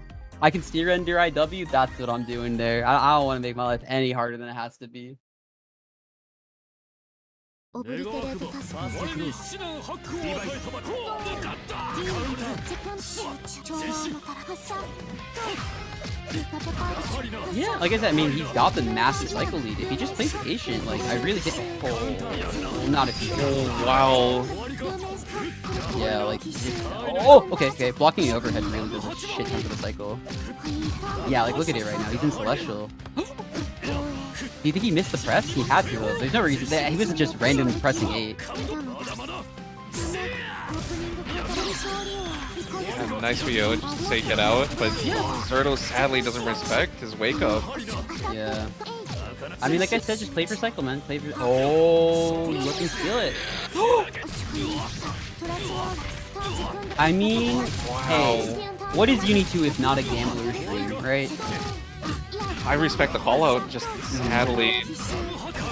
[SPEAKER 3] I can steer under IW. That's what I'm doing there. I don't want to make my life any harder than it has to be. Yeah, like I said, I mean, he's got the massive cycle lead. If he just plays patient, like, I really get not if he
[SPEAKER 4] Wow.
[SPEAKER 3] Yeah, like, oh, okay. Blocking the overhead really does a shit ton for the cycle. Yeah, like, look at it right now. He's in Celestial. Do you think he missed the press? He had to have. There's no reason. He wasn't just randomly pressing 8.
[SPEAKER 4] Yeah, nice for you just to say get out, but Zardo sadly doesn't respect his wake up.
[SPEAKER 3] Yeah. I mean, like I said, just play for cycle, man. Play for. Oh, look and steal it. I mean, hey, what is UNI2 if not a gambler's dream, right?
[SPEAKER 4] I respect the call out, just sadly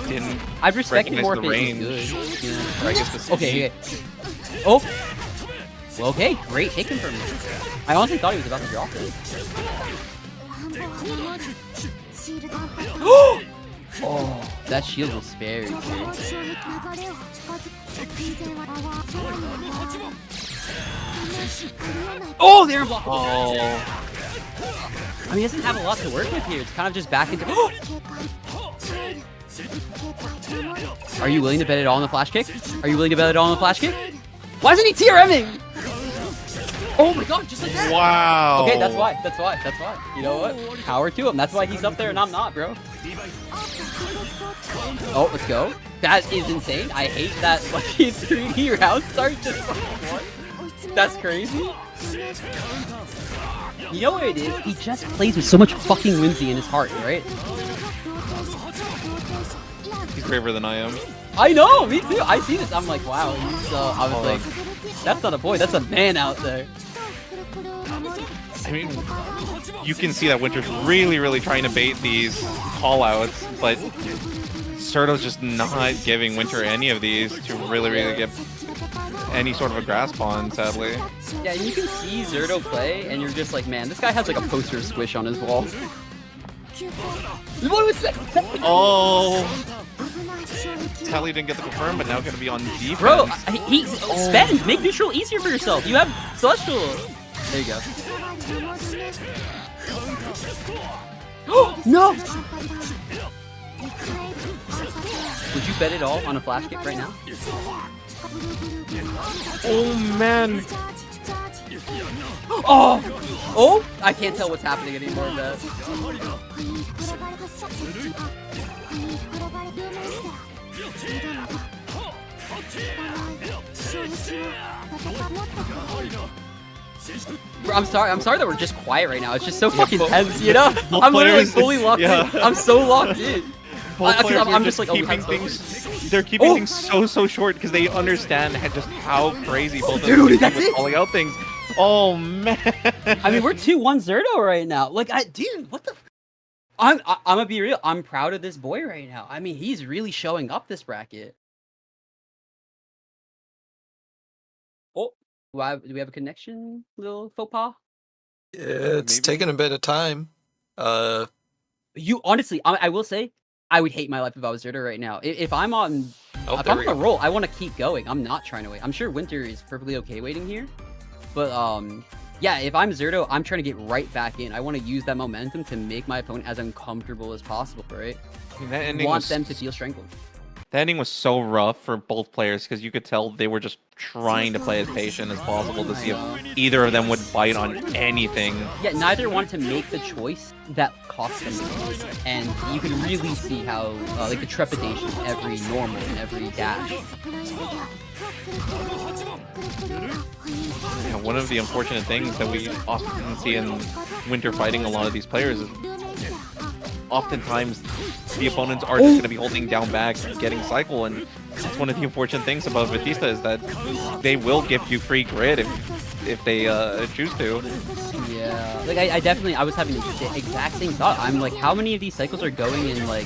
[SPEAKER 4] didn't.
[SPEAKER 3] I'd respect it more if
[SPEAKER 4] the
[SPEAKER 3] it
[SPEAKER 4] range.
[SPEAKER 3] was good. Yeah.
[SPEAKER 4] Or I guess the CG.
[SPEAKER 3] Okay. Oh. Well, okay, great taken from me. I honestly thought he was about to drop it. Oh, that shield was very good. Oh, they're blocked.
[SPEAKER 4] Oh.
[SPEAKER 3] I mean, he doesn't have a lot to work with here. It's kind of just back into. Are you willing to bet it all on the flash kick? Are you willing to bet it all on the flash kick? Why isn't he TRMing? Oh my god, just like that.
[SPEAKER 4] Wow.
[SPEAKER 3] Okay, that's why. You know what? Power to him. That's why he's up there and I'm not, bro. Oh, let's go. That is insane. I hate that fucking 3D round start. Just what? That's crazy. You know what it is? He just plays with so much fucking whimsy in his heart, right?
[SPEAKER 4] He's braver than I am.
[SPEAKER 3] I know, me too. I see this. I'm like, wow. I was like, that's not a boy. That's a man out there.
[SPEAKER 4] I mean, you can see that Winter's really trying to bait these call-outs, but Zardo's just not giving Winter any of these to really get any sort of a grasp on, sadly.
[SPEAKER 3] Yeah, and you can see Zardo play, and you're just like, man, this guy has like a poster squish on his wall. What was that?
[SPEAKER 4] Oh! Tally didn't get the confirm, but now gonna be on defense.
[SPEAKER 3] Bro, spend! Make neutral easier for yourself. You have Celestial. There you go. No! Would you bet it all on a flash kick right now?
[SPEAKER 4] Oh man!
[SPEAKER 3] Oh! Oh! I can't tell what's happening anymore, man. Bro, I'm sorry that we're just quiet right now. It's just so fucking tense, you know? I'm literally fully locked in. I'm so locked in. I'm just like,
[SPEAKER 4] keeping they're keeping things so short because they understand just how crazy both of them are calling out things. Oh man!
[SPEAKER 3] I mean, we're 2-1 Zardo right now. Like, dude, what the? I'm gonna be real. I'm proud of this boy right now. I mean, he's really showing up this bracket. Oh, do we have a connection, little faux pas?
[SPEAKER 1] Yeah, it's taking a bit of time.
[SPEAKER 3] You honestly, I will say, I would hate my life if I was Zardo right now. If I'm on, if I'm on a roll, I want to keep going. I'm not trying to wait. I'm sure Winter is perfectly okay waiting here, but yeah, if I'm Zardo, I'm trying to get right back in. I want to use that momentum to make my opponent as uncomfortable as possible, right?
[SPEAKER 4] I mean, that ending
[SPEAKER 3] want them to feel strangled.
[SPEAKER 4] the ending was so rough for both players because you could tell they were just trying to play as patient as possible to see if either of them would bite on anything.
[SPEAKER 3] Yeah, neither wanted to make the choice that cost them the game. And you can really see how, like, the trepidation every normal and every dash.
[SPEAKER 4] Yeah, one of the unfortunate things that we often see in winter fighting a lot of these players is oftentimes the opponents are just going to be holding down back and getting cycle, and that's one of the unfortunate things about Batista is that they will give you free grid if they choose to.
[SPEAKER 3] Yeah, like I was having the exact same thought. I'm like, how many of these cycles are going in like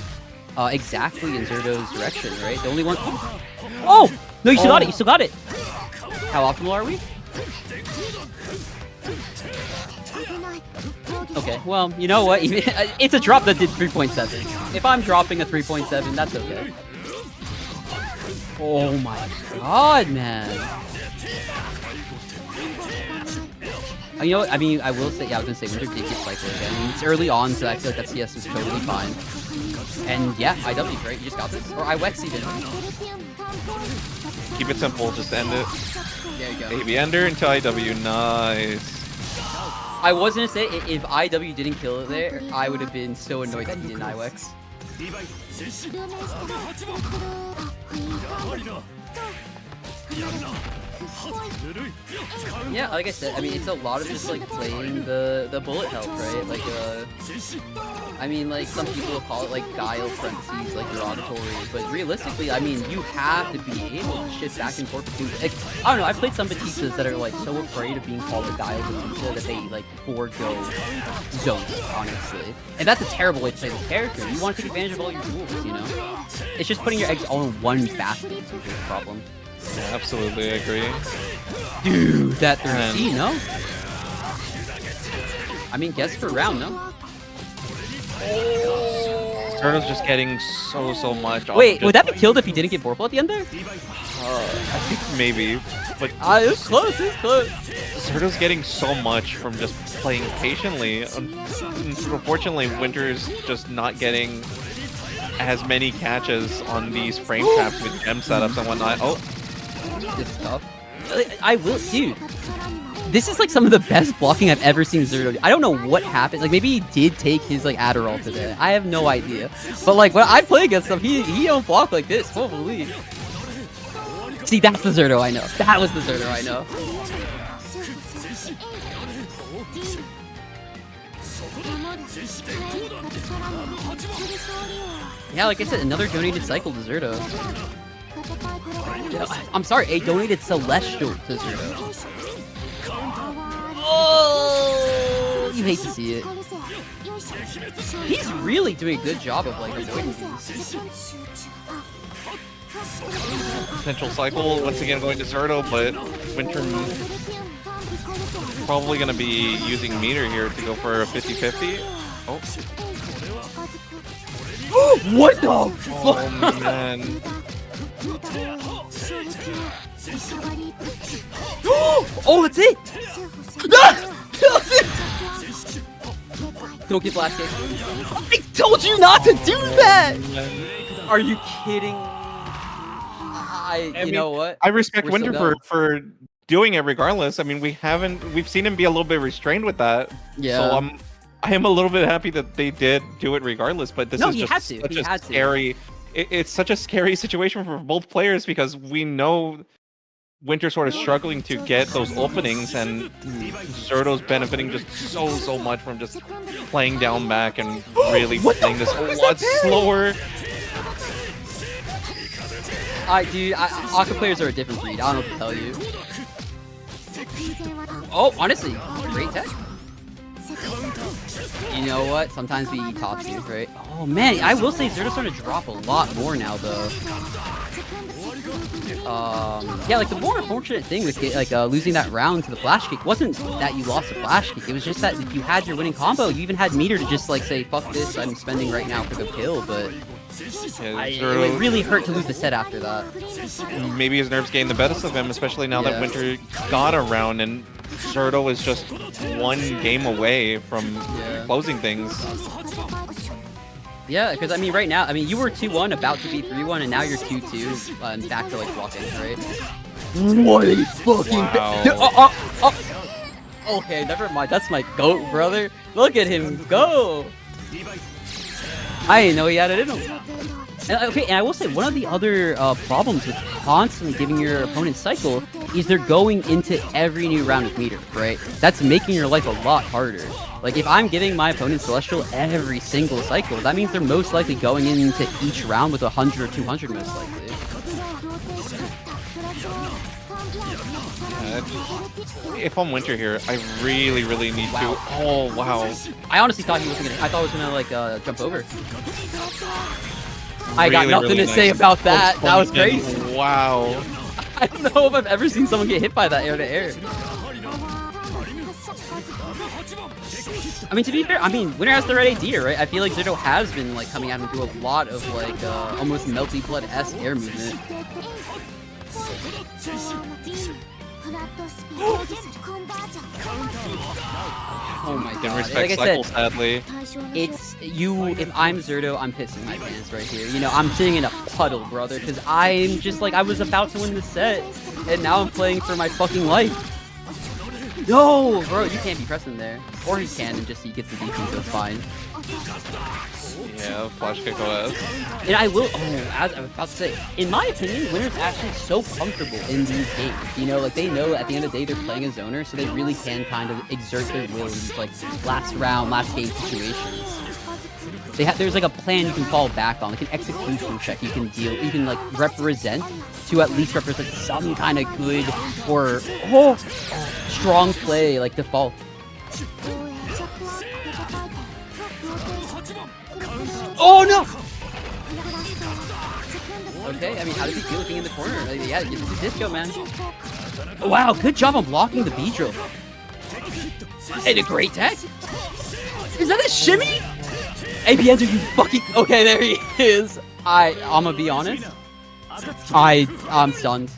[SPEAKER 3] exactly in Zardo's direction, right? The only one. Oh no, you still got it. You still got it. How optimal are we? Okay, well, you know what? It's a drop that did 3.7. If I'm dropping a 3.7, that's okay. Oh my god, man. You know what? I mean, I will say, yeah, I was gonna say Winter did get cycle again. I mean, it's early on, so I feel like that CS is totally fine. And yeah, IW, great, you just got this. Or IWEX even.
[SPEAKER 4] Keep it simple, just end it.
[SPEAKER 3] There you go.
[SPEAKER 4] Baby ender into IW, nice.
[SPEAKER 3] I was gonna say, if IW didn't kill it there, I would have been so annoyed that he didn't IWEX. Yeah, like I said, I mean, it's a lot of just like playing the bullet health, right? Like, I mean, like some people will call it like guile parentheses, like derogatory, but realistically, I mean, you have to be able to shift back and forth between. Like, I don't know, I've played some Batistas that are like so afraid of being called a guile Batista that they like forego zones, honestly. And that's a terrible way to play this character. You want to take advantage of all your tools, you know? It's just putting your eggs all in one basket is the problem.
[SPEAKER 4] Yeah, absolutely, I agree.
[SPEAKER 3] Dude, that 3C, no? I mean, guess for round, no?
[SPEAKER 4] Zardo's just getting so much.
[SPEAKER 3] Wait, would that be killed if he didn't get Vorpal at the end there?
[SPEAKER 4] I think maybe, but
[SPEAKER 3] it was close, it was close.
[SPEAKER 4] Zardo's getting so much from just playing patiently. Unfortunately, Winter's just not getting as many catches on these frame traps with gem setups and whatnot. Oh,
[SPEAKER 3] it's tough. I will, dude. This is like some of the best blocking I've ever seen Zardo do. I don't know what happened. Like maybe he did take his like Adderall today. I have no idea. But like when I play against him, he don't block like this. Holy. See, that's the Zardo I know. That was the Zardo I know. Yeah, like I said, another donated cycle to Zardo. I'm sorry, a donated Celestial to Zardo. Oh, you hate to see it. He's really doing a good job of like avoiding these.
[SPEAKER 4] potential cycle once again going to Zardo, but Winter probably going to be using meter here to go for a 50-50. Oh.
[SPEAKER 3] What the
[SPEAKER 4] Oh, man.
[SPEAKER 3] Oh, that's it! Don't get flash kick. I told you not to do that! Are you kidding? You know what?
[SPEAKER 4] I respect
[SPEAKER 3] We're
[SPEAKER 4] Winter
[SPEAKER 3] so
[SPEAKER 4] for doing it regardless. I mean, we've seen him be a little bit restrained with that.
[SPEAKER 3] Yeah.
[SPEAKER 4] So I am a little bit happy that they did do it regardless, but this is just such a scary... It's such a scary situation for both players because we know Winter sort of struggling to get those openings, and Zardo's benefiting just so much from just playing down back and really playing this a lot slower.
[SPEAKER 3] Dude, Aqua players are a different breed. I don't know what to tell you. Oh, honestly, great tech. You know what? Sometimes we top tier, right? Oh man, I will say Zardo's starting to drop a lot more now, though. Yeah, like the more unfortunate thing with losing that round to the flash kick wasn't that you lost the flash kick. It was just that if you had your winning combo, you even had meter to just like say, "Fuck this, I'm spending right now for the kill." But
[SPEAKER 4] Yeah,
[SPEAKER 3] it really hurt to lose the set after that.
[SPEAKER 4] Maybe his nerves gained the best of him, especially now that Winter got a round and Zardo is just one game away from closing things.
[SPEAKER 3] Yeah, because I mean, right now, I mean, you were 2-1, about to be 3-1, and now you're 2-2, and back to like blocking, right? What a fucking okay, never mind. That's my goat, brother. Look at him go. I didn't know he had it in him. And, okay, and I will say one of the other problems with constantly giving your opponent cycle is they're going into every new round with meter, right? That's making your life a lot harder. Like if I'm giving my opponent Celestial every single cycle, that means they're most likely going into each round with 100 or 200 most likely.
[SPEAKER 4] If I'm Winter here, I really need to. Oh wow!
[SPEAKER 3] I honestly thought he was gonna. I thought he was gonna like jump over. I got nothing to say about that. That was crazy.
[SPEAKER 4] Wow.
[SPEAKER 3] I don't know if I've ever seen someone get hit by that air to air. I mean, to be fair, I mean, Winter has the right idea, right? I feel like Zardo has been like coming at him through a lot of like almost Melty Blood-esque air movement. Oh my god.
[SPEAKER 4] Didn't respect
[SPEAKER 3] like I
[SPEAKER 4] cycle,
[SPEAKER 3] said,
[SPEAKER 4] sadly.
[SPEAKER 3] it's you. If I'm Zardo, I'm pissing my pants right here. You know, I'm sitting in a puddle, brother, because I'm just like I was about to win the set, and now I'm playing for my fucking life. No, bro, you can't be pressing there, or he can, and just he gets the defense, so it's fine.
[SPEAKER 4] Yeah, flash kick OS.
[SPEAKER 3] And I will, as I was about to say, in my opinion, Winter's actually so comfortable in these games. You know, like they know at the end of the day they're playing a zoner, so they really can kind of exert their will in these like last round, last game situations. There's like a plan you can fall back on, like an execution check you can deal, you can like represent to at least represent some kind of good or strong play like default. Oh no! Okay, I mean, how does he feel looking in the corner? Like, yeah, it's a disco, man. Wow, good job on blocking the B-drill. And a great tech. Is that a shimmy? AB Enter, you fucking... Okay, there he is. I'm gonna be honest. I'm stunned.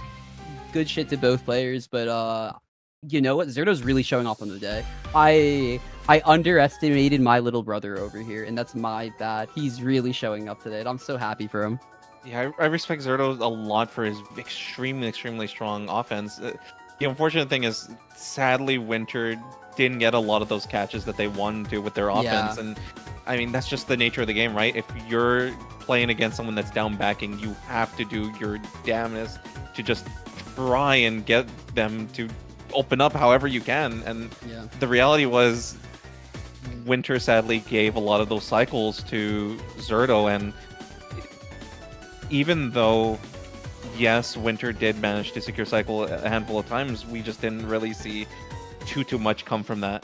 [SPEAKER 3] Good shit to both players, but you know what? Zardo's really showing off on the day. I underestimated my little brother over here, and that's my bad. He's really showing up today, and I'm so happy for him.
[SPEAKER 4] Yeah, I respect Zardo a lot for his extremely strong offense. The unfortunate thing is, sadly, Winter didn't get a lot of those catches that they wanted to with their offense, and I mean, that's just the nature of the game, right? If you're playing against someone that's down backing, you have to do your damnedest to just try and get them to open up however you can, and the reality was Winter sadly gave a lot of those cycles to Zardo, and even though yes, Winter did manage to secure cycle a handful of times, we just didn't really see too much come from that.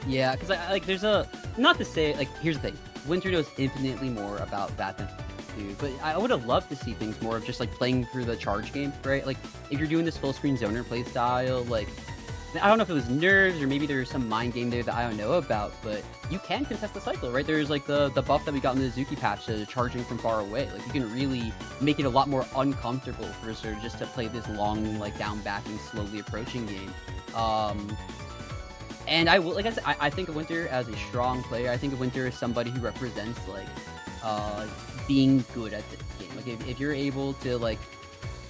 [SPEAKER 3] Yeah, because like there's a, not to say, like, here's the thing, Winter knows infinitely more about that than do, but I would have loved to see things more of just like playing through the charge game, right? Like if you're doing this full screen zoner play style, like I don't know if it was nerves or maybe there's some mind game there that I don't know about, but you can contest the cycle, right? There's like the buff that we got in the Zuki patch to charging from far away. Like you can really make it a lot more uncomfortable for a Zerg just to play this long, like down backing, slowly approaching game. And I will, like I said, I think of Winter as a strong player. I think of Winter as somebody who represents like being good at this game. Like if you're able to like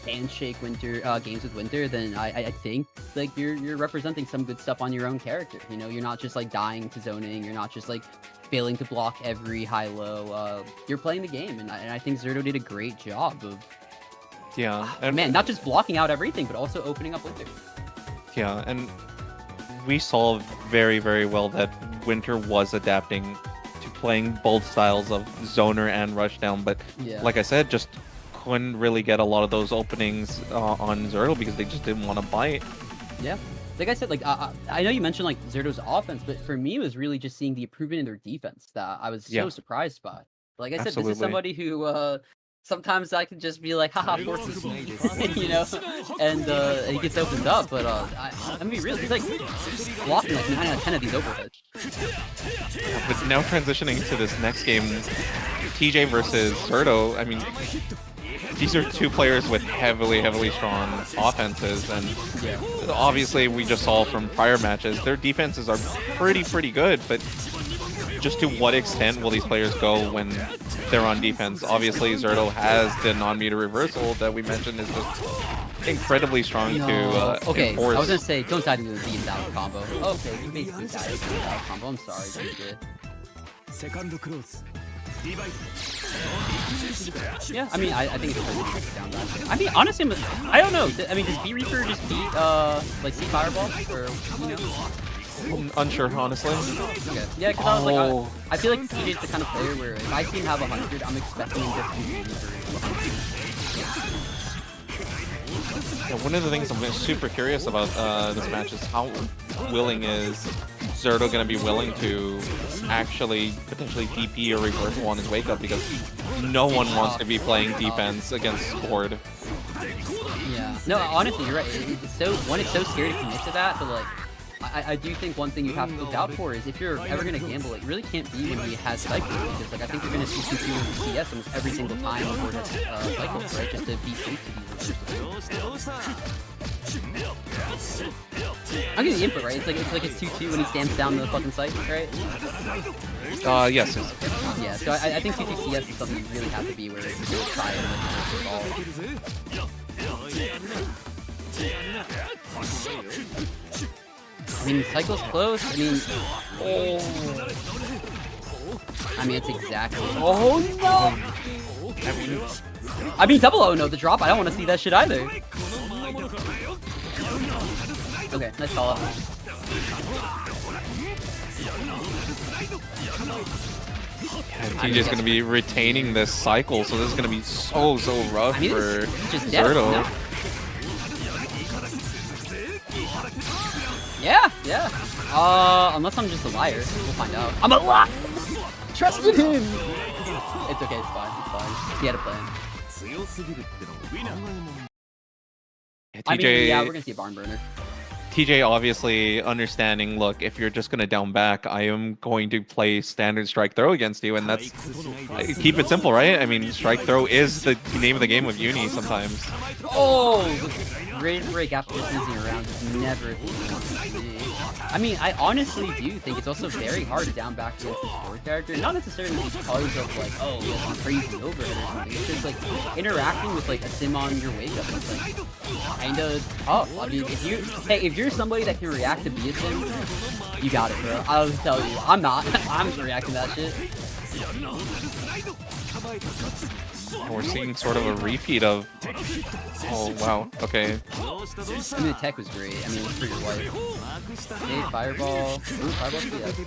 [SPEAKER 3] handshake Winter games with Winter, then I think like you're representing some good stuff on your own character. You know, you're not just like dying to zoning. You're not just like failing to block every high low. You're playing the game, and I think Zardo did a great job of
[SPEAKER 4] and
[SPEAKER 3] man, not just blocking out everything, but also opening up Winter.
[SPEAKER 4] Yeah, and we saw very well that Winter was adapting to playing both styles of zoner and rushdown, but like I said, just couldn't really get a lot of those openings on Zardo because they just didn't want to bite. Yeah.
[SPEAKER 3] Like I said, like I know you mentioned like Zardo's offense, but for me it was really just seeing the improvement in their defense that I was so surprised by. Like I said, this is somebody who sometimes I can just be like, haha, forces you know, and he gets opened up, but I mean, really, he's like blocking like 9 out of 10 of these overheads.
[SPEAKER 4] But now transitioning to this next game, TJ versus Zardo, I mean, these are two players with heavily strong offenses, and obviously we just saw from prior matches, their defenses are pretty good, but just to what extent will these players go when they're on defense? Obviously, Zardo has the non-meter reversal that we mentioned is just incredibly strong to
[SPEAKER 3] okay,
[SPEAKER 4] enforce.
[SPEAKER 3] I was gonna say, don't die to the beam down combo. Okay, you basically died to the beam down combo. I'm sorry, DJ. Yeah, I mean, I think it's pretty good down that. I mean, honestly, I don't know. I mean, does B Reaper just beat like C Fireball or you know?
[SPEAKER 4] I'm unsure, honestly.
[SPEAKER 3] Okay. Yeah, because I was like, I feel like TJ's the kind of player where if I see him have 100, I'm expecting him to beat Reaper.
[SPEAKER 4] Yeah, one of the things I'm super curious about this match is how willing is Zardo going to be willing to actually potentially DP or reversal on his wake up, because no one wants to be playing defense against Board.
[SPEAKER 3] Yeah. No, honestly, you're right. It's so scary to commit to that, but like, I do think one thing you have to look out for is if you're ever going to gamble, it really can't be when he has cycles, because like I think you're going to see CC and CS almost every single time the board has cycles, right? Just to be safe to these reversals. I'm getting the input, right? It's like it's 2-2 when he stands down the fucking site, right?
[SPEAKER 4] Yes.
[SPEAKER 3] Yeah, so I think 2-2 CS is something you really have to be where you really try and I mean, cycle's close. I mean, it's exactly. Oh no! I mean, double oh no, the drop. I don't want to see that shit either. Okay, nice call up.
[SPEAKER 4] TJ's going to be retaining this cycle, so this is going to be so rough for Zardo.
[SPEAKER 3] Yeah. Unless I'm just a liar. We'll find out. I'm a liar! Trusted him! It's okay, it's fine. He had a plan. I mean, yeah, we're gonna see a barn burner.
[SPEAKER 4] TJ obviously understanding, look, if you're just going to down back, I am going to play standard strike throw against you, and that's... keep it simple, right? I mean, strike throw is the name of the game with Uni sometimes.
[SPEAKER 3] Oh! Great break after sneezing around is never I mean, I honestly do think it's also very hard to down back against this board character. Not necessarily because of like, oh, he has some crazy overhead or something. It's just like interacting with like a sim on your wake up is like kinda tough. I mean, if you're somebody that can react to be a sim, you got it, bro. I'll tell you, I'm not. I'm reacting to that shit.
[SPEAKER 4] We're seeing sort of a repeat of... Oh, wow. Okay.
[SPEAKER 3] I mean, the tech was great. I mean, it was for your wife. Okay, Fireball. Ooh, Fireball CS.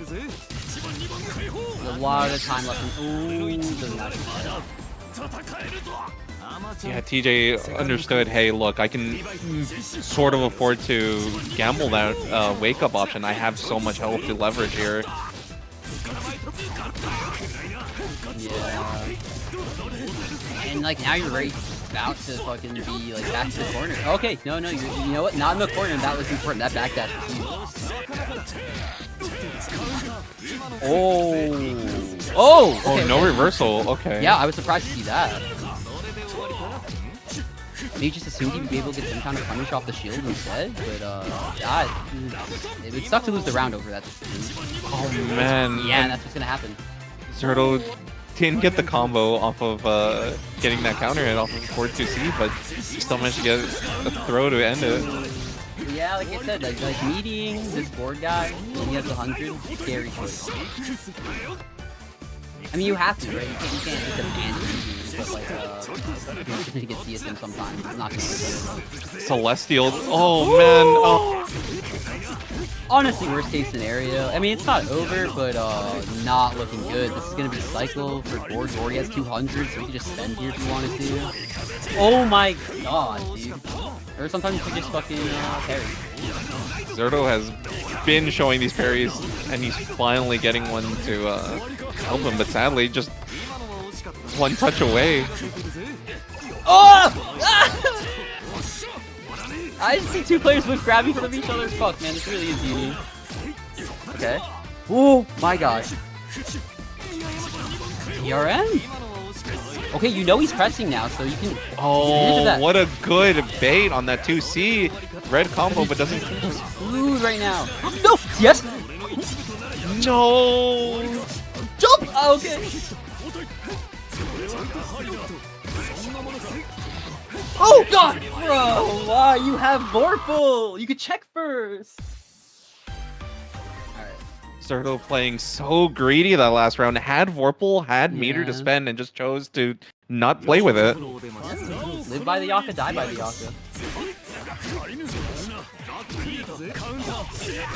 [SPEAKER 3] A lot of time left. Ooh, doesn't matter.
[SPEAKER 4] Yeah, TJ understood, hey, look, I can sort of afford to gamble that wake-up option. I have so much health to leverage here.
[SPEAKER 3] Yeah. And like now you're right about to fucking be like back to the corner. Okay, no, you know what? Not in the corner. That was important. That backdash was huge. Oh, okay,
[SPEAKER 4] no reversal. Okay.
[SPEAKER 3] Yeah, I was surprised to see that. Maybe just assumed he'd be able to get some kind of punish off the shield instead, but yeah, it would suck to lose the round over that decision.
[SPEAKER 4] Oh man.
[SPEAKER 3] Yeah, that's what's gonna happen.
[SPEAKER 4] Zardo didn't get the combo off of getting that counter hit off of forward 2C, but still managed to get a throw to end it.
[SPEAKER 3] Yeah, like I said, like meeting this board guy when he has 100, scary choice. I mean, you have to, right? You can't just demand it, but like, you can see it in sometimes. It's not gonna be good.
[SPEAKER 4] Celestial. Oh man. Oh.
[SPEAKER 3] Honestly, worst case scenario. I mean, it's not over, but not looking good. This is gonna be cycle for board. Board has 200, so you can just spend here if you wanted to. Oh my god, dude. Or sometimes you can just fucking parry.
[SPEAKER 4] Zardo has been showing these parries, and he's finally getting one to help him, but sadly, just one touch away.
[SPEAKER 3] Oh! I just see two players with grabbing from each other. Fuck, man, this really is unique. Okay. Oh my gosh. DRM? Okay, you know he's pressing now, so you can...
[SPEAKER 4] Oh, what a good bait on that 2C. Red combo, but doesn't...
[SPEAKER 3] Screwed right now. No! Yes!
[SPEAKER 4] No!
[SPEAKER 3] Okay. Oh god, bro! Wow, you have Vorpal. You could check first. All right.
[SPEAKER 4] Zardo playing so greedy that last round. Had Vorpal, had meter to
[SPEAKER 3] Yeah.
[SPEAKER 4] spend, and just chose to not play with it.
[SPEAKER 3] Live by the Yaka, die by the Yaka.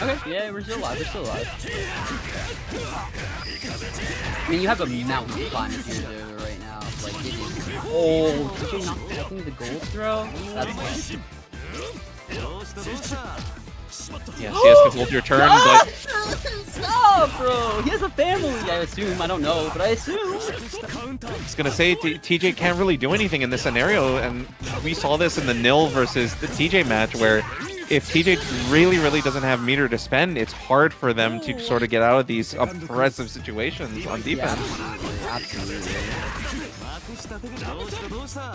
[SPEAKER 3] Okay, yeah, we're still alive. We're still alive. I mean, you have a mountain to climb if you're there right now. Like, it is. Oh, TJ not taking the gold throw? That's nice.
[SPEAKER 4] Yeah, CS can hold your turn, but
[SPEAKER 3] Stop, bro! He has a family, I assume. I don't know, but I assume.
[SPEAKER 4] I was gonna say TJ can't really do anything in this scenario, and we saw this in the Nil versus the TJ match where if TJ really doesn't have meter to spend, it's hard for them to sort of get out of these oppressive situations on defense.
[SPEAKER 3] Yeah, absolutely.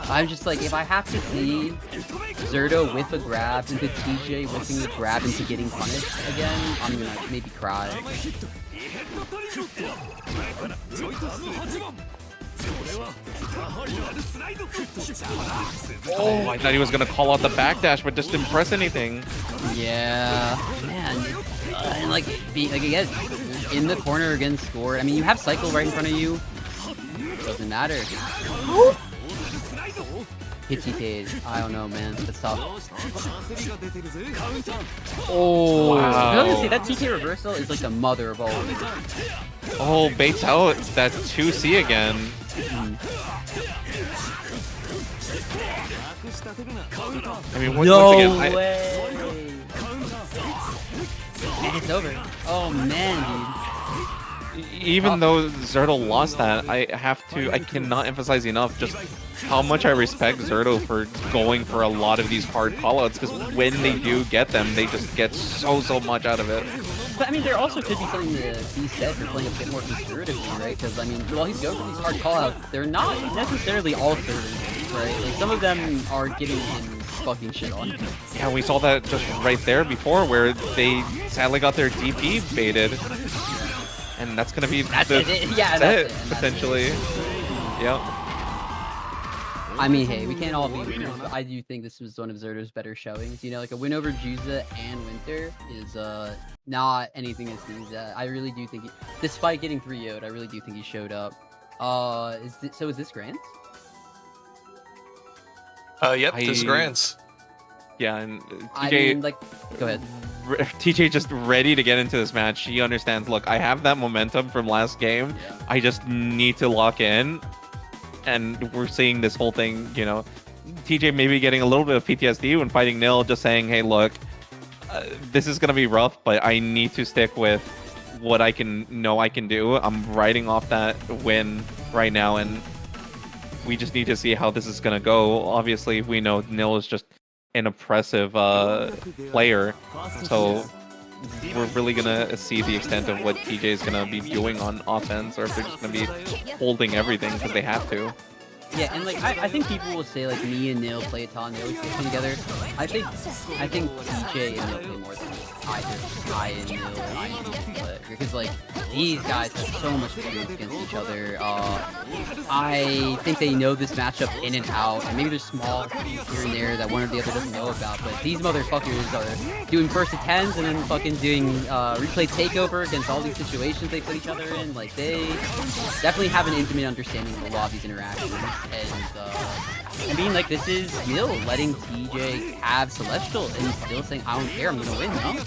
[SPEAKER 3] I'm just like, if I have to see Zardo whiff a grab into TJ whiffing the grab into getting punished again, I'm gonna maybe cry.
[SPEAKER 4] Oh, I thought he was gonna call out the backdash, but just didn't press anything.
[SPEAKER 3] Yeah, man. And like, again, in the corner again scored. I mean, you have Cycle right in front of you. Doesn't matter. Hit TK'd. I don't know, man. That's tough. Oh,
[SPEAKER 4] Wow.
[SPEAKER 3] I was gonna say that TK reversal is like the mother of all.
[SPEAKER 4] Oh, baits out that 2C again. I mean, once again,
[SPEAKER 3] way. And it's over. Oh man,
[SPEAKER 4] even though Zardo lost that, I cannot emphasize enough just how much I respect Zardo for going for a lot of these hard callouts, because when they do get them, they just get so much out of it.
[SPEAKER 3] But I mean, there also could be something to be said for playing a bit more conservatively, right? Because I mean, while he's going for these hard callouts, they're not necessarily all serving, right? Like some of them are getting him fucking shit on.
[SPEAKER 4] Yeah, we saw that just right there before, where they sadly got their DP baited, and that's gonna be
[SPEAKER 3] That's
[SPEAKER 4] the
[SPEAKER 3] it. Yeah,
[SPEAKER 4] set,
[SPEAKER 3] that's it.
[SPEAKER 4] potentially. Yep.
[SPEAKER 3] I mean, hey, we can't all be winners, but I do think this was one of Zardo's better showings. You know, like a win over Juza and Winter is not anything to sneeze at. I really do think, despite getting 3-0'd, I really do think he showed up. So is this Grants?
[SPEAKER 1] Yep, this is Grants.
[SPEAKER 4] Yeah, and TJ,
[SPEAKER 3] I mean, like, go ahead.
[SPEAKER 4] TJ just ready to get into this match. He understands, look, I have that momentum from last game. I just need to lock in. And we're seeing this whole thing, you know, TJ maybe getting a little bit of PTSD when fighting Nil, just saying, hey, look, this is going to be rough, but I need to stick with what I know I can do. I'm riding off that win right now, and we just need to see how this is going to go. Obviously, we know Nil is just an oppressive player, so we're really going to see the extent of what TJ is going to be doing on offense, or if they're just going to be holding everything because they have to.
[SPEAKER 3] Yeah, and like I think people will say like me and Nil play a ton, they always play together. I think TJ and Nil play more than either I and Nil or I and TJ play, because like these guys have so much experience against each other. I think they know this matchup in and out, and maybe there's small things here and there that one or the other doesn't know about, but these motherfuckers are doing first to tens and then fucking doing replay takeover against all these situations they put each other in. Like they definitely have an intimate understanding of a lot of these interactions. And I mean, like, this is Nil letting TJ have Celestial and still saying, I don't care, I'm gonna win, no?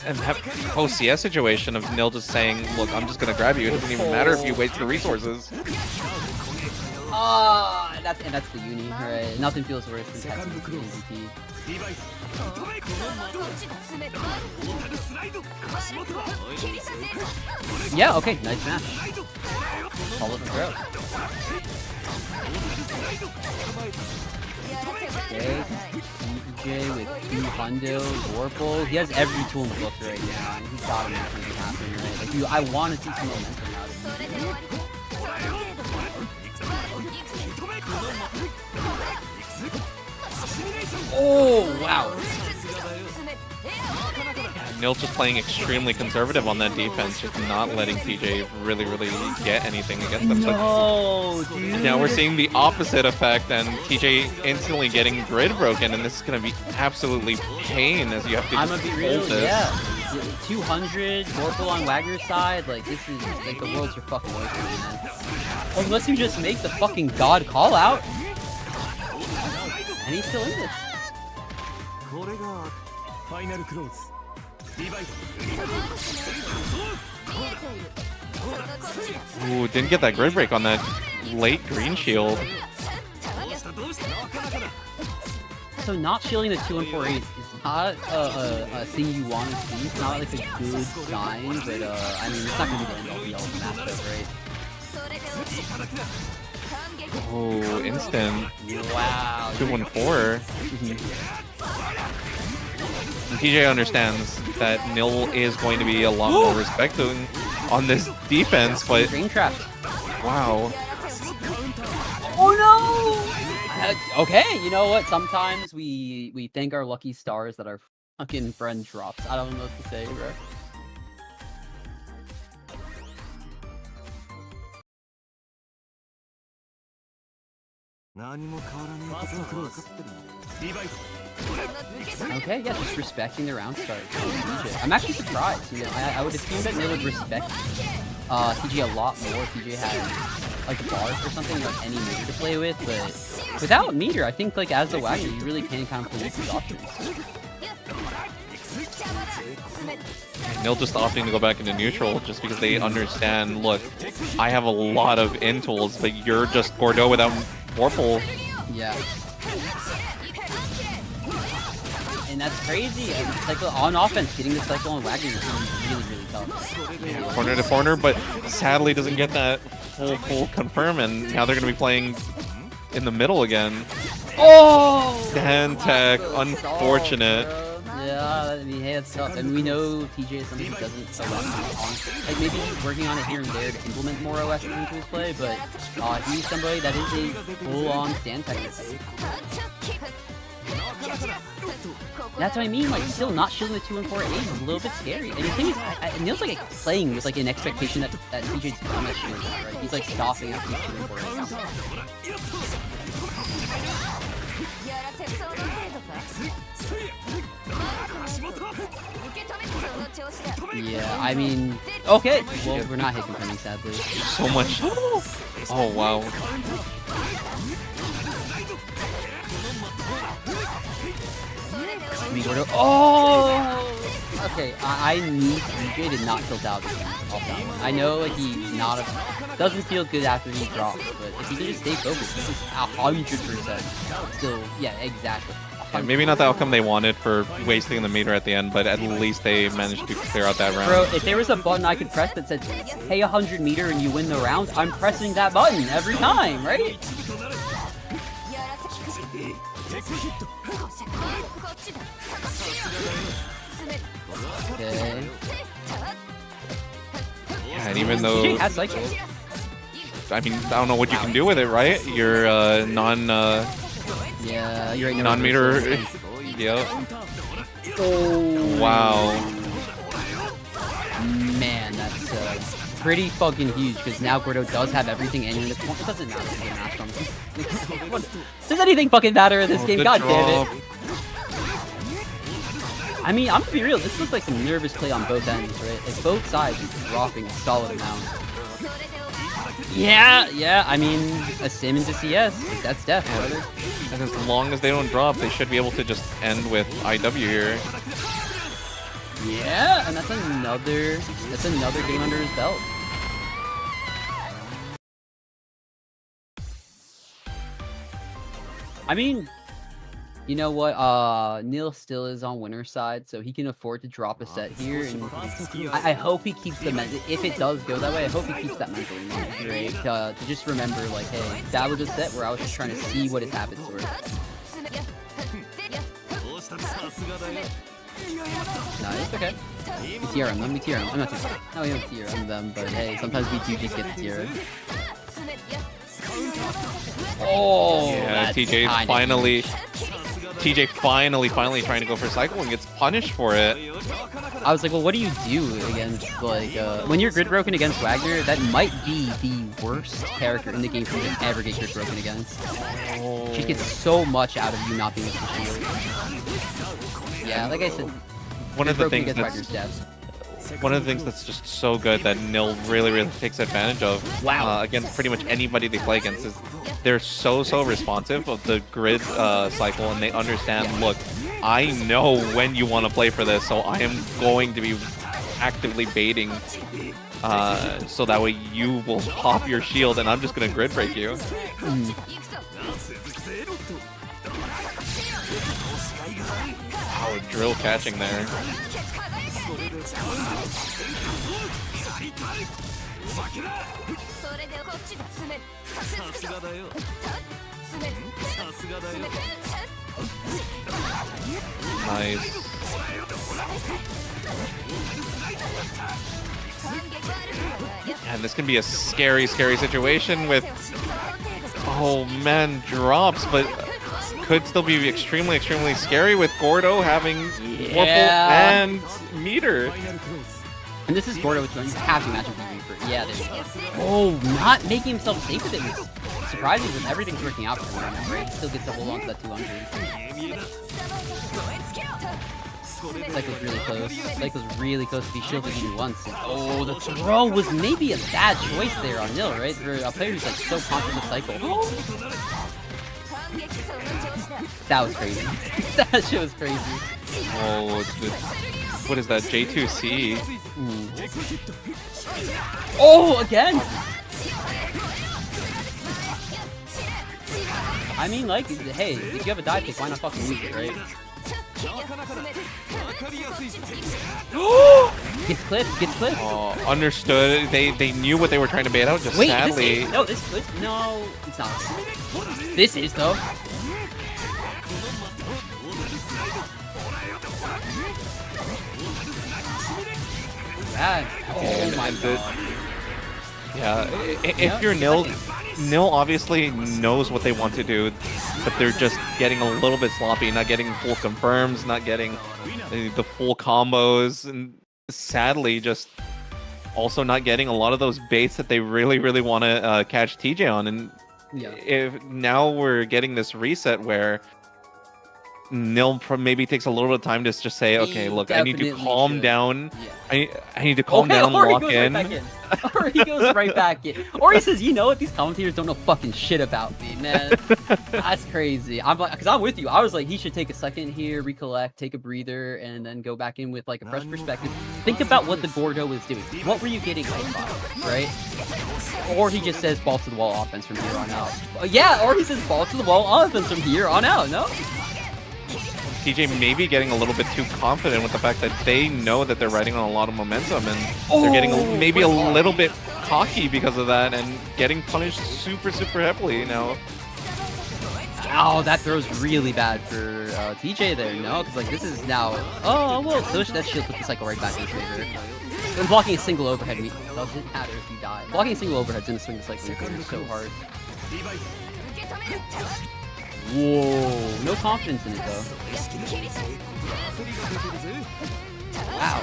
[SPEAKER 4] And that whole CS situation of Nil just saying, look, I'm just gonna grab you. It doesn't even matter if you waste the resources.
[SPEAKER 3] That's the uni, right? Nothing feels worse than catching the MVP. Yeah, okay, nice match. Follow the throw. Okay, TJ with 2 hundo, Vorpal. He has every tool in the book right now, and he's got to make something happen, right? Like, I want to see some momentum out of him. Oh, wow.
[SPEAKER 4] Nil just playing extremely conservative on that defense, just not letting TJ really get anything against them.
[SPEAKER 3] No, dude.
[SPEAKER 4] Now we're seeing the opposite effect, and TJ instantly getting grid broken, and this is going to be absolutely pain as you have to
[SPEAKER 3] I'm
[SPEAKER 4] just
[SPEAKER 3] gonna be real,
[SPEAKER 4] hold this.
[SPEAKER 3] yeah. 200, Vorpal on Wagner's side, like, this is, like, the world's your fucking oyster, man. Unless you just make the fucking god call out. And he's still in this.
[SPEAKER 4] Ooh, didn't get that grid break on that late green shield.
[SPEAKER 3] So not shielding the 2-1-4-8 is not a thing you want to see. It's not like a good sign, but I mean, it's not gonna be the end-all be-all of the matchup, right?
[SPEAKER 4] Oh, instant.
[SPEAKER 3] Wow.
[SPEAKER 4] 2-1-4. And TJ understands that Nil is going to be a lot more respecting on this defense, but
[SPEAKER 3] Green trap.
[SPEAKER 4] wow.
[SPEAKER 3] Oh no! Okay, you know what? Sometimes we thank our lucky stars that our fucking friend drops. I don't know what to say, bro. Okay, yeah, just respecting the round start. I'm actually surprised. You know, I would assume that they would respect TJ a lot more if TJ had like bars or something, like any meter to play with. But without meter, I think like as the Wagner, you really can kind of play with these options.
[SPEAKER 4] Nil just opting to go back into neutral just because they understand, look, I have a lot of in tools, but you're just Gordo without Vorpal.
[SPEAKER 3] Yeah. And that's crazy. And cycle on offense, getting the cycle on Wagner is really tough.
[SPEAKER 4] Corner to corner, but sadly doesn't get that full confirm, and now they're going to be playing in the middle again.
[SPEAKER 3] Oh!
[SPEAKER 4] Dan tech, unfortunate.
[SPEAKER 3] Yeah, I mean, hey, that's tough. And we know TJ is somebody who doesn't OS. Like, maybe he's working on it here and there to implement more OS into his play, but he's somebody that is a full-on stand tech. That's what I mean, like, still not shielding the 2-1-4-8 is a little bit scary. And the thing is, Neil's like playing with like an expectation that TJ's gonna shield it, right? He's like stopping after 2-1-4-8. Yeah, I mean, okay. Well, we're not hit confirming, sadly.
[SPEAKER 4] So much. Oh, wow.
[SPEAKER 3] Oh! Okay, I need DJ to not tilt out this game off that one. I know like he's not doesn't feel good after he drops, but if he can just stay focused, this is 100% still, yeah, exactly.
[SPEAKER 4] Yeah, maybe not the outcome they wanted for wasting the meter at the end, but at least they managed to clear out that round.
[SPEAKER 3] Bro, if there was a button I could press that said, hey, 100 meter and you win the round, I'm pressing that button every time, right? Okay.
[SPEAKER 4] Yeah, and even though...
[SPEAKER 3] TJ has cycle.
[SPEAKER 4] I mean, I don't know what you can do with it, right? You're
[SPEAKER 3] Yeah, you're right.
[SPEAKER 4] non-meter... Yep.
[SPEAKER 3] Oh.
[SPEAKER 4] Wow.
[SPEAKER 3] Man, that's pretty fucking huge, because now Gordo does have everything and you're in the corner. It doesn't matter if you're matched on Does anything fucking matter in this game? God damn it. I mean, I'm gonna be real, this looks like some nervous play on both ends, right? Like, both sides are dropping a solid amount. Yeah, I mean, a sim into CS, like, that's death, brother.
[SPEAKER 4] And as long as they don't drop, they should be able to just end with IW here.
[SPEAKER 3] Yeah, and that's another game under his belt. I mean, you know what? Neil still is on winner's side, so he can afford to drop a set here. And I hope he keeps the if it does go that way, I hope he keeps that mental in mind, right? To just remember, like, hey, that was a set where I was just trying to see what his habits were. Nice, okay. We TRM them, we TRM them. I'm not TRM. No, we don't TRM them, but hey, sometimes we do just get the TRM. Oh,
[SPEAKER 4] yeah,
[SPEAKER 3] that's
[SPEAKER 4] TJ finally TJ finally trying to go for a cycle and gets punished for it.
[SPEAKER 3] I was like, well, what do you do against, like, when you're grid broken against Wagner, that might be the worst character in the game for you to ever get grid broken against. She gets so much out of you not being able to shield. Yeah, like I said,
[SPEAKER 4] One of the things
[SPEAKER 3] against
[SPEAKER 4] that's
[SPEAKER 3] Wagner's death.
[SPEAKER 4] one of the things that's just so good that Nil really takes advantage of against pretty much anybody they play against is they're so responsive of the grid cycle, and they understand, look, I know when you want to play for this, so I am going to be actively baiting so that way you will pop your shield and I'm just going to grid break you. Oh, drill catching there. Nice. And this can be a scary situation with, oh man, drops, but could still be extremely scary with Gordo having Warple and Meter.
[SPEAKER 3] And this is Gordo with you have to imagine Reaper. Yeah, there you go. Oh, not making himself safe with it was surprising because everything's working out for him, right? He still gets to hold on to that 200. Cycle's really close. Cycle's really close to be shielded even once. And, oh, the throw was maybe a bad choice there on Nil, right? For a player who's like so conscious of Cycle. That was crazy. That shit was crazy.
[SPEAKER 4] Oh, what is that? J2C?
[SPEAKER 3] Oh, again! I mean, like, hey, if you have a dive pick, why not fucking use it, right? Gets clipped.
[SPEAKER 4] Oh, understood. They knew what they were trying to bait out, just
[SPEAKER 3] Wait,
[SPEAKER 4] sadly.
[SPEAKER 3] no, it's not. This is, though. Bad. Oh my god.
[SPEAKER 4] Yeah, if you're Nil obviously knows what they want to do, but they're just getting a little bit sloppy, not getting full confirms, not getting the full combos, and sadly just also not getting a lot of those baits that they really want to catch TJ on. And if now we're getting this reset where Nil maybe takes a little bit of time to just say, okay, look, I need to calm down. I need to calm down and lock in.
[SPEAKER 3] Or he goes right back in. Or he says, you know what, these commentators don't know fucking shit about me, man. That's crazy. I'm like, because I'm with you. I was like, he should take a second here, recollect, take a breather, and then go back in with like a fresh perspective. Think about what the Gordo was doing. What were you getting hyped by, right? Or he just says ball to the wall offense from here on out. Yeah, or he says ball to the wall offense from here on out, no?
[SPEAKER 4] TJ maybe getting a little bit too confident with the fact that they know that they're riding on a lot of momentum, and they're getting maybe a little bit cocky because of that and getting punished super heavily now.
[SPEAKER 3] Oh, that throw's really bad for TJ there, no? Because like this is now. Oh well, that shield put the cycle right back in his favor. And blocking a single overhead doesn't matter if you die. Blocking a single overhead's gonna swing the cycle in your favor so hard. Whoa, no confidence in it though. Wow.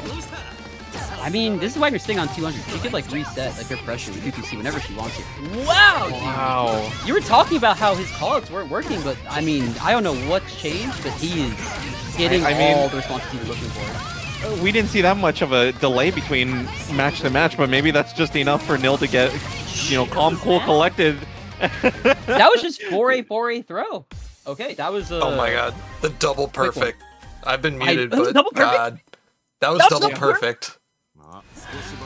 [SPEAKER 3] I mean, this is why you're staying on 200. She could like reset like her pressure with UPC whenever she wants it. Wow!
[SPEAKER 4] Wow.
[SPEAKER 3] You were talking about how his callouts weren't working, but I mean, I don't know what's changed, but he is getting all the responses he was looking for.
[SPEAKER 4] We didn't see that much of a delay between match to match, but maybe that's just enough for Nil to get, calm, cool, collected.
[SPEAKER 3] That was just 4A throw. Okay, that was
[SPEAKER 1] oh my god, the double perfect. I've been muted, but
[SPEAKER 3] God,
[SPEAKER 1] that was double perfect.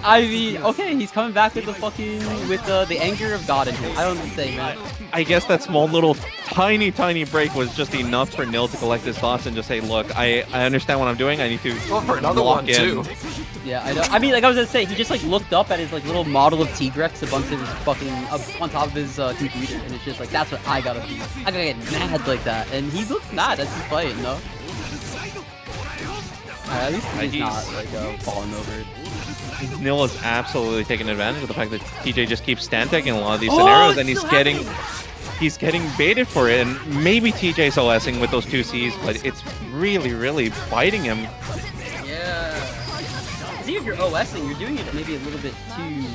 [SPEAKER 3] I mean, okay, he's coming back with the the anger of God in him. I don't know what to say, man.
[SPEAKER 4] I guess that small little tiny break was just enough for Nil to collect his thoughts and just say, look, I understand what I'm doing. I need to
[SPEAKER 1] for another one too.
[SPEAKER 3] Yeah, I know. I mean, like I was gonna say, he just like looked up at his like little model of Tigrex on top of his computer, and it's just like, that's what I gotta be. I gotta get mad like that, and he looks mad as he's playing, no? At least he's not like falling over.
[SPEAKER 4] Nil is absolutely taking advantage of the fact that TJ just keeps stand taking a lot of these scenarios, and he's he's getting baited for it, and maybe TJ's OSing with those 2Cs, but it's really biting him.
[SPEAKER 3] Yeah. See, if you're OSing, you're doing it maybe a little bit too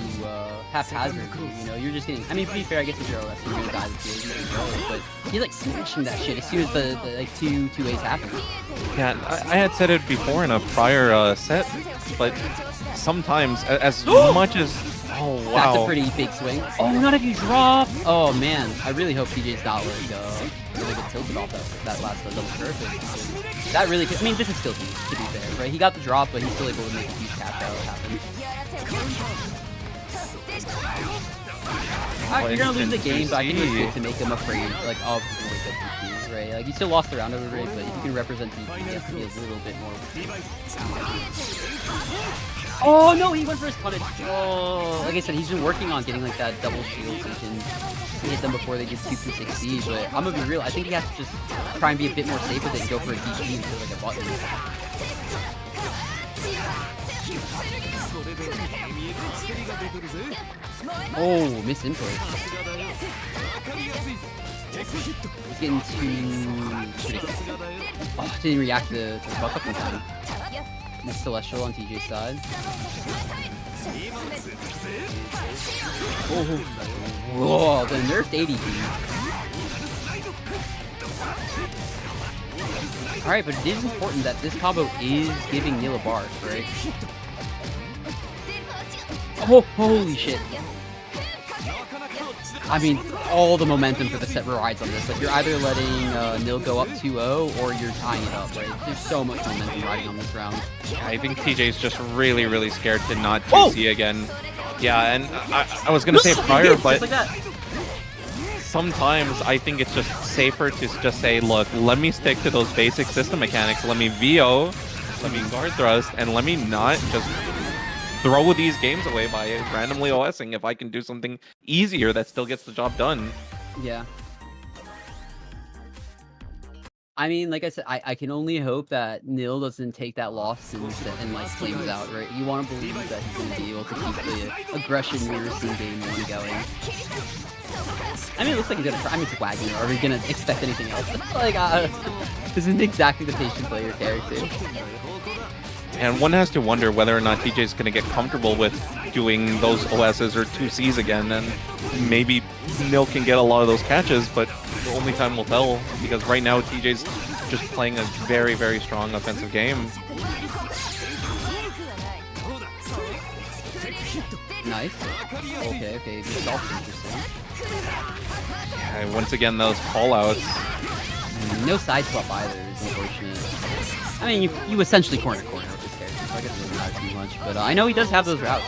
[SPEAKER 3] haphazard. You know, you're just getting. I mean, to be fair, I guess if you're OSing, you're gonna die the field, you can go, but he's like smashing that shit as soon as the like two ways happen.
[SPEAKER 4] Yeah, I had said it before in a prior set, but sometimes as much as
[SPEAKER 3] That's a pretty big swing. Oh, not if you drop. Oh man, I really hope TJ's not like really get tilted off that last double perfect. That really, I mean, this is still huge, to be fair, right? He got the drop, but he's still able to make a huge catch out happen. You're gonna lose the game, but I think it's good to make him afraid, like, of the wake up DP, right? Like, you still lost the round over rate, but if you can represent DP, you have to be a little bit more. Oh no, he went for his punish. Oh, like I said, he's been working on getting like that double shield so he can hit them before they get 260. But I'm gonna be real, I think he has to just try and be a bit more safe with it and go for a DP instead of like a button. Oh, missed input. He's getting too predictable. Oh, didn't react to the fuck up in time. Miss Celestial on TJ's side. Oh, whoa, the nerfed ADD. Alright, but it is important that this combo is giving Neil a bar, right? Oh, holy shit. I mean, all the momentum for the set rides on this. Like, you're either letting Nil go up 2-0 or you're tying it up, right? There's so much momentum riding on this round.
[SPEAKER 4] I think TJ's just really scared to not 2C again. Yeah, and I was gonna say prior, but
[SPEAKER 3] like that.
[SPEAKER 4] Sometimes I think it's just safer to just say, look, let me stick to those basic system mechanics. Let me VO, let me guard thrust, and let me not just throw these games away by randomly OSing if I can do something easier that still gets the job done.
[SPEAKER 3] Yeah. I mean, like I said, I can only hope that Nil doesn't take that loss and like flames out, right? You want to believe that he's going to be able to keep the aggression we were seeing game 1 going. I mean, it looks like he's going to try. I mean, it's Wagner. Are we going to expect anything else? Like, this isn't exactly the patient player character.
[SPEAKER 4] And one has to wonder whether or not TJ is going to get comfortable with doing those OSs or 2Cs again, and maybe Nil can get a lot of those catches, but only time will tell, because right now TJ's just playing a very strong offensive game.
[SPEAKER 3] Nice. Okay, this is also interesting.
[SPEAKER 4] Yeah, once again, those call-outs.
[SPEAKER 3] No side swap either is unfortunate. I mean, you essentially corner with this character, so I guess it doesn't matter too much. But I know he does have those routes.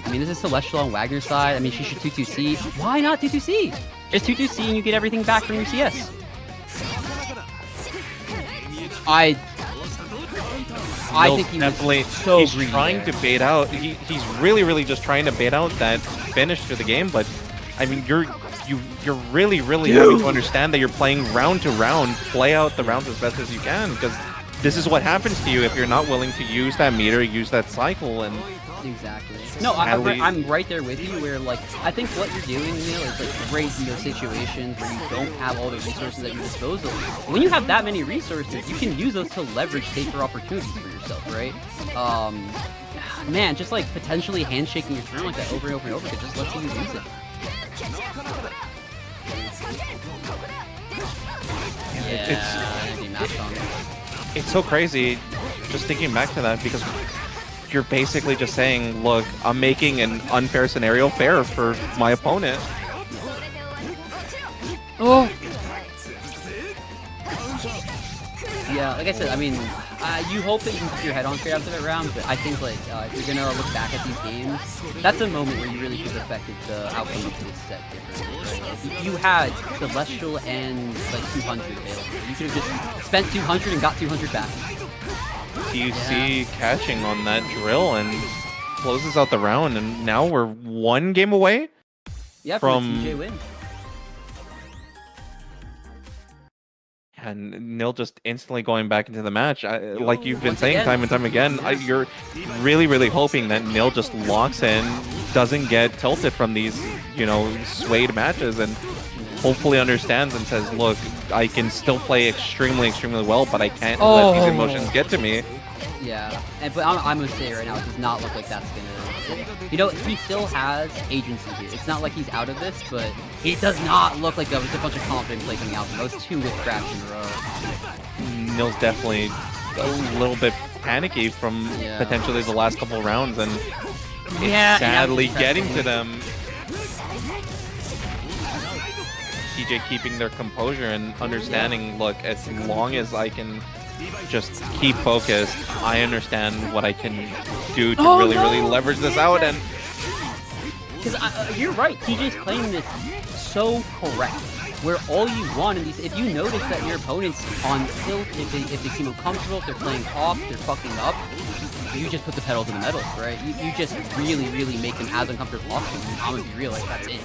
[SPEAKER 3] I mean, this is Celestial on Wagner's side. I mean, she should 2-2C. Why not 2-2C? Just 2-2C and you get everything back from your CS. I think he
[SPEAKER 4] definitely
[SPEAKER 3] so
[SPEAKER 4] he's
[SPEAKER 3] greedy
[SPEAKER 4] trying
[SPEAKER 3] there.
[SPEAKER 4] to bait out. He's really just trying to bait out that finish to the game. But I mean, you're really having to understand that you're playing round to round. Play out the rounds as best as you can, because this is what happens to you if you're not willing to use that meter, use that cycle, and
[SPEAKER 3] exactly. No, I'm right there with you. Where like I think what you're doing, Neil, is like great in those situations where you don't have all the resources at your disposal. When you have that many resources, you can use those to leverage safer opportunities for yourself, right? Man, just like potentially handshaking your turn like that over and over and over again just lets you use it.
[SPEAKER 4] It's so crazy just thinking back to that, because you're basically just saying, look, I'm making an unfair scenario fair for my opponent.
[SPEAKER 3] Oh! Yeah, like I said, I mean, you hope that you can keep your head on straight after that round, but I think, like, if you're gonna look back at these games, that's a moment where you really could have affected the outcome of this set differently, right? Like, you had Celestial and, like, 200 available. You could have just spent 200 and got 200 back.
[SPEAKER 4] TC catching on that drill and closes out the round, and now we're one game away
[SPEAKER 3] from a TJ win.
[SPEAKER 4] And Nil just instantly going back into the match. Like you've been saying time and time again, you're really hoping that Nil just locks in, doesn't get tilted from these, swayed matches, and hopefully understands and says, look, I can still play extremely, extremely well, but I can't let these emotions get to me.
[SPEAKER 3] Yeah, but I'm gonna say right now, it does not look like that's gonna. He still has agency here. It's not like he's out of this, but it does not look like that was a bunch of confident play coming out from those two with crabs in a row.
[SPEAKER 4] Nil's definitely a little bit panicky from potentially the last couple rounds, and it's sadly getting to them. TJ keeping their composure and understanding, look, as long as I can just keep focused, I understand what I can do to really leverage this out. And
[SPEAKER 3] because you're right, TJ's playing this so correct, where all you want in these, if you notice that your opponent's on tilt, if they seem uncomfortable, if they're playing off, they're fucking up, you just put the pedal to the metal, right? You just really make them as uncomfortable as possible. I'm gonna be real, like, that's it,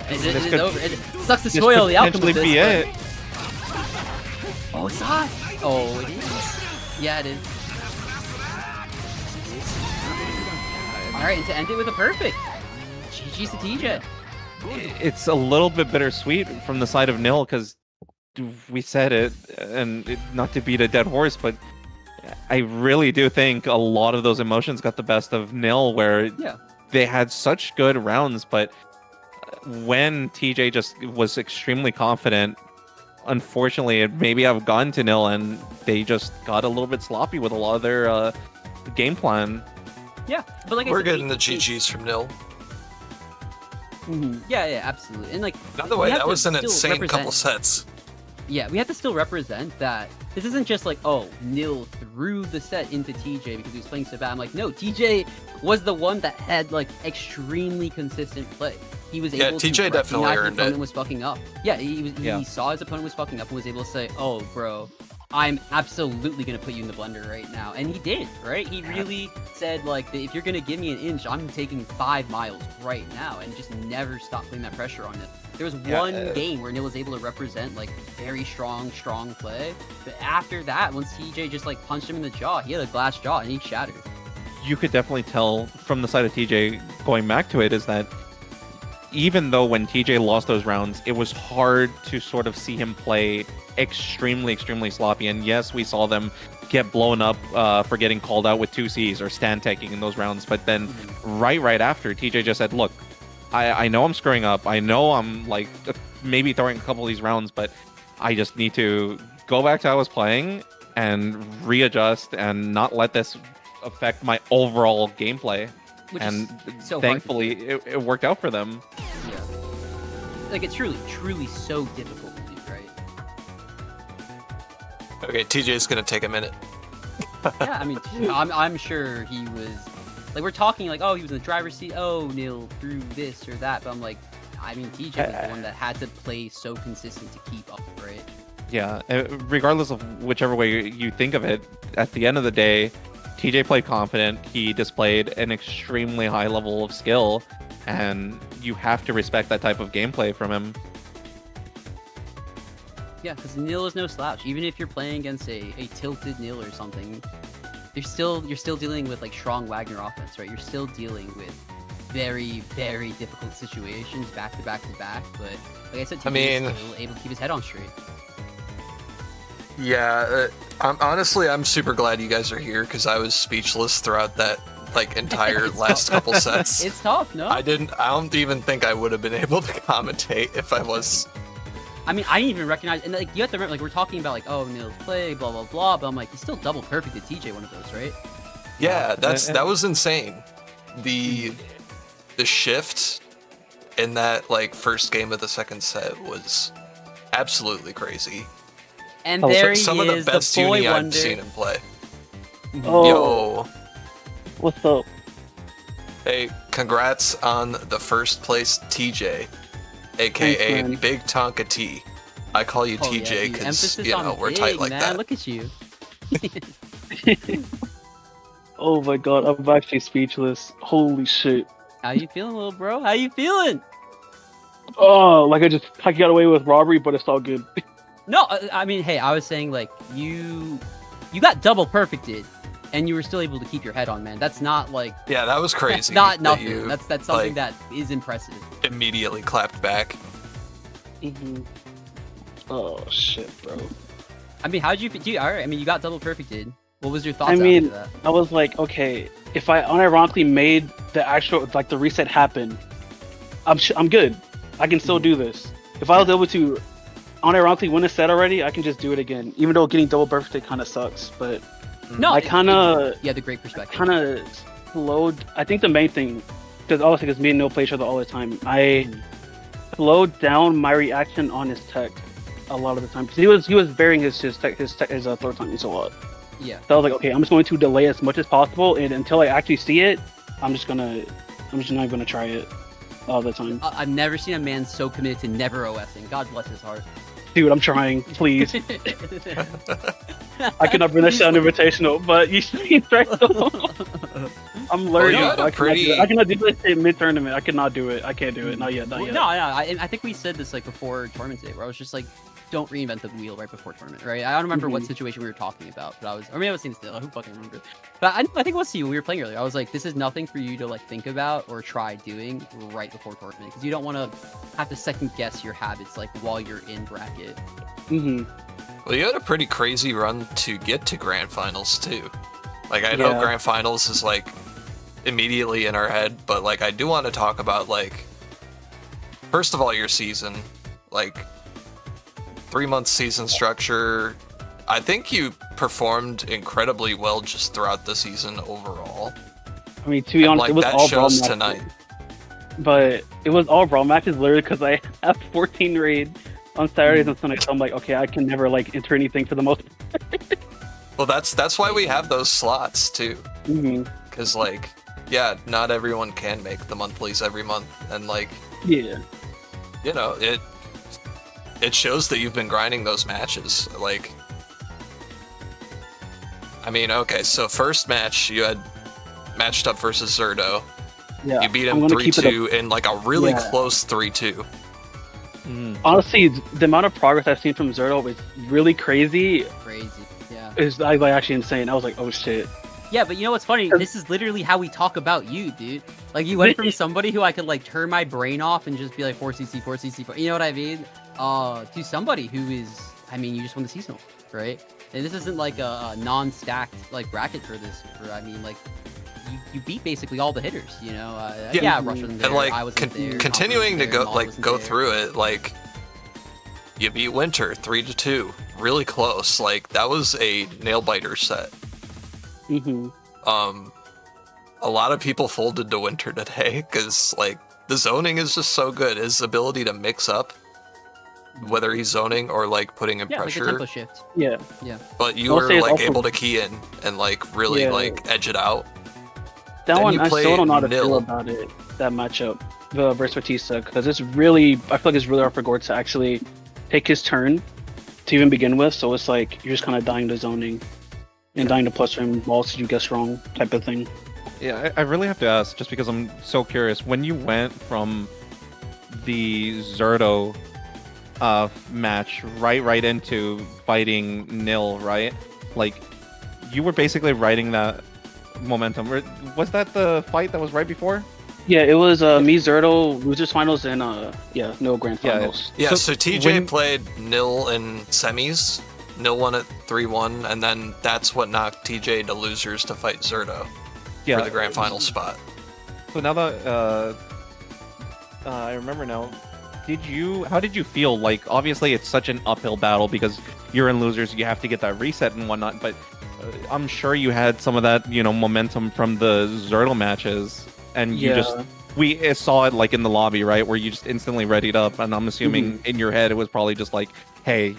[SPEAKER 3] It's over. It sucks to spoil the outcome of this.
[SPEAKER 4] Be it.
[SPEAKER 3] Oh, it's not. Oh, it is. Yeah, it is. All right, and to end it with a perfect. GG's to TJ.
[SPEAKER 4] It's a little bit bittersweet from the side of Nil, because we said it, and not to beat a dead horse, but I really do think a lot of those emotions got the best of Nil, where they had such good rounds, but when TJ just was extremely confident, unfortunately, it maybe have gone to Nil, and they just got a little bit sloppy with a lot of their game plan.
[SPEAKER 3] Yeah, but like
[SPEAKER 1] we're getting the GGs from Nil.
[SPEAKER 3] Yeah, absolutely. And like,
[SPEAKER 1] by the way, that was an insane couple sets.
[SPEAKER 3] Yeah, we have to still represent that this isn't just like, oh, Nil threw the set into TJ because he was playing so bad. I'm like, no, TJ was the one that had like extremely consistent play. He was able to
[SPEAKER 1] TJ definitely
[SPEAKER 3] recognize
[SPEAKER 1] earned
[SPEAKER 3] his opponent
[SPEAKER 1] it.
[SPEAKER 3] was fucking up. Yeah, he saw his opponent was fucking up and was able to say, oh, bro, I'm absolutely going to put you in the blender right now. And he did, right? He really said, like, if you're going to give me an inch, I'm taking 5 miles right now, and just never stop putting that pressure on it. There was one game where Nil was able to represent, like, very strong play. But after that, once TJ just, like, punched him in the jaw, he had a glass jaw, and he shattered.
[SPEAKER 4] You could definitely tell from the side of TJ, going back to it, is that even though when TJ lost those rounds, it was hard to sort of see him play extremely sloppy. And yes, we saw them get blown up for getting called out with 2Cs or stand taking in those rounds. But then right after, TJ just said, look, I know I'm screwing up. I know I'm like maybe throwing a couple of these rounds, but I just need to go back to how I was playing and readjust and not let this affect my overall gameplay. And
[SPEAKER 3] so
[SPEAKER 4] thankfully, it worked out for them.
[SPEAKER 3] Yeah. Like, it's truly so difficult to do, right?
[SPEAKER 1] Okay, TJ's gonna take a minute.
[SPEAKER 3] Yeah, I mean, I'm sure he was... Like, we're talking like, oh, he was in the driver's seat, oh, Nil threw this or that, but I'm like, I mean, TJ was the one that had to play so consistent to keep up, right?
[SPEAKER 4] Yeah, regardless of whichever way you think of it, at the end of the day, TJ played confident, he displayed an extremely high level of skill, and you have to respect that type of gameplay from him.
[SPEAKER 3] Yeah, because Nil is no slouch. Even if you're playing against a tilted Nil or something, you're still dealing with like strong Wagner offense, right? You're still dealing with very difficult situations back to back. But like I said, TJ is still able to keep his head on straight.
[SPEAKER 1] Yeah, I'm super glad you guys are here, because I was speechless throughout that like entire last couple sets.
[SPEAKER 3] It's tough, no?
[SPEAKER 1] I don't even think I would have been able to commentate if I was.
[SPEAKER 3] I mean, I didn't even recognize, and like you have to remember, like we're talking about like, oh, Nil's play, blah blah blah, but I'm like, he's still double perfect at TJ one of those, right?
[SPEAKER 1] Yeah, that was insane. The shift in that like first game of the second set was absolutely crazy.
[SPEAKER 3] And there
[SPEAKER 1] some
[SPEAKER 3] he
[SPEAKER 1] of
[SPEAKER 3] is,
[SPEAKER 1] the best
[SPEAKER 3] the boy
[SPEAKER 1] Uni
[SPEAKER 3] wonder.
[SPEAKER 1] I've seen him play.
[SPEAKER 5] Oh,
[SPEAKER 1] Yo,
[SPEAKER 5] what's up?
[SPEAKER 1] hey, congrats on the first place TJ, aka
[SPEAKER 5] Thanks, man.
[SPEAKER 1] Big Tonka T. I call you
[SPEAKER 3] Oh, yeah,
[SPEAKER 1] TJ
[SPEAKER 3] dude.
[SPEAKER 1] because
[SPEAKER 3] Emphasis on
[SPEAKER 1] we're
[SPEAKER 3] big,
[SPEAKER 1] tight like
[SPEAKER 3] man.
[SPEAKER 1] that.
[SPEAKER 3] Look at you.
[SPEAKER 5] Oh my god, I'm actually speechless. Holy shit.
[SPEAKER 3] How you feeling, little bro? How you feeling?
[SPEAKER 5] Oh, like I got away with robbery, but it's all good.
[SPEAKER 3] No, I mean, hey, I was saying like you got double perfected, and you were still able to keep your head on, man. That's not like
[SPEAKER 1] Yeah, that was crazy.
[SPEAKER 3] that's not
[SPEAKER 1] that
[SPEAKER 3] nothing.
[SPEAKER 1] you,
[SPEAKER 3] That's something
[SPEAKER 1] like,
[SPEAKER 3] that is impressive.
[SPEAKER 1] immediately clapped back.
[SPEAKER 5] Mhm. Oh shit, bro.
[SPEAKER 3] I mean, how'd you do? All right, I mean, you got double perfected. What was your thoughts
[SPEAKER 5] I mean,
[SPEAKER 3] after that?
[SPEAKER 5] I was like, okay, if I unironically made the actual like the reset happen, I'm good. I can still do this. If I was able to unironically win a set already, I can just do it again. Even though getting double perfected kind of sucks, but
[SPEAKER 3] No,
[SPEAKER 5] I kind of
[SPEAKER 3] you had the great perspective.
[SPEAKER 5] slowed. I think the main thing, because obviously because me and Neil play each other all the time, I slowed down my reaction on his tech a lot of the time. Because he was varying his throw times a lot.
[SPEAKER 3] Yeah.
[SPEAKER 5] So I was like, okay, I'm just going to delay as much as possible, and until I actually see it, I'm just not even gonna try it all the time.
[SPEAKER 3] I've never seen a man so committed to never OSing. God bless his heart.
[SPEAKER 5] Dude, I'm trying, please. I cannot bring that shit on Invitational, but you should try so. I'm learning.
[SPEAKER 1] you had a
[SPEAKER 5] I
[SPEAKER 1] pretty-
[SPEAKER 5] cannot do this shit mid-tournament. I cannot do it. I can't do it. Not yet. Not
[SPEAKER 3] Well,
[SPEAKER 5] yet.
[SPEAKER 3] no, I think we said this like before tournament day, where I was just like, don't reinvent the wheel right before tournament, right? I don't remember what situation we were talking about, but I was saying still, who fucking remember? But I think it was you. We were playing earlier. I was like, this is nothing for you to like think about or try doing right before tournament, because you don't want to have to second guess your habits like while you're in bracket.
[SPEAKER 5] Mm-hmm.
[SPEAKER 1] Well, you had a pretty crazy run to get to grand finals too. Like I know
[SPEAKER 5] Yeah.
[SPEAKER 1] grand finals is like immediately in our head, but like I do want to talk about like first of all your season, like 3-month season structure. I think you performed incredibly well just throughout the season overall.
[SPEAKER 5] I mean, to be honest,
[SPEAKER 1] Like
[SPEAKER 5] it was
[SPEAKER 1] that
[SPEAKER 5] all brawl
[SPEAKER 1] shows
[SPEAKER 5] matches.
[SPEAKER 1] tonight.
[SPEAKER 5] But it was all brawl matches literally because I have 14 raid on Saturdays and Sundays. So I'm like, okay, I can never like enter anything for the most.
[SPEAKER 1] Well, that's why we have those slots too.
[SPEAKER 5] Mm-hmm.
[SPEAKER 1] Cause like, yeah, not everyone can make the monthlies every month, and like,
[SPEAKER 5] Yeah.
[SPEAKER 1] you know, it shows that you've been grinding those matches. Like, I mean, okay, so first match you had matched up versus Zardo.
[SPEAKER 5] Yeah.
[SPEAKER 1] You beat
[SPEAKER 5] I'm
[SPEAKER 1] him
[SPEAKER 5] gonna keep it
[SPEAKER 1] 3-2 in like a really
[SPEAKER 5] Yeah.
[SPEAKER 1] close 3-2.
[SPEAKER 5] Honestly, the amount of progress I've seen from Zardo is really crazy.
[SPEAKER 3] Crazy, yeah.
[SPEAKER 5] Is like actually insane. I was like, oh shit.
[SPEAKER 3] Yeah, but you know what's funny? This is literally how we talk about you, dude. Like, you went from somebody who I could, like, turn my brain off and just be like, 4cc, 4cc, 4... You know what I mean? To somebody who is... I mean, you just won the seasonal, right? And this isn't, like, a non-stacked, like, bracket for this. I mean, like, you beat basically all the hitters, you know? Yeah, Rush wasn't there,
[SPEAKER 1] And like
[SPEAKER 3] I wasn't there,
[SPEAKER 1] continuing to
[SPEAKER 3] Thompson wasn't
[SPEAKER 1] go
[SPEAKER 3] there, Maul
[SPEAKER 1] like
[SPEAKER 3] wasn't
[SPEAKER 1] go
[SPEAKER 3] there.
[SPEAKER 1] through it, like you beat Winter 3-2, really close. Like that was a nail biter set.
[SPEAKER 5] Mm-hmm.
[SPEAKER 1] A lot of people folded to Winter today because like the zoning is just so good. His ability to mix up, whether he's zoning or like putting in
[SPEAKER 3] Yeah, like a
[SPEAKER 1] pressure,
[SPEAKER 3] tempo shift.
[SPEAKER 5] Yeah.
[SPEAKER 1] but you
[SPEAKER 5] I'll
[SPEAKER 1] were
[SPEAKER 5] say it's
[SPEAKER 1] like
[SPEAKER 5] also-
[SPEAKER 1] able to key in and like really
[SPEAKER 5] Yeah.
[SPEAKER 1] like edge it out.
[SPEAKER 5] That
[SPEAKER 1] Then
[SPEAKER 5] one,
[SPEAKER 1] you
[SPEAKER 5] I
[SPEAKER 1] play
[SPEAKER 5] still don't know how to feel
[SPEAKER 1] nil.
[SPEAKER 5] about it. That matchup, versus Batista, because it's really, I feel like it's really hard for Gord to actually take his turn to even begin with. So it's like you're just kind of dying to zoning and dying to plus him whilst you guess wrong type of thing.
[SPEAKER 4] Yeah, I really have to ask, just because I'm so curious. When you went from the Zardo match right into fighting Nil, right? Like, you were basically riding that momentum. Was that the fight that was right before?
[SPEAKER 5] Yeah, it was me, Zardo, losers finals, and no grand
[SPEAKER 4] Yeah.
[SPEAKER 5] finals.
[SPEAKER 1] Yeah,
[SPEAKER 4] So
[SPEAKER 1] so TJ
[SPEAKER 4] when-
[SPEAKER 1] played Nil in semis. Nil won at 3-1, and then that's what knocked TJ to losers to fight Zardo for the grand final spot.
[SPEAKER 4] So now that I remember now, how did you feel? Like, obviously it's such an uphill battle because you're in losers, you have to get that reset and whatnot, but I'm sure you had some of that, momentum from the Zardo matches, and we saw it like in the lobby, right, where you just instantly readied up, and I'm assuming in your head it was probably just like, hey,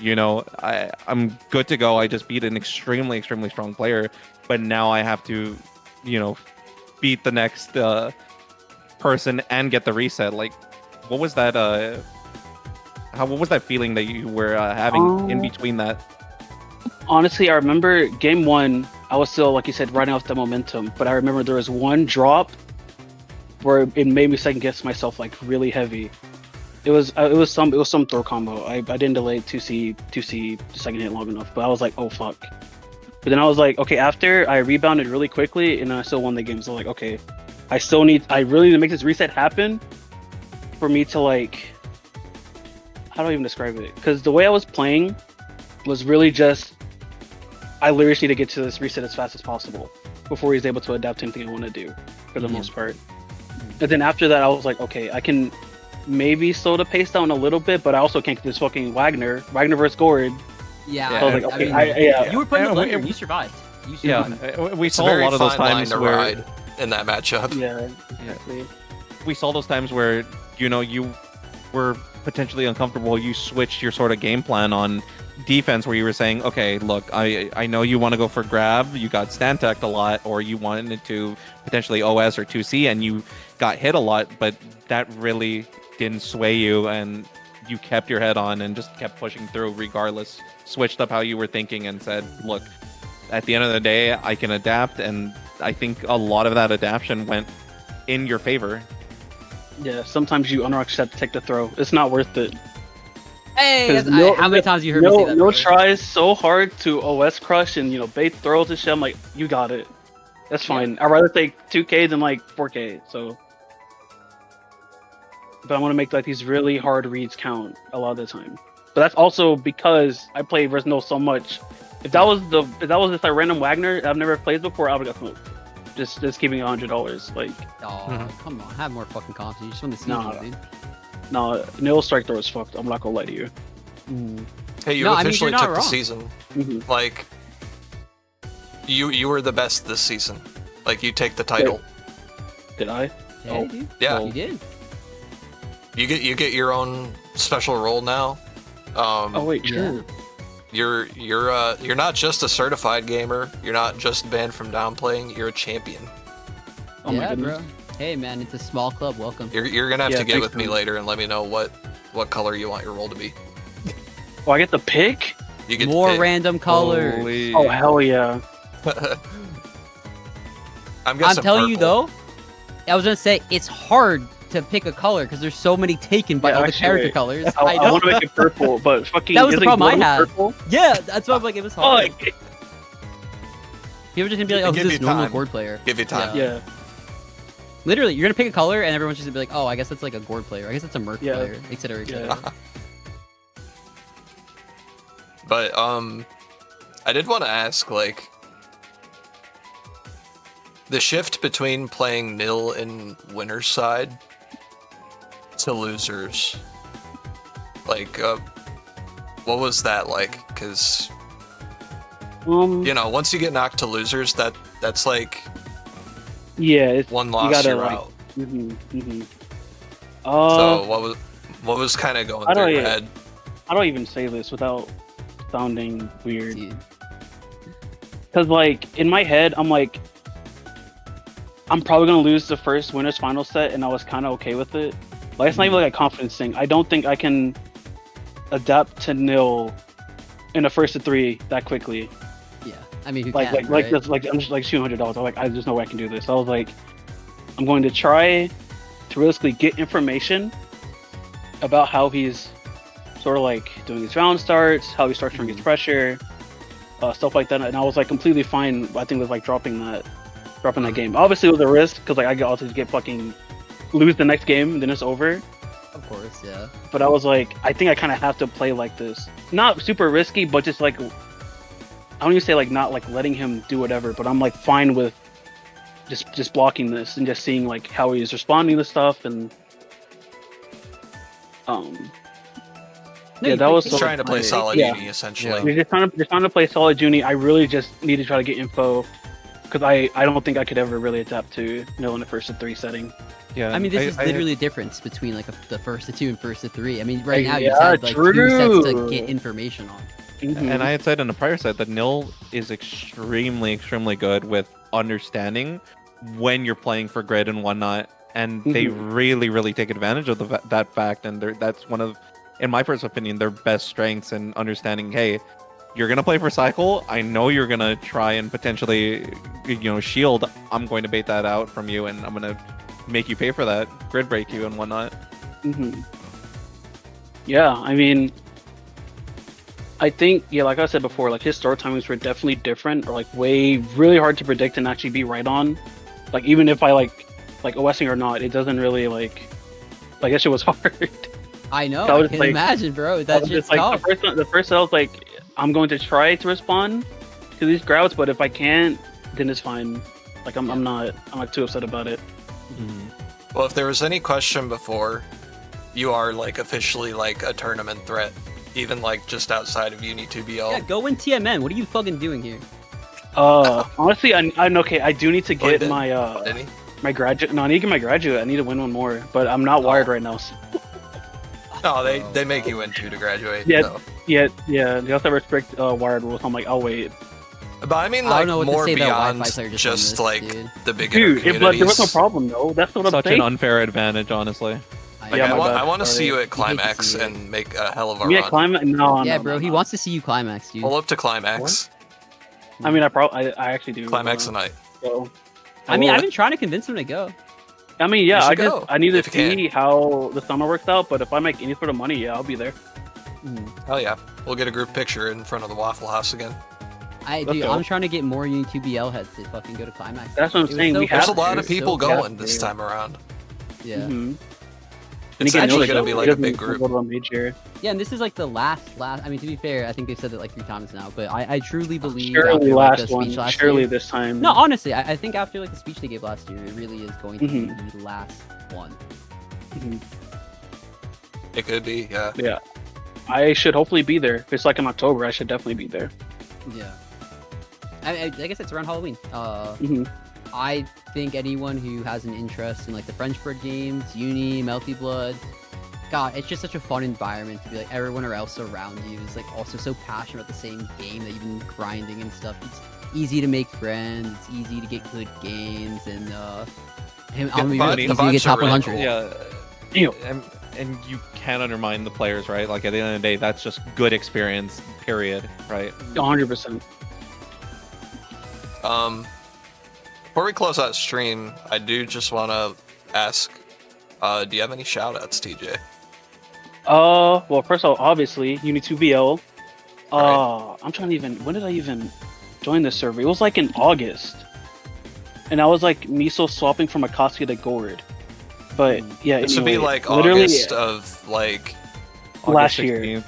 [SPEAKER 4] I'm good to go. I just beat an extremely, extremely strong player, but now I have to, beat the next person and get the reset. Like, what was that? What was that feeling that you were having in between that?
[SPEAKER 5] Honestly, I remember game one, I was still, like you said, riding off the momentum, but I remember there was one drop where it made me second guess myself like really heavy. It was some throw combo. I didn't delay 2C second hit long enough, but I was like, oh fuck. But then I was like, okay, after I rebounded really quickly and I still won the game. So like, okay, I really need to make this reset happen for me to like, how do I even describe it? Because the way I was playing was really just, I literally just need to get to this reset as fast as possible before he's able to adapt to anything I want to do for the most part. And then after that, I was like, okay, I can maybe slow the pace down a little bit, but I also can't get this fucking Wagner versus Gord.
[SPEAKER 3] Yeah,
[SPEAKER 5] So I was like, okay,
[SPEAKER 3] you were putting the
[SPEAKER 4] Yeah,
[SPEAKER 3] lemon, you survived. You
[SPEAKER 4] Yeah,
[SPEAKER 3] survived.
[SPEAKER 4] we
[SPEAKER 1] It's a
[SPEAKER 4] saw a
[SPEAKER 1] very
[SPEAKER 4] lot of those
[SPEAKER 1] fine line
[SPEAKER 4] times
[SPEAKER 1] to
[SPEAKER 4] where
[SPEAKER 1] ride in that matchup.
[SPEAKER 5] Yeah, exactly.
[SPEAKER 4] we saw those times where you were potentially uncomfortable. You switched your sort of game plan on defense, where you were saying, okay, look, I know you want to go for grab, you got stand teched a lot, or you wanted to potentially OS or 2C and you got hit a lot, but that really didn't sway you and you kept your head on and just kept pushing through regardless. Switched up how you were thinking and said, look, at the end of the day, I can adapt, and I think a lot of that adaptation went in your favor.
[SPEAKER 5] Yeah, sometimes you just have to take the throw. It's not worth it.
[SPEAKER 3] Hey,
[SPEAKER 5] 'Cause
[SPEAKER 3] how many times you heard me say that?
[SPEAKER 5] No
[SPEAKER 3] bro?
[SPEAKER 5] tries so hard to OS crush and bait throws and shit. I'm like, you got it. That's fine. I'd rather take 2K than like 4K. So, but I want to make like these really hard reads count a lot of the time. But that's also because I play versus no so much. If that was just like random Wagner I've never played before, I would have got smoked. Just giving $100. Like,
[SPEAKER 3] Oh, come on, have more fucking confidence. You just won the season,
[SPEAKER 5] Nah.
[SPEAKER 3] dude.
[SPEAKER 5] no, Neil strike throw is fucked. I'm not gonna lie to you.
[SPEAKER 1] Hey, you
[SPEAKER 3] No, I mean,
[SPEAKER 1] officially
[SPEAKER 3] you're not
[SPEAKER 1] took the
[SPEAKER 3] wrong.
[SPEAKER 1] season.
[SPEAKER 5] Mhm.
[SPEAKER 1] Like, you were the best this season. Like, you take the title.
[SPEAKER 5] Did I?
[SPEAKER 3] Yeah,
[SPEAKER 5] Oh.
[SPEAKER 3] dude.
[SPEAKER 1] Yeah,
[SPEAKER 3] You did.
[SPEAKER 1] you get your own special role now.
[SPEAKER 5] Oh wait,
[SPEAKER 3] Yeah.
[SPEAKER 5] true.
[SPEAKER 1] You're not just a certified gamer. You're not just banned from downplaying. You're a champion.
[SPEAKER 5] Oh my
[SPEAKER 3] Yeah,
[SPEAKER 5] goodness.
[SPEAKER 3] bro. Hey, man, it's a small club. Welcome.
[SPEAKER 1] You're gonna have
[SPEAKER 5] Yeah,
[SPEAKER 1] to get
[SPEAKER 5] thanks,
[SPEAKER 1] with me
[SPEAKER 5] man.
[SPEAKER 1] later and let me know what color you want your role to be.
[SPEAKER 5] Oh, I get the pick?
[SPEAKER 1] You get
[SPEAKER 3] More
[SPEAKER 1] to pick.
[SPEAKER 3] random colors.
[SPEAKER 4] Holy-
[SPEAKER 5] Oh hell yeah.
[SPEAKER 1] I'm
[SPEAKER 3] I'm
[SPEAKER 1] guessing
[SPEAKER 3] telling you
[SPEAKER 1] purple.
[SPEAKER 3] though, I was gonna say it's hard to pick a color because there's so many taken by
[SPEAKER 5] Yeah,
[SPEAKER 3] all the
[SPEAKER 5] actually,
[SPEAKER 3] character
[SPEAKER 5] wait.
[SPEAKER 3] colors.
[SPEAKER 5] I
[SPEAKER 3] I know.
[SPEAKER 5] want to make it purple, but fucking
[SPEAKER 3] That was the
[SPEAKER 5] isn't
[SPEAKER 3] problem I
[SPEAKER 5] Gordon
[SPEAKER 3] had.
[SPEAKER 5] Purple?
[SPEAKER 3] Yeah, that's why I'm like, it was
[SPEAKER 5] Oh,
[SPEAKER 3] hard. People are just gonna be like, oh,
[SPEAKER 1] Give
[SPEAKER 3] who's
[SPEAKER 1] you
[SPEAKER 3] this normal
[SPEAKER 1] time.
[SPEAKER 3] Gord player?
[SPEAKER 1] Give you time.
[SPEAKER 5] yeah.
[SPEAKER 3] Literally, you're gonna pick a color and everyone's just gonna be like, oh, I guess that's like a Gord player. I guess that's a Merc
[SPEAKER 5] Yeah.
[SPEAKER 3] player, etc.
[SPEAKER 5] Yeah.
[SPEAKER 1] But I did want to ask, like, the shift between playing nil in winner's side to losers. Like, what was that like? Because once you get knocked to losers, that's like
[SPEAKER 5] Yeah, it's,
[SPEAKER 1] one
[SPEAKER 5] you
[SPEAKER 1] loss
[SPEAKER 5] gotta,
[SPEAKER 1] you're
[SPEAKER 5] like,
[SPEAKER 1] out.
[SPEAKER 5] So
[SPEAKER 1] So what was kind of going
[SPEAKER 5] I don't
[SPEAKER 1] through your
[SPEAKER 5] even-
[SPEAKER 1] head?
[SPEAKER 5] I don't even say this without sounding weird.
[SPEAKER 3] Dude.
[SPEAKER 5] Because, like, in my head, I'm like, I'm probably going to lose the first winner's final set, and I was kind of okay with it. Like, it's not even like a confidence thing. I don't think I can adapt to nil in the first of 3 that quickly.
[SPEAKER 3] Yeah, I mean, who
[SPEAKER 5] Like,
[SPEAKER 3] can,
[SPEAKER 5] like
[SPEAKER 3] right?
[SPEAKER 5] this, like, I'm just like $200. I'm like, there's no way I can do this. I was like, I'm going to try to realistically get information about how he's sort of like doing his round starts, how he starts to his pressure, stuff like that. And I was like completely fine. I think with like dropping that game. Obviously, it was a risk because like I got also get fucking lose the next game, and then it's over.
[SPEAKER 3] Of course, yeah.
[SPEAKER 5] But I was like, I think I kind of have to play like this, not super risky, but just like I don't even say like not like letting him do whatever, but I'm like fine with just blocking this and just seeing like how he's responding to stuff and
[SPEAKER 3] No,
[SPEAKER 5] yeah,
[SPEAKER 3] you
[SPEAKER 5] that
[SPEAKER 3] play
[SPEAKER 5] was
[SPEAKER 1] Just
[SPEAKER 3] Kate.
[SPEAKER 1] trying to play
[SPEAKER 3] Like,
[SPEAKER 1] solid
[SPEAKER 5] yeah.
[SPEAKER 1] uni, essentially.
[SPEAKER 5] We're just trying to play solid Juni. I really just need to try to get info because I don't think I could ever really adapt to in the first of 3 setting.
[SPEAKER 4] Yeah,
[SPEAKER 3] I mean, this is literally the difference between like the first of 2 and first of 3. I mean, right now you
[SPEAKER 5] Yeah,
[SPEAKER 3] just had like 2 sets to
[SPEAKER 5] true.
[SPEAKER 3] get information on.
[SPEAKER 5] Mhm.
[SPEAKER 4] And I had said in a prior set that Nil is extremely good with understanding when you're playing for grid and whatnot, and they really take advantage of that fact. And that's one of, in my personal opinion, their best strengths in understanding. Hey, you're gonna play for cycle. I know you're gonna try and potentially, shield. I'm going to bait that out from you, and I'm gonna make you pay for that, grid break you and whatnot.
[SPEAKER 5] Yeah, I mean, I think, yeah, like I said before, like his start timings were definitely different, or like way really hard to predict and actually be right on. Like even if I like OSing or not, it doesn't really like that shit was hard.
[SPEAKER 3] I know.
[SPEAKER 5] I
[SPEAKER 3] I
[SPEAKER 5] was
[SPEAKER 3] can
[SPEAKER 5] like-
[SPEAKER 3] imagine, bro.
[SPEAKER 5] I
[SPEAKER 3] That
[SPEAKER 5] was
[SPEAKER 3] shit's
[SPEAKER 5] just like
[SPEAKER 3] tough.
[SPEAKER 5] the first I was like, I'm going to try to respond to these grouts, but if I can't, then it's fine. Like I'm not too upset about it.
[SPEAKER 1] Well, if there was any question before, you are like officially like a tournament threat, even like just outside of UNI2BL.
[SPEAKER 3] Yeah, go win TMN. What are you fucking doing here?
[SPEAKER 5] Honestly, I'm okay. I do need to
[SPEAKER 1] Oh, he
[SPEAKER 5] get
[SPEAKER 1] did?
[SPEAKER 5] my
[SPEAKER 1] Didn't he?
[SPEAKER 5] my graduate. No, I need to get my graduate. I need to win one more, but I'm not wired right now. So.
[SPEAKER 1] No, they make you win 2 to graduate.
[SPEAKER 5] Yeah.
[SPEAKER 1] So.
[SPEAKER 5] Yeah, they also have strict wired rules. I'm like, I'll wait.
[SPEAKER 1] But I mean,
[SPEAKER 3] I
[SPEAKER 1] like
[SPEAKER 3] don't know what to
[SPEAKER 1] more
[SPEAKER 3] say about
[SPEAKER 1] beyond
[SPEAKER 3] Wi-Fi player just
[SPEAKER 1] just
[SPEAKER 3] on
[SPEAKER 1] like
[SPEAKER 3] this, dude.
[SPEAKER 1] the beginner
[SPEAKER 5] Dude, but
[SPEAKER 1] communities.
[SPEAKER 5] there was no problem though. That's what I'm
[SPEAKER 4] Such
[SPEAKER 5] saying.
[SPEAKER 4] an unfair advantage, honestly.
[SPEAKER 1] Like,
[SPEAKER 5] Yeah,
[SPEAKER 1] I
[SPEAKER 5] my
[SPEAKER 1] want,
[SPEAKER 5] bad.
[SPEAKER 1] I want to see
[SPEAKER 5] Sorry.
[SPEAKER 1] you at
[SPEAKER 3] hate to
[SPEAKER 1] Climax
[SPEAKER 3] see it.
[SPEAKER 1] and make a hell of a
[SPEAKER 5] Me
[SPEAKER 1] run.
[SPEAKER 5] at Climate? No,
[SPEAKER 3] Yeah,
[SPEAKER 5] no,
[SPEAKER 3] bro.
[SPEAKER 5] no,
[SPEAKER 3] He
[SPEAKER 5] no.
[SPEAKER 3] wants to see you climax, dude.
[SPEAKER 1] Pull up to Climax.
[SPEAKER 5] I mean, I actually do.
[SPEAKER 1] Climax tonight.
[SPEAKER 5] So,
[SPEAKER 3] I mean,
[SPEAKER 5] will-
[SPEAKER 3] I've been trying to convince him to go.
[SPEAKER 5] I mean,
[SPEAKER 1] You
[SPEAKER 5] yeah.
[SPEAKER 1] should go,
[SPEAKER 5] I need to
[SPEAKER 1] if you can.
[SPEAKER 5] see how the summer works out. But if I make any sort of money, yeah, I'll be there.
[SPEAKER 1] Hell yeah. We'll get a group picture in front of the Waffle House again.
[SPEAKER 3] Dude,
[SPEAKER 5] Okay.
[SPEAKER 3] I'm trying to get more UNI2BL heads to fucking go to climax.
[SPEAKER 5] That's what I'm
[SPEAKER 3] It was
[SPEAKER 5] saying.
[SPEAKER 3] so
[SPEAKER 5] We
[SPEAKER 1] There's
[SPEAKER 5] have
[SPEAKER 1] a lot
[SPEAKER 5] to.
[SPEAKER 1] of people
[SPEAKER 3] so
[SPEAKER 1] going
[SPEAKER 3] fast,
[SPEAKER 1] this
[SPEAKER 3] dude.
[SPEAKER 1] time around.
[SPEAKER 3] Yeah.
[SPEAKER 5] Mm-hmm.
[SPEAKER 1] It's actually going to be like a big group.
[SPEAKER 5] Major.
[SPEAKER 3] Yeah, and this is like the last. I mean, to be fair, I think they've said it like 3 times now, but I truly believe
[SPEAKER 5] Surely
[SPEAKER 3] after, like,
[SPEAKER 5] last
[SPEAKER 3] the
[SPEAKER 5] one.
[SPEAKER 3] speech last
[SPEAKER 5] Surely
[SPEAKER 3] year,
[SPEAKER 5] this time.
[SPEAKER 3] No, honestly, I think after like the speech they gave last year, it really is going to be the last one.
[SPEAKER 5] Mhm.
[SPEAKER 1] It could be, yeah.
[SPEAKER 5] Yeah. I should hopefully be there. If it's like in October, I should definitely be there.
[SPEAKER 3] Yeah. I guess it's around Halloween.
[SPEAKER 5] Mhm.
[SPEAKER 3] I think anyone who has an interest in like the French Bird games, Uni, Melty Blood, God, it's just such a fun environment to be like everyone else around you is like also so passionate about the same game that you've been grinding and stuff. It's easy to make friends. It's easy to get good games, and I'm
[SPEAKER 1] the
[SPEAKER 3] really
[SPEAKER 1] vibes
[SPEAKER 3] easy to get
[SPEAKER 1] are
[SPEAKER 3] top
[SPEAKER 1] really
[SPEAKER 3] 100.
[SPEAKER 1] cool.
[SPEAKER 4] Yeah.
[SPEAKER 5] Ew.
[SPEAKER 4] And you can't undermine the players, right? Like at the end of the day, that's just good experience, period, right?
[SPEAKER 5] 100%.
[SPEAKER 1] Before we close out stream, I do just want to ask, do you have any shout-outs, TJ?
[SPEAKER 5] Well, first of all, obviously, UNI2BL.
[SPEAKER 1] Right.
[SPEAKER 5] I'm trying to when did I even join this server? It was like in August. And I was like Miso swapping from Akatsuki to Gourd. But yeah,
[SPEAKER 1] This would be
[SPEAKER 5] anyway,
[SPEAKER 1] like
[SPEAKER 5] literally
[SPEAKER 1] August of like...
[SPEAKER 5] last
[SPEAKER 4] August
[SPEAKER 5] year.
[SPEAKER 4] 16th.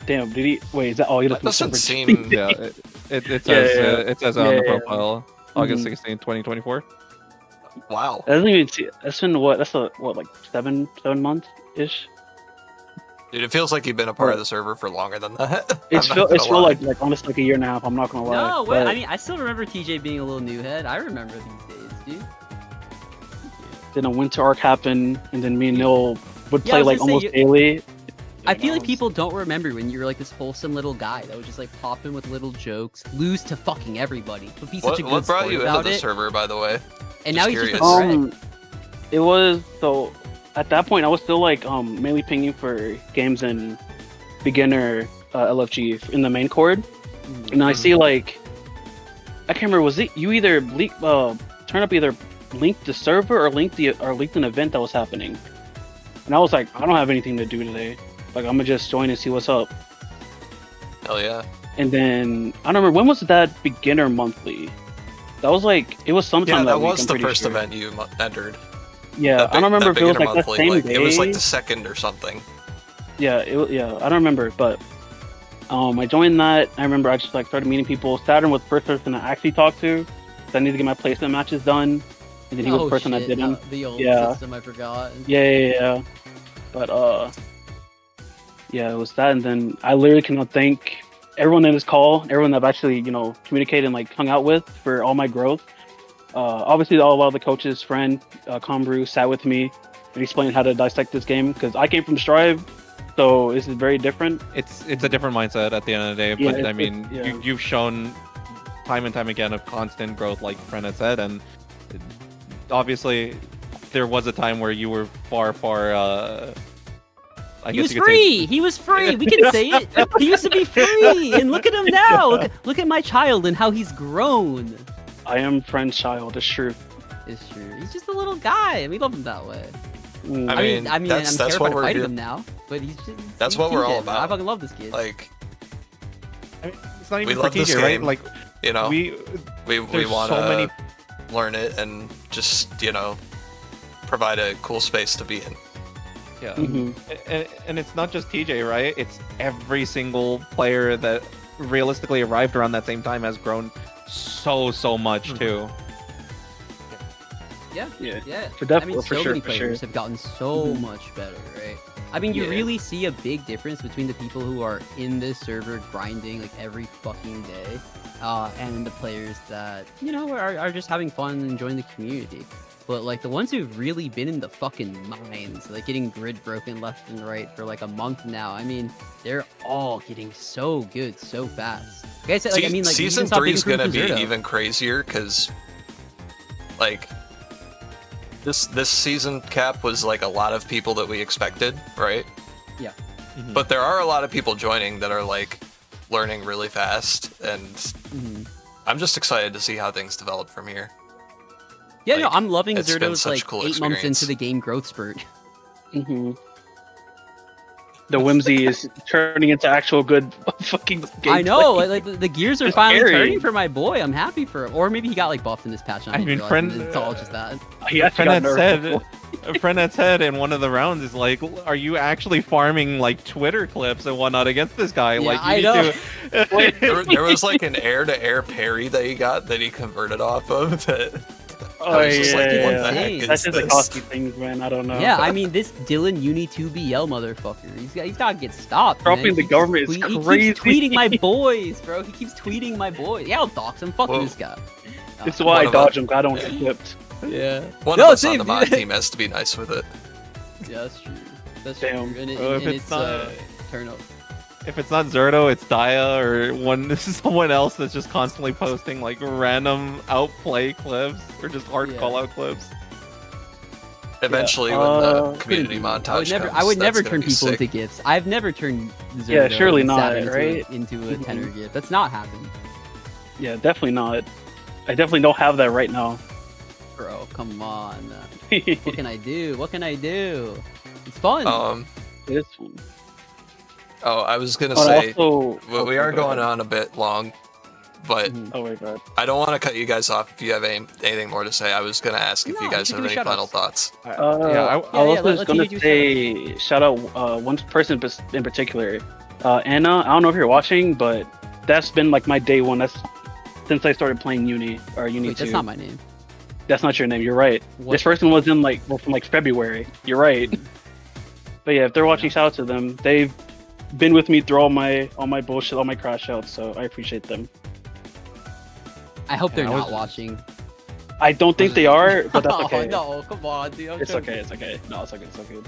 [SPEAKER 5] Damn, did he wait, is that all he
[SPEAKER 1] That
[SPEAKER 5] left
[SPEAKER 1] doesn't
[SPEAKER 5] server?
[SPEAKER 1] seem...
[SPEAKER 4] Yeah, it
[SPEAKER 5] Yeah,
[SPEAKER 4] says
[SPEAKER 5] yeah.
[SPEAKER 4] it says it on the
[SPEAKER 5] Yeah, yeah.
[SPEAKER 4] profile. August 16th, 2024.
[SPEAKER 1] Wow.
[SPEAKER 5] That doesn't even see that's been what like seven months ish.
[SPEAKER 1] Dude, it feels like you've been a part of the server for longer than that.
[SPEAKER 5] It's
[SPEAKER 1] I'm not
[SPEAKER 5] feel
[SPEAKER 1] gonna lie.
[SPEAKER 5] like honestly like a year and a half, I'm not gonna lie.
[SPEAKER 3] No, wait,
[SPEAKER 5] but-
[SPEAKER 3] I mean, I still remember TJ being a little new head. I remember these days, dude.
[SPEAKER 5] then a winter arc happened, and then me and Neil would
[SPEAKER 3] Yeah,
[SPEAKER 5] play
[SPEAKER 3] I was
[SPEAKER 5] like
[SPEAKER 3] gonna say,
[SPEAKER 5] almost
[SPEAKER 3] you-
[SPEAKER 5] daily.
[SPEAKER 3] I feel like people don't remember when you were like this wholesome little guy that would just like pop in with little jokes, lose to fucking everybody, but be such a good
[SPEAKER 1] What brought
[SPEAKER 3] sport
[SPEAKER 1] you into
[SPEAKER 3] about
[SPEAKER 1] the
[SPEAKER 3] it.
[SPEAKER 1] server, by the way?
[SPEAKER 3] And
[SPEAKER 1] Just
[SPEAKER 3] now he's just a
[SPEAKER 1] curious.
[SPEAKER 3] threat.
[SPEAKER 5] It was so at that point I was still like mainly pinging for games in beginner LFG in the main chord, and I see like I can't remember, was it you either turn up either linked the server or linked an event that was happening, and I was like, I don't have anything to do today, like I'm gonna just join and see what's up.
[SPEAKER 1] Hell yeah.
[SPEAKER 5] And then I don't remember, when was that beginner monthly? That was like, it was sometime
[SPEAKER 1] Yeah, that
[SPEAKER 5] week,
[SPEAKER 1] was
[SPEAKER 5] I'm
[SPEAKER 1] the
[SPEAKER 5] pretty
[SPEAKER 1] first
[SPEAKER 5] sure.
[SPEAKER 1] event you entered.
[SPEAKER 5] Yeah,
[SPEAKER 1] That
[SPEAKER 5] I don't remember if it was
[SPEAKER 1] beginner
[SPEAKER 5] like that
[SPEAKER 1] monthly,
[SPEAKER 5] same
[SPEAKER 1] like,
[SPEAKER 5] day.
[SPEAKER 1] It was like the second or something.
[SPEAKER 5] Yeah, I don't remember, but I joined that. I remember I just like started meeting people. Saturn was the first person I actually talked to. So I needed to get my placement matches done, and then he was the person that did them.
[SPEAKER 3] The old
[SPEAKER 5] Yeah.
[SPEAKER 3] system, I forgot.
[SPEAKER 5] Yeah. But yeah, it was that, and then I literally cannot thank everyone in this call, everyone that I've actually communicated and like hung out with for all my growth. Obviously, a lot of the coaches, friend, Combrew sat with me and explained how to dissect this game, because I came from Strive, so this is very different.
[SPEAKER 4] It's a different mindset at the end of the day,
[SPEAKER 5] Yeah,
[SPEAKER 4] but I
[SPEAKER 5] it's-
[SPEAKER 4] mean,
[SPEAKER 5] yeah.
[SPEAKER 4] you've shown time and time again of constant growth, like Fren had said, and obviously there was a time where you were far. I
[SPEAKER 3] He
[SPEAKER 4] guess
[SPEAKER 3] was
[SPEAKER 4] you could say-
[SPEAKER 3] free. He was free. We can say it. He used to be free, and look at him now. Look at my child and how he's grown.
[SPEAKER 5] I am Friend's child, it's true.
[SPEAKER 3] It's true. He's just a little guy, and we love him that way. I mean,
[SPEAKER 1] that's
[SPEAKER 3] I'm
[SPEAKER 1] what
[SPEAKER 3] terrified of
[SPEAKER 1] we're
[SPEAKER 3] fighting
[SPEAKER 1] here.
[SPEAKER 3] him now, but he's just.
[SPEAKER 1] That's
[SPEAKER 3] he's
[SPEAKER 1] what we're
[SPEAKER 3] TJ,
[SPEAKER 1] all
[SPEAKER 3] man.
[SPEAKER 1] about.
[SPEAKER 3] I fucking love this kid.
[SPEAKER 1] Like,
[SPEAKER 4] I mean, it's not
[SPEAKER 1] we
[SPEAKER 4] even for
[SPEAKER 1] love this
[SPEAKER 4] TJ, right?
[SPEAKER 1] game.
[SPEAKER 4] Like
[SPEAKER 1] you know, we
[SPEAKER 4] there's
[SPEAKER 1] want
[SPEAKER 4] so
[SPEAKER 1] to
[SPEAKER 4] many
[SPEAKER 1] learn it and just provide a cool space to be in.
[SPEAKER 4] Yeah,
[SPEAKER 5] Mhm.
[SPEAKER 4] and it's not just TJ, right? It's every single player that realistically arrived around that same time has grown so much too.
[SPEAKER 3] Yeah,
[SPEAKER 5] Yeah.
[SPEAKER 3] yeah.
[SPEAKER 5] For def-
[SPEAKER 3] I mean,
[SPEAKER 5] for
[SPEAKER 3] so
[SPEAKER 5] sure,
[SPEAKER 3] many
[SPEAKER 5] for
[SPEAKER 3] players
[SPEAKER 5] sure.
[SPEAKER 3] have gotten so
[SPEAKER 5] Mhm.
[SPEAKER 3] much better, right? I mean, you
[SPEAKER 1] Yeah.
[SPEAKER 3] really see a big difference between the people who are in this server grinding like every fucking day, and the players that are just having fun and enjoying the community. But like the ones who've really been in the fucking mines, like getting grid broken left and right for like a month now. I mean, they're all getting so good so fast. Like I said, like, I mean, like we
[SPEAKER 1] season
[SPEAKER 3] even saw
[SPEAKER 1] 3
[SPEAKER 3] big
[SPEAKER 1] is gonna be
[SPEAKER 3] improvements from Zardo.
[SPEAKER 1] even crazier because, like, this season cap was like a lot of people that we expected, right?
[SPEAKER 4] Mhm.
[SPEAKER 1] But there are a lot of people joining that are like learning really fast, and
[SPEAKER 3] Mhm.
[SPEAKER 1] I'm just excited to see how things develop from here.
[SPEAKER 3] Yeah, no,
[SPEAKER 1] Like,
[SPEAKER 3] I'm loving
[SPEAKER 1] it's been
[SPEAKER 3] Zardo's
[SPEAKER 1] such a
[SPEAKER 3] like
[SPEAKER 1] cool
[SPEAKER 3] 8 months
[SPEAKER 1] experience.
[SPEAKER 3] into the game growth spurt.
[SPEAKER 5] hmm The whimsy is turning into actual good fucking gameplay.
[SPEAKER 3] I know, like the gears are
[SPEAKER 5] It's
[SPEAKER 3] finally
[SPEAKER 5] scary.
[SPEAKER 3] turning for my boy. I'm happy for him. Or maybe he got like buffed in this patch. And
[SPEAKER 4] I
[SPEAKER 3] didn't
[SPEAKER 4] mean,
[SPEAKER 3] realize
[SPEAKER 4] friend-
[SPEAKER 3] it. It's all just that.
[SPEAKER 5] He
[SPEAKER 4] a
[SPEAKER 5] actually
[SPEAKER 4] friend
[SPEAKER 5] got
[SPEAKER 4] had
[SPEAKER 5] nerfed.
[SPEAKER 4] said, a friend had said in one of the rounds is like, "Are you actually farming like Twitter clips and whatnot against this guy?
[SPEAKER 3] Yeah,
[SPEAKER 4] like, you
[SPEAKER 3] I
[SPEAKER 4] need
[SPEAKER 3] know.
[SPEAKER 4] to."
[SPEAKER 1] There was like an air-to-air parry that he got that he converted off of. That
[SPEAKER 5] Oh
[SPEAKER 1] I was just like,
[SPEAKER 5] yeah,
[SPEAKER 1] what
[SPEAKER 3] yeah.
[SPEAKER 1] the heck is
[SPEAKER 5] that's just the
[SPEAKER 1] this?
[SPEAKER 5] costly things, man. I don't know.
[SPEAKER 3] Yeah, I mean this Dylan UNI2BL motherfucker. He's got to get stopped.
[SPEAKER 5] Dropping
[SPEAKER 3] man.
[SPEAKER 5] the
[SPEAKER 3] He
[SPEAKER 5] government
[SPEAKER 3] keeps
[SPEAKER 5] is
[SPEAKER 3] He
[SPEAKER 5] crazy.
[SPEAKER 3] keeps tweeting my boys, bro. He keeps tweeting my boys. Yeah, I'll dox him. Fuck
[SPEAKER 1] Whoa.
[SPEAKER 3] this guy.
[SPEAKER 5] This is why I
[SPEAKER 1] One of
[SPEAKER 5] dodge him. 'Cause I don't get clipped.
[SPEAKER 3] Yeah.
[SPEAKER 1] One
[SPEAKER 3] No,
[SPEAKER 1] of us
[SPEAKER 3] same,
[SPEAKER 1] on the mod
[SPEAKER 3] dude.
[SPEAKER 1] team has to be nice with it.
[SPEAKER 3] Yeah, that's true. That's
[SPEAKER 5] Damn.
[SPEAKER 3] true. And,
[SPEAKER 4] Well, if
[SPEAKER 3] and
[SPEAKER 4] it's
[SPEAKER 3] it's
[SPEAKER 4] not-
[SPEAKER 3] turn up.
[SPEAKER 4] If it's not Zardo, it's Daya or someone else that's just constantly posting like random outplay clips or just hard
[SPEAKER 3] Yeah.
[SPEAKER 4] call out clips.
[SPEAKER 1] Eventually, when
[SPEAKER 5] Uh,
[SPEAKER 1] the community montage
[SPEAKER 3] I would never,
[SPEAKER 1] comes,
[SPEAKER 3] I would
[SPEAKER 1] that's
[SPEAKER 3] never
[SPEAKER 1] gonna
[SPEAKER 3] turn
[SPEAKER 1] be
[SPEAKER 3] people
[SPEAKER 1] sick.
[SPEAKER 3] into gifts. I've never turned Zardo
[SPEAKER 5] Yeah, surely
[SPEAKER 3] and
[SPEAKER 5] not,
[SPEAKER 3] Savin into
[SPEAKER 5] right?
[SPEAKER 3] into a
[SPEAKER 5] Mhm.
[SPEAKER 3] tenor gift. That's not happened,
[SPEAKER 5] Yeah, definitely not. I definitely don't have that right now.
[SPEAKER 3] bro. Come on.
[SPEAKER 5] It
[SPEAKER 3] What can I do? What can I do? It's fun.
[SPEAKER 5] is fun.
[SPEAKER 1] Oh, I was gonna
[SPEAKER 5] But
[SPEAKER 1] say
[SPEAKER 5] also,
[SPEAKER 1] we are
[SPEAKER 5] go
[SPEAKER 1] going
[SPEAKER 5] ahead.
[SPEAKER 1] on a bit long, but
[SPEAKER 3] Mhm.
[SPEAKER 5] Oh my god.
[SPEAKER 1] I don't want to cut you guys off if you have anything more to say. I was gonna ask if
[SPEAKER 3] No,
[SPEAKER 1] you
[SPEAKER 3] you
[SPEAKER 1] guys
[SPEAKER 3] can
[SPEAKER 1] have
[SPEAKER 3] do
[SPEAKER 1] any
[SPEAKER 3] shout-outs.
[SPEAKER 1] final thoughts.
[SPEAKER 4] Yeah,
[SPEAKER 5] I was
[SPEAKER 3] yeah,
[SPEAKER 5] also
[SPEAKER 3] let
[SPEAKER 5] just gonna
[SPEAKER 3] TJ do
[SPEAKER 5] say shout out one person in particular, Anna. I don't know if you're watching, but that's been like my day one. That's since I started playing Uni or Uni
[SPEAKER 3] Wait,
[SPEAKER 5] 2.
[SPEAKER 3] that's not my name.
[SPEAKER 5] That's not your name. You're right.
[SPEAKER 3] What?
[SPEAKER 5] This person was in from like February. You're right. But yeah, if they're watching, shout out to them. They've been with me through all my bullshit, all my crash outs. So I appreciate them.
[SPEAKER 3] I hope they're
[SPEAKER 4] Yeah, I
[SPEAKER 3] not
[SPEAKER 4] was-
[SPEAKER 3] watching.
[SPEAKER 5] I don't think they are, but that's
[SPEAKER 3] Oh,
[SPEAKER 5] okay.
[SPEAKER 3] no, come on, dude. I'm
[SPEAKER 5] It's
[SPEAKER 3] joking.
[SPEAKER 5] okay. It's okay. No, it's okay. It's okay.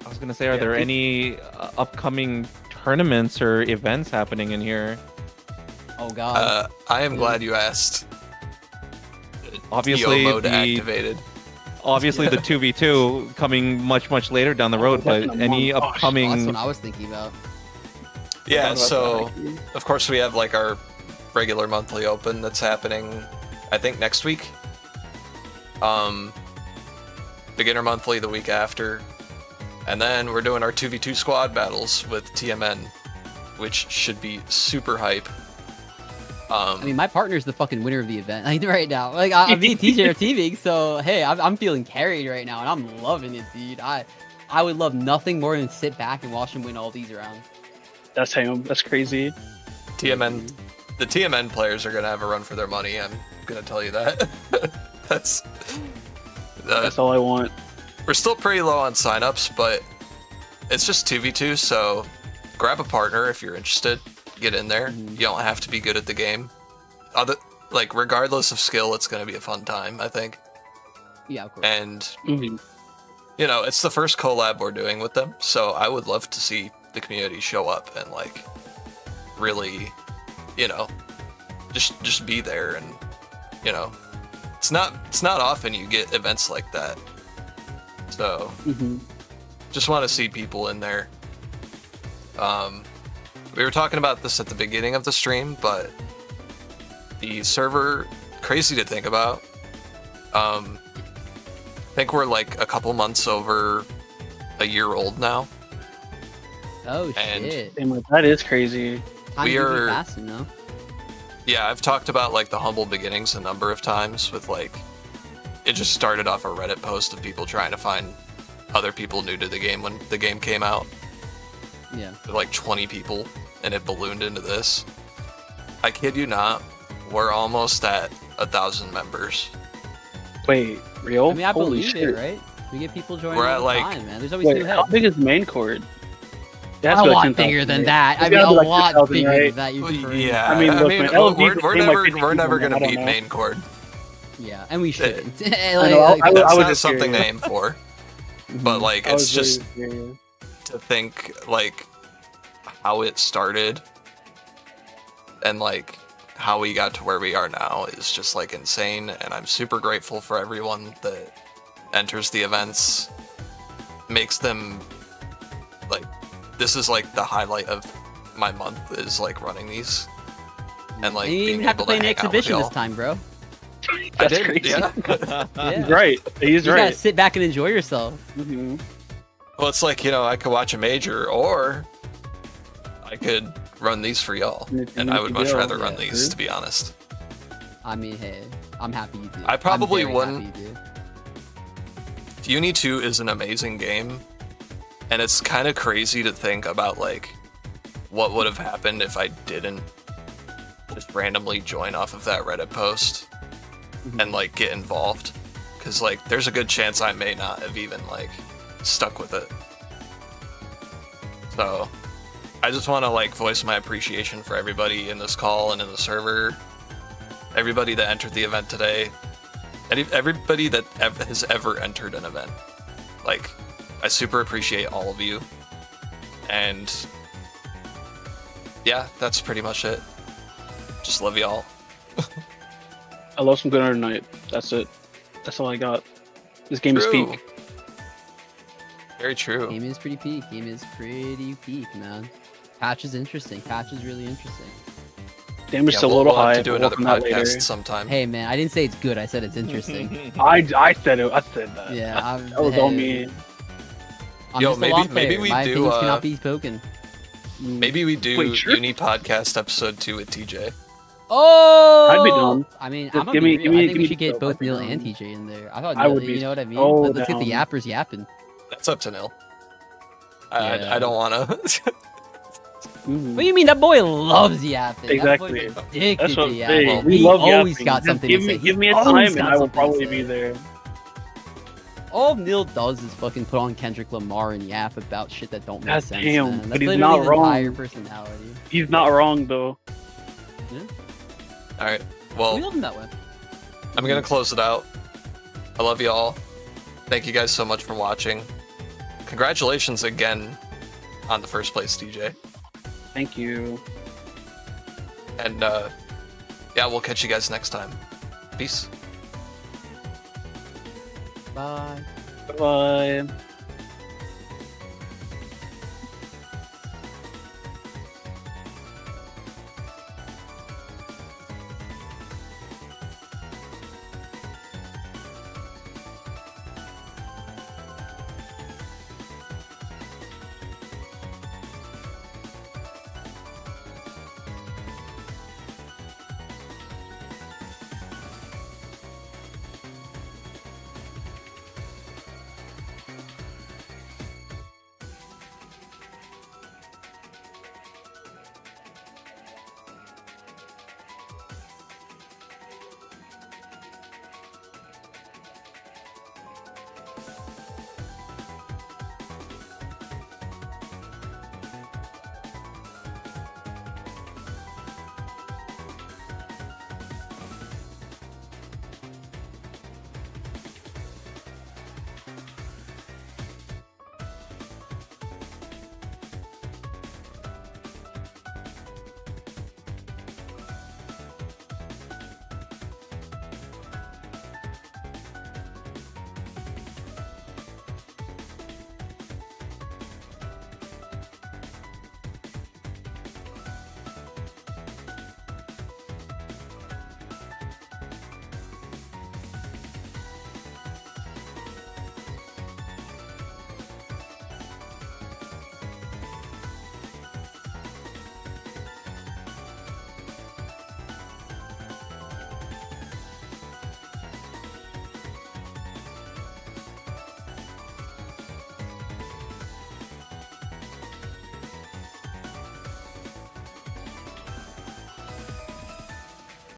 [SPEAKER 4] I was gonna say, are
[SPEAKER 5] Yeah,
[SPEAKER 4] there
[SPEAKER 5] please.
[SPEAKER 4] any upcoming tournaments or events happening in here?
[SPEAKER 3] Oh god.
[SPEAKER 1] I am glad you asked.
[SPEAKER 4] Obviously,
[SPEAKER 1] TO mode
[SPEAKER 4] the
[SPEAKER 1] activated.
[SPEAKER 4] the 2v2 coming much later down the road,
[SPEAKER 5] that's
[SPEAKER 4] but
[SPEAKER 5] in a
[SPEAKER 4] any
[SPEAKER 5] month. Oh,
[SPEAKER 3] That's
[SPEAKER 4] upcoming
[SPEAKER 3] what I was thinking about.
[SPEAKER 1] Yeah,
[SPEAKER 5] Forgot about
[SPEAKER 1] so
[SPEAKER 5] that.
[SPEAKER 1] of course we have like our regular monthly open that's happening, I think next week. Beginner monthly the week after, and then we're doing our 2v2 squad battles with TMN, which should be super hype.
[SPEAKER 3] I mean, my partner's the fucking winner of the event like, right now. Like, I'm being TJ teaming, so hey, I'm feeling carried right now, and I'm loving it, dude. I would love nothing more than sit back and watch him win all these rounds.
[SPEAKER 5] That's him. That's crazy.
[SPEAKER 1] TMN, the TMN players are gonna have a run for their money. I'm gonna tell you that. That's.
[SPEAKER 5] That's all I want.
[SPEAKER 1] We're still pretty low on signups, but it's just 2v2, so grab a partner if you're interested. Get in there.
[SPEAKER 3] Mhm.
[SPEAKER 1] You don't have to be good at the game. Regardless of skill, it's gonna be a fun time, I think.
[SPEAKER 3] Yeah, of course.
[SPEAKER 1] And
[SPEAKER 5] Mhm.
[SPEAKER 1] it's the first collab we're doing with them, so I would love to see the community show up and like really, just be there, and it's not often you get events like that. So
[SPEAKER 5] Mhm.
[SPEAKER 1] just want to see people in there. We were talking about this at the beginning of the stream, but the server, crazy to think about. I think we're like a couple months over a year old now.
[SPEAKER 3] Oh
[SPEAKER 1] And-
[SPEAKER 3] shit.
[SPEAKER 5] Damn, like, that is crazy.
[SPEAKER 3] Time
[SPEAKER 1] we
[SPEAKER 3] to
[SPEAKER 1] are-
[SPEAKER 3] be passing, no?
[SPEAKER 1] Yeah, I've talked about like the humble beginnings a number of times with like it just started off a Reddit post of people trying to find other people new to the game when the game came out.
[SPEAKER 3] Yeah.
[SPEAKER 1] Like 20 people, and it ballooned into this. I kid you not, we're almost at 1,000 members.
[SPEAKER 5] Wait, real?
[SPEAKER 3] I mean, I
[SPEAKER 5] Holy
[SPEAKER 3] believe
[SPEAKER 5] shit.
[SPEAKER 3] it, right? We get people joining
[SPEAKER 1] We're
[SPEAKER 3] all
[SPEAKER 1] at,
[SPEAKER 3] the
[SPEAKER 1] like-
[SPEAKER 3] time, man. There's always
[SPEAKER 5] Wait,
[SPEAKER 3] new
[SPEAKER 5] how
[SPEAKER 3] heads.
[SPEAKER 5] big is main cord? It has
[SPEAKER 3] A
[SPEAKER 5] to be like
[SPEAKER 3] lot
[SPEAKER 5] 10,000,
[SPEAKER 3] bigger than
[SPEAKER 5] right?
[SPEAKER 3] that. I
[SPEAKER 5] It's
[SPEAKER 3] mean,
[SPEAKER 5] gotta
[SPEAKER 3] a
[SPEAKER 5] be like
[SPEAKER 3] lot
[SPEAKER 5] 10,000,
[SPEAKER 3] bigger
[SPEAKER 5] right?
[SPEAKER 3] than that. You prefer.
[SPEAKER 1] Yeah,
[SPEAKER 5] I mean, look, man,
[SPEAKER 1] we're,
[SPEAKER 5] LD
[SPEAKER 1] we're
[SPEAKER 5] became, like,
[SPEAKER 1] never
[SPEAKER 5] 50
[SPEAKER 1] we're never
[SPEAKER 5] people,
[SPEAKER 1] gonna
[SPEAKER 5] I don't
[SPEAKER 1] beat
[SPEAKER 5] know.
[SPEAKER 1] main chord.
[SPEAKER 3] Yeah, and we shouldn't.
[SPEAKER 5] know,
[SPEAKER 3] Like,
[SPEAKER 5] I
[SPEAKER 1] That's
[SPEAKER 5] was
[SPEAKER 1] not
[SPEAKER 5] just
[SPEAKER 1] something to
[SPEAKER 5] curious.
[SPEAKER 1] aim for. But like,
[SPEAKER 5] I
[SPEAKER 1] it's
[SPEAKER 5] was
[SPEAKER 1] just
[SPEAKER 5] very curious.
[SPEAKER 1] to think like how it started and like how we got to where we are now is just like insane, and I'm super grateful for everyone that enters the events, makes them like this is like the highlight of my month is like running these and like
[SPEAKER 3] and you didn't
[SPEAKER 1] being
[SPEAKER 3] even have to
[SPEAKER 1] able
[SPEAKER 3] play an
[SPEAKER 1] hang out with
[SPEAKER 3] exhibition this
[SPEAKER 1] y'all.
[SPEAKER 3] time, bro.
[SPEAKER 1] I
[SPEAKER 5] That's
[SPEAKER 1] did,
[SPEAKER 5] crazy.
[SPEAKER 1] yeah.
[SPEAKER 3] Yeah.
[SPEAKER 5] He's right. He's
[SPEAKER 3] You gotta
[SPEAKER 5] right.
[SPEAKER 3] sit back and enjoy yourself.
[SPEAKER 5] hmm
[SPEAKER 1] Well, it's like, you know, I could watch a major or I could run these for y'all, and I would much rather run
[SPEAKER 3] Yeah,
[SPEAKER 1] these,
[SPEAKER 5] true.
[SPEAKER 1] to be honest.
[SPEAKER 3] I mean, hey, I'm happy you do.
[SPEAKER 1] I probably
[SPEAKER 3] I'm very
[SPEAKER 1] wouldn't-
[SPEAKER 3] happy you do.
[SPEAKER 1] UNI2 is an amazing game, and it's kind of crazy to think about like what would have happened if I didn't just randomly join off of that Reddit post and like get involved, because like there's a good chance I may not have even like stuck with it. So I just want to like voice my appreciation for everybody in this call and in the server, everybody that entered the event today, and everybody that has ever entered an event. Like, I super appreciate all of you, and yeah, that's pretty much it. Just love y'all.
[SPEAKER 5] I love some good tonight. That's it. That's all I got. This game is
[SPEAKER 1] True.
[SPEAKER 5] peak.
[SPEAKER 1] Very true.
[SPEAKER 3] Game is pretty peak. Game is pretty peak, man. Patch is interesting. Patch is really interesting.
[SPEAKER 5] Damage
[SPEAKER 1] Yeah,
[SPEAKER 5] still a
[SPEAKER 1] we'll
[SPEAKER 5] little
[SPEAKER 1] have
[SPEAKER 5] high.
[SPEAKER 1] to do
[SPEAKER 5] but
[SPEAKER 1] another
[SPEAKER 5] we'll come to that
[SPEAKER 1] podcast
[SPEAKER 5] later.
[SPEAKER 1] sometime.
[SPEAKER 3] Hey, man, I didn't say it's good. I said it's interesting.
[SPEAKER 5] I said it. I said that.
[SPEAKER 3] Yeah,
[SPEAKER 5] That was all me.
[SPEAKER 3] I'm
[SPEAKER 1] Yo,
[SPEAKER 3] just a
[SPEAKER 1] maybe-
[SPEAKER 3] long
[SPEAKER 1] maybe
[SPEAKER 3] player.
[SPEAKER 1] we
[SPEAKER 3] My
[SPEAKER 1] do,
[SPEAKER 3] opinions
[SPEAKER 1] uh,
[SPEAKER 3] cannot be spoken.
[SPEAKER 1] Maybe we do
[SPEAKER 5] Wait, sure.
[SPEAKER 1] Uni Podcast episode 2 with TJ.
[SPEAKER 3] Oh,
[SPEAKER 5] I'd be down.
[SPEAKER 3] I mean,
[SPEAKER 5] Just
[SPEAKER 3] I'm gonna
[SPEAKER 5] give
[SPEAKER 3] be
[SPEAKER 5] me-
[SPEAKER 3] real.
[SPEAKER 5] give me-
[SPEAKER 3] I think
[SPEAKER 5] give
[SPEAKER 3] we
[SPEAKER 5] me
[SPEAKER 3] should get
[SPEAKER 5] the
[SPEAKER 3] both
[SPEAKER 5] dope. I'd be
[SPEAKER 3] Neil
[SPEAKER 5] down.
[SPEAKER 3] and TJ in there. I thought
[SPEAKER 5] I
[SPEAKER 3] Neil,
[SPEAKER 5] would be
[SPEAKER 3] you know what I mean?
[SPEAKER 5] so
[SPEAKER 3] Let's get the
[SPEAKER 5] down.
[SPEAKER 3] yappers yapping.
[SPEAKER 1] That's up to Nil.
[SPEAKER 3] Yeah.
[SPEAKER 1] I don't want to.
[SPEAKER 5] Mhm.
[SPEAKER 3] What do you mean? That boy loves yapping.
[SPEAKER 5] Exactly.
[SPEAKER 3] That boy's addicted
[SPEAKER 5] That's what
[SPEAKER 3] to
[SPEAKER 5] I'm
[SPEAKER 3] yapping.
[SPEAKER 5] saying.
[SPEAKER 3] He
[SPEAKER 5] We love
[SPEAKER 3] always
[SPEAKER 5] yapping.
[SPEAKER 3] got
[SPEAKER 5] Just
[SPEAKER 3] something
[SPEAKER 5] give
[SPEAKER 3] to
[SPEAKER 5] me,
[SPEAKER 3] say.
[SPEAKER 5] Give me
[SPEAKER 3] He
[SPEAKER 5] a
[SPEAKER 3] always
[SPEAKER 5] time and
[SPEAKER 3] got
[SPEAKER 5] I will
[SPEAKER 3] something to
[SPEAKER 5] probably
[SPEAKER 3] say.
[SPEAKER 5] be there.
[SPEAKER 3] All Neil does is fucking put on Kendrick Lamar and yap about shit that don't make
[SPEAKER 5] God
[SPEAKER 3] sense.
[SPEAKER 5] damn,
[SPEAKER 3] man.
[SPEAKER 5] but
[SPEAKER 3] That's
[SPEAKER 5] he's
[SPEAKER 3] literally
[SPEAKER 5] not
[SPEAKER 3] his
[SPEAKER 5] wrong.
[SPEAKER 3] entire personality.
[SPEAKER 5] He's not wrong though.
[SPEAKER 1] All right.
[SPEAKER 3] We
[SPEAKER 1] Well,
[SPEAKER 3] love him that way.
[SPEAKER 1] I'm gonna close it out. I love you all. Thank you guys so much for watching. Congratulations again on the first place, DJ.
[SPEAKER 5] Thank you.
[SPEAKER 1] And yeah, we'll catch you guys next time. Peace.
[SPEAKER 3] Bye.
[SPEAKER 5] Bye.